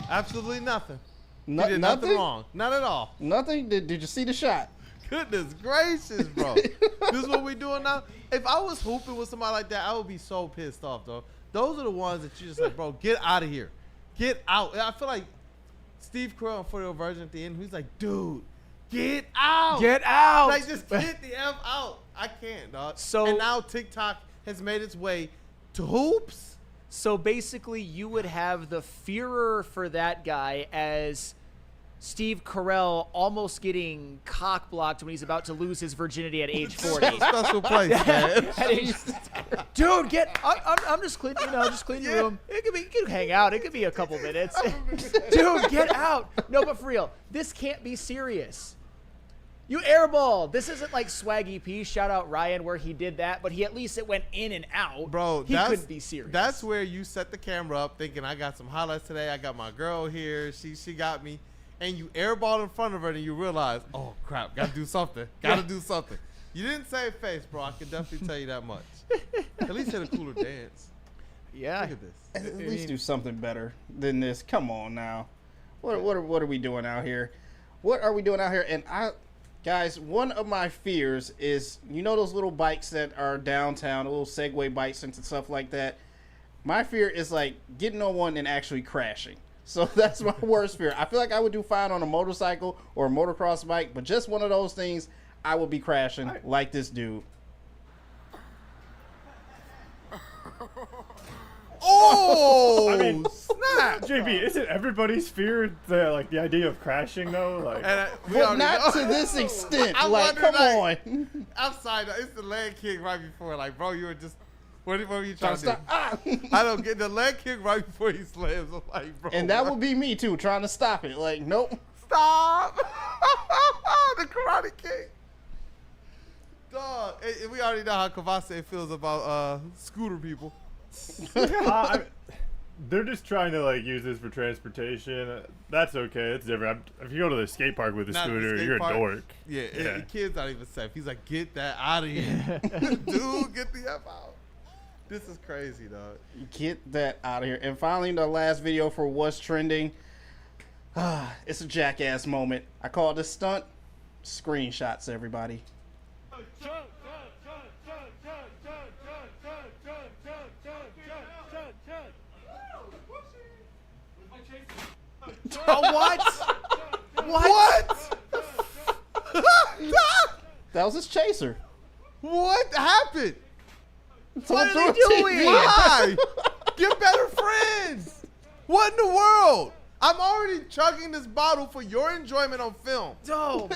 Absolutely nothing. No, He did nothing? nothing wrong. Not at all. Nothing? Did you see the shot? Goodness gracious, bro. This is what we doing now. If I was hooping with somebody like that, I would be so pissed off, though. Those are the ones that you just like, bro, get out of here. Get out. I feel like Steve Carell on 40 Virgin at the end, he's like, dude, get out. Get out. Like, just get the F out. I can't, dog. So, and now TikTok has made its way to hoops. So basically, you would have the fearer for that guy as Steve Carell almost getting cock blocked when he's about to lose his virginity at age 40. Special place, man. Dude, I'm just cleaning, just clean your room. You can hang out. It could be a couple minutes. Dude, get out. No, but for real, this can't be serious. You airball. This isn't like Swaggy P. Shout out Ryan where he did that, but it went in and out. Bro, he couldn't be serious. That's where you set the camera up thinking, I got some highlights today. I got my girl here. She got me. And you airball in front of her and you realize, oh, crap, got to do something. Got to do something. You didn't save face, bro. I can definitely tell you that much. At least hit a cooler dance. Yeah. Look at this. At least do something better than this. Come on now. What are we doing out here? What are we doing out here? And guys, one of my fears is, those little bikes that are downtown, little Segway bikes and stuff like that. My fear is like getting on one and actually crashing. So that's my worst fear. I feel like I would do fine on a motorcycle or a motocross bike, but just one of those things, I would be crashing like this dude. Oh, I mean, snap! JB, isn't everybody's fear the idea of crashing though? Like, well, not to this extent. Like, come on. Outside, it's the leg kick right before. Like, bro, you were just. What were you trying to do? I don't get the leg kick right before he slams. I'm like, bro. And that would be me too, trying to stop it. Like, nope. Stop! The karate kick. Dog, we already know how Kavase feels about scooter people. They're just trying to use this for transportation. That's okay. It's different. If you go to the skate park with a scooter, you're a dork. Yeah, the kid's not even safe. He's like, get that out of here. Dude, get the F out. This is crazy, dog. Get that out of here. And finally, the last video for what's trending. It's a jackass moment. I call this stunt screenshots, everybody. What? What? That was his chaser. What happened? What are they doing? Why? Get better friends. What in the world? I'm already chugging this bottle for your enjoyment on film. No.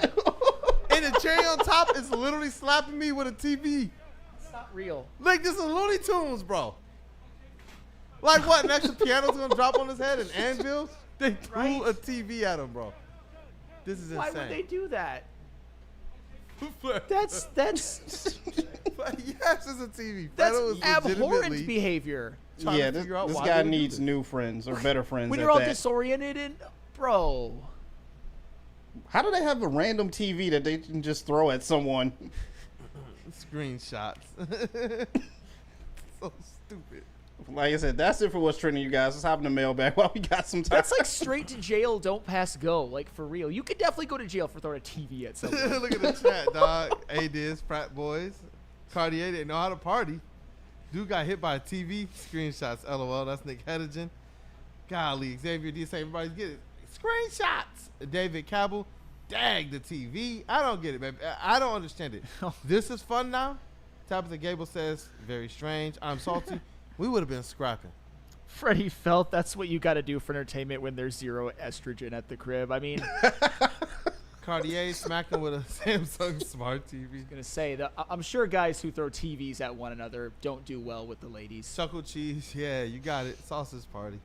And the cherry on top is literally slapping me with a TV. It's not real. Like, this is Looney Tunes, bro. Like what? Next the piano's gonna drop on his head and anvil? They threw a TV at him, bro. This is insane. Why would they do that? That's yes, it's a TV. That's abhorrent behavior. Yeah, this guy needs new friends or better friends. When you're all disoriented and bro. How do they have a random TV that they can just throw at someone? Screenshots. So stupid. Like I said, that's it for what's trending, you guys. Let's hop in the mailbag while we got some time. That's like straight to jail, don't pass go. Like, for real. You could definitely go to jail for throwing a TV at someone. Look at the chat, dog. A-Diz, Pratt Boys. Cartier didn't know how to party. Dude got hit by a TV. Screenshots, LOL. That's Nick Hedigan. Golly, Xavier D. say everybody's getting it. Screenshots. David Cabell. Dag the TV. I don't get it, man. I don't understand it. This is fun now? Tabitha Gable says, very strange. I'm salty. We would have been scrapping. Freddie felt that's what you got to do for entertainment when there's zero estrogen at the crib. I mean, Cartier smacking with a Samsung Smart TV. I was gonna say that I'm sure guys who throw TVs at one another don't do well with the ladies. Chuckle cheese, yeah, you got it. Sausage party.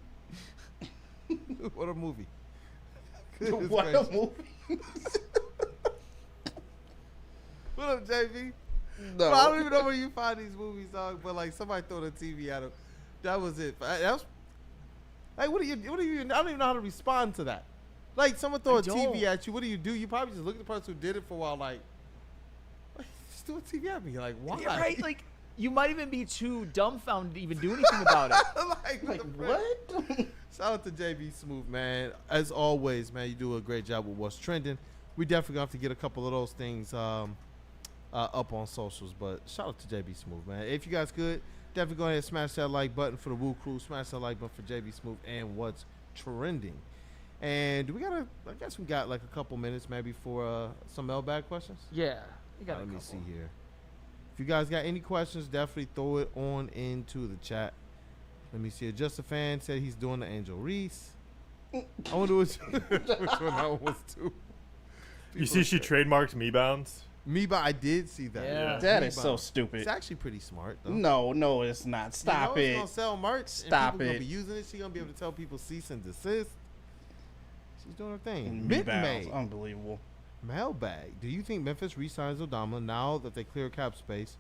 What a movie. What a movie. What up, JV? Bro, I don't even know where you find these movies, dog. But like somebody throw the TV at him. That was it. That was like, what do you? I don't even know how to respond to that. Like someone throw a TV at you. What do? You probably just look at the person who did it for a while. Like just throw a TV at me. Like why? Yeah, right. Like you might even be too dumbfounded to even do anything about it. like what? Shout out to JB Smooth, man. As always, man, you do a great job with what's trending. We definitely have to get a couple of those things up on socials. But shout out to JB Smooth, man. If you guys could, definitely go ahead and smash that like button for the Woo Crew. Smash that like button for JB Smooth and what's trending. And I guess we got like a couple minutes maybe for some mailbag questions. Yeah, we got. Let me see here. If you guys got any questions, definitely throw it on into the chat. Let me see. Just a fan said he's doing the Angel Reese. I wonder which one that one was too. You see, she trademarked Me Bounds. I did see that. Yeah. That is so stupid. It's actually pretty smart, though. No, it's not. Stop it. It's gonna sell merch. Stop and people it. Gonna be using it. She's gonna be able to tell people cease and desist. She's doing her thing. Me Bounds, unbelievable. Mailbag. Do you think Memphis re-signs Aldama now that they clear cap space?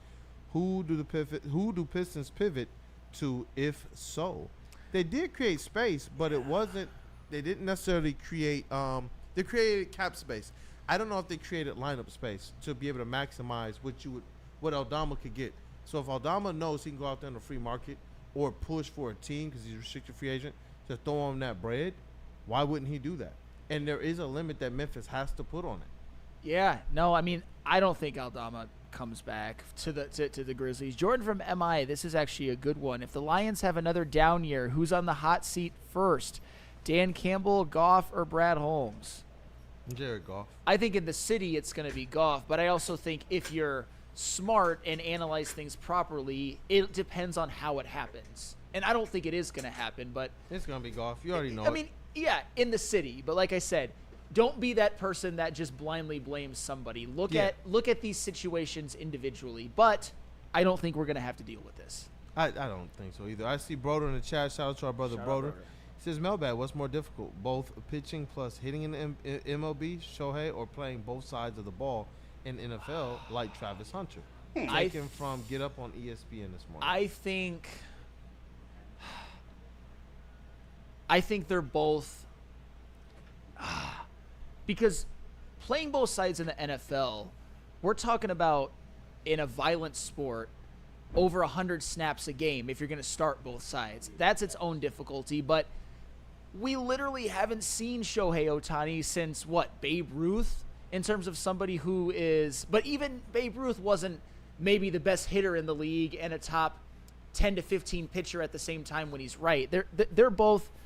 Who do Pistons pivot to if so? They did create space, but it wasn't. They didn't necessarily create. They created cap space. I don't know if they created lineup space to be able to maximize what Aldama could get. So if Aldama knows he can go out there in the free market or push for a team because he's a restricted free agent to throw him that bread, why wouldn't he do that? And there is a limit that Memphis has to put on it. Yeah, no, I mean, I don't think Aldama comes back to the Grizzlies. Jordan from MI, this is actually a good one. If the Lions have another down year, who's on the hot seat first? Dan Campbell, Goff, or Brad Holmes? Jared Goff. I think in the city it's going to be Goff, but I also think if you're smart and analyze things properly, it depends on how it happens. And I don't think it is going to happen, but it's going to be Goff. You already know. I mean, yeah, in the city, but like I said, don't be that person that just blindly blames somebody. Look at these situations individually, but I don't think we're going to have to deal with this. I don't think so either. I see Broder in the chat. Shout out to our brother Broder. He says, Mailbag, what's more difficult? Both pitching plus hitting in the MLB, Shohei, or playing both sides of the ball in NFL like Travis Hunter? Taken from Get Up on ESPN this morning. I think they're both because playing both sides in the NFL, we're talking about in a violent sport over 100 snaps a game if you're going to start both sides. That's its own difficulty, but we literally haven't seen Shohei Ohtani since, Babe Ruth, in terms of somebody who is – but even Babe Ruth wasn't maybe the best hitter in the league and a top 10 to 15 pitcher at the same time when he's right. They're both –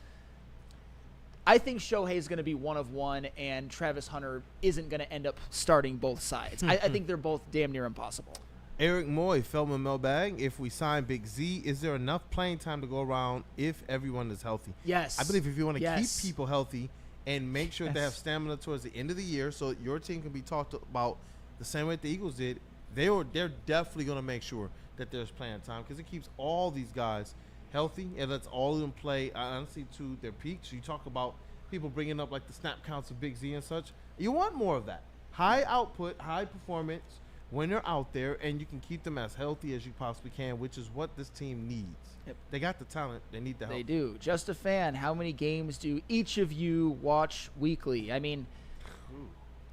I think Shohei is going to be one of one, and Travis Hunter isn't going to end up starting both sides. I think they're both damn near impossible. Eric Moy, Feldman Mailbag, if we sign Big Z, is there enough playing time to go around if everyone is healthy? Yes. I believe if you want to keep people healthy and make sure they have stamina towards the end of the year so your team can be talked about the same way that the Eagles did, they're definitely going to make sure that there's playing time because it keeps all these guys healthy and lets all of them play, honestly, to their peaks. You talk about people bringing up like the snap counts of Big Z and such. You want more of that. High output, high performance when they're out there, and you can keep them as healthy as you possibly can, which is what this team needs. Yep. They got the talent. They need the help. They do. Just a fan, how many games do each of you watch weekly? I mean,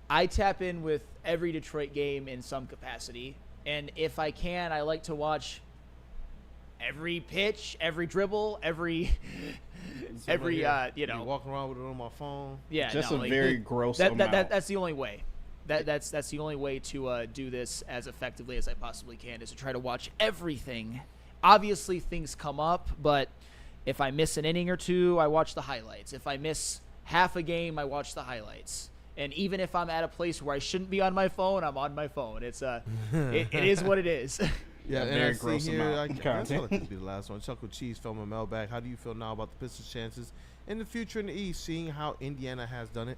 I tap in with every Detroit game in some capacity, and if I can, I like to watch every pitch, every dribble, every walking around with it on my phone. Yeah, just a very gross amount. That's the only way. That's the only way to do this as effectively as I possibly can is to try to watch everything. Obviously, things come up, but if I miss an inning or two, I watch the highlights. If I miss half a game, I watch the highlights. And even if I'm at a place where I shouldn't be on my phone, I'm on my phone. It's it is what it is. Yeah, very and gross amount. I guess that could be the last one. Chuckle Cheese, Feldman Mailbag. How do you feel now about the Pistons' chances in the future in the East, seeing how Indiana has done it?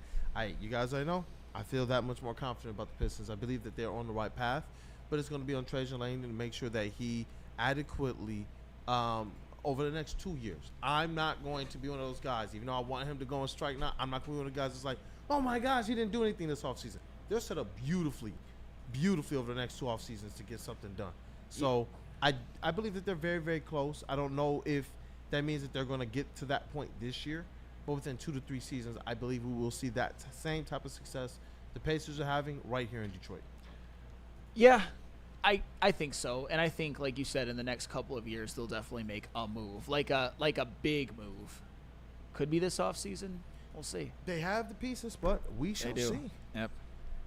You guys already know. I feel that much more confident about the Pistons. I believe that they're on the right path, but it's going to be on Trajan Lane to make sure that he adequately, over the next 2 years. I'm not going to be one of those guys, even though I want him to go and strike now, I'm not going to be one of the guys that's like, oh my gosh, he didn't do anything this offseason. They're set up beautifully beautifully over the next 2 off seasons to get something done. So I believe that they're very, very close. I don't know if that means that they're going to get to that point this year, but within 2 to 3 seasons, I believe we will see that same type of success the Pacers are having right here in Detroit. Yeah, I think so. And I think, like you said, in the next couple of years, they'll definitely make a move, like a big move. Could be this offseason. We'll see. They have the pieces, but we shall see. Yep.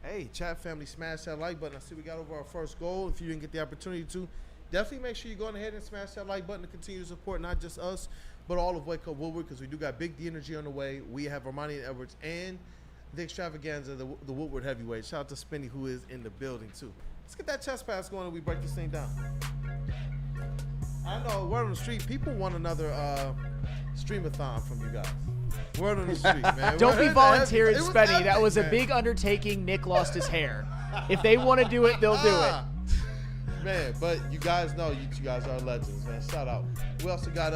Hey, chat family, smash that like button. I see we got over our first goal. If you didn't get the opportunity to, definitely make sure you go ahead and smash that like button to continue to support not just us, but all of Wake Up Woodward, because we do got Big D Energy on the way. We have Ermanni and Edwards and the extravaganza, the Woodward heavyweight. Shout out to Spinny, who is in the building, too. Let's get that chest pass going and we break this thing down. I know, word on the street, people want another stream-a-thon from you guys. Word on the street, man. Don't be volunteering, Spenny. That was a big undertaking. Nick lost his hair. If they want to do it, they'll do it. Man, but you guys know you guys are legends, man. Shout out. We also got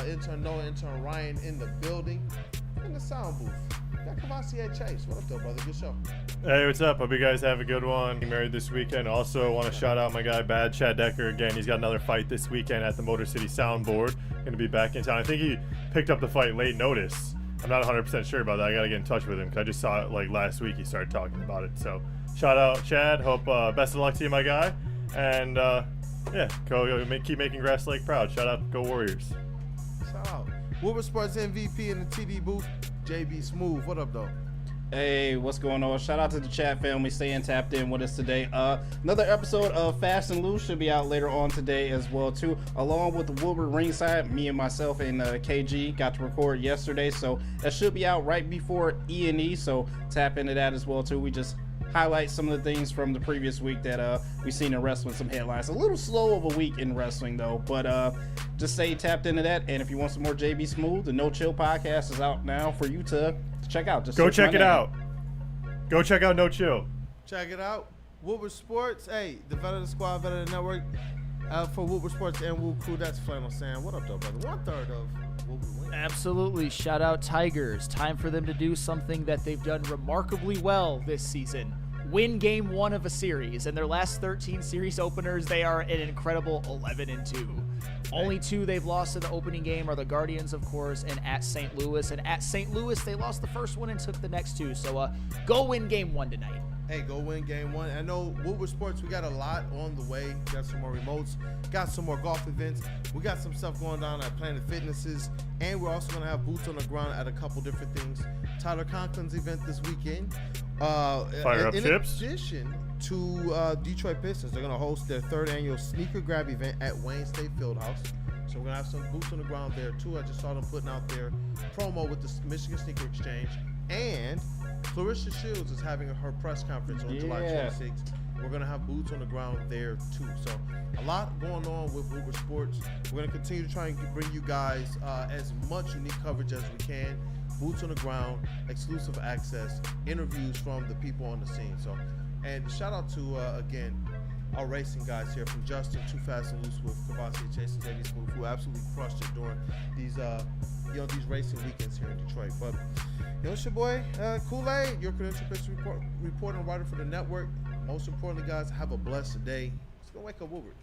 intern Noah, intern Ryan in the building, in the sound booth. Got Cavassier Chase. What up, though, brother? Good show. Hey, what's up? Hope you guys have a good one. Getting married this weekend. Also, want to shout out my guy, Bad Chad Decker. Again, he's got another fight this weekend at the Motor City Soundboard. Going to be back in town. I think he picked up the fight late notice. I'm not 100% sure about that. I got to get in touch with him because I just saw it like last week. He started talking about it. So, shout out, Chad. Hope best of luck to you, my guy. And, yeah, keep making Grass Lake proud. Shout out, go Warriors. Shout out. Woodward Sports MVP in the TD booth, JB Smooth. What up, though? Hey, what's going on? Shout out to the chat family staying tapped in with us today. Another episode of Fast and Loose should be out later on today as well too, along with the Woodward ringside. Me and myself and KG got to record yesterday, so that should be out right before E&E. So tap into that as well too. We just highlight some of the things from the previous week that we seen in wrestling, some headlines. A little slow of a week in wrestling though, but just stay tapped into that. And if you want some more JB Smooth, the No Chill podcast is out now for you to check out. Just go check it out. Go check out No Chill. Check it out. Woodward Sports. Hey, the Veteran Squad, Veteran Network. For Woodward Sports and Woo Crew, that's Flannel Sam. What up, though, brother? 1/3 of Woodward win. Absolutely. Shout out Tigers. Time for them to do something that they've done remarkably well this season. Win game 1 of a series. In their last 13 series openers, they are an incredible 11-2. Only 2 they've lost in the opening game are the Guardians, of course, and at St. Louis. And at St. Louis, they lost the first one and took the next 2. So go win game 1 tonight. Hey, go win game 1. I know Woodward Sports, we got a lot on the way. Got some more remotes, got some more golf events. We got some stuff going down at Planet Fitnesses, and we're also going to have boots on the ground at a couple different things. Tyler Conklin's event this weekend. Fire Up Chips. In addition to Detroit Pistons, they're going to host their 3rd annual Sneaker Grab event at Wayne State Fieldhouse. So we're going to have some boots on the ground there, too. I just saw them putting out their promo with the Michigan Sneaker Exchange. And Clarissa Shields is having her press conference on July 26th. We're going to have boots on the ground there, too. So a lot going on with Woodward Sports. We're going to continue to try and bring you guys as much unique coverage as we can. Boots on the ground, exclusive access, interviews from the people on the scene. So, and shout out to, again, our racing guys here, from Justin, Too Fast and Loose with Cavassier Chase and JD Smooth, who absolutely crushed it during these, these racing weekends here in Detroit. But, it's your boy, Kool-Aid, your credential picture reporter and writer for the network. Most importantly, guys, have a blessed day. Let's go Wake Up Woodward.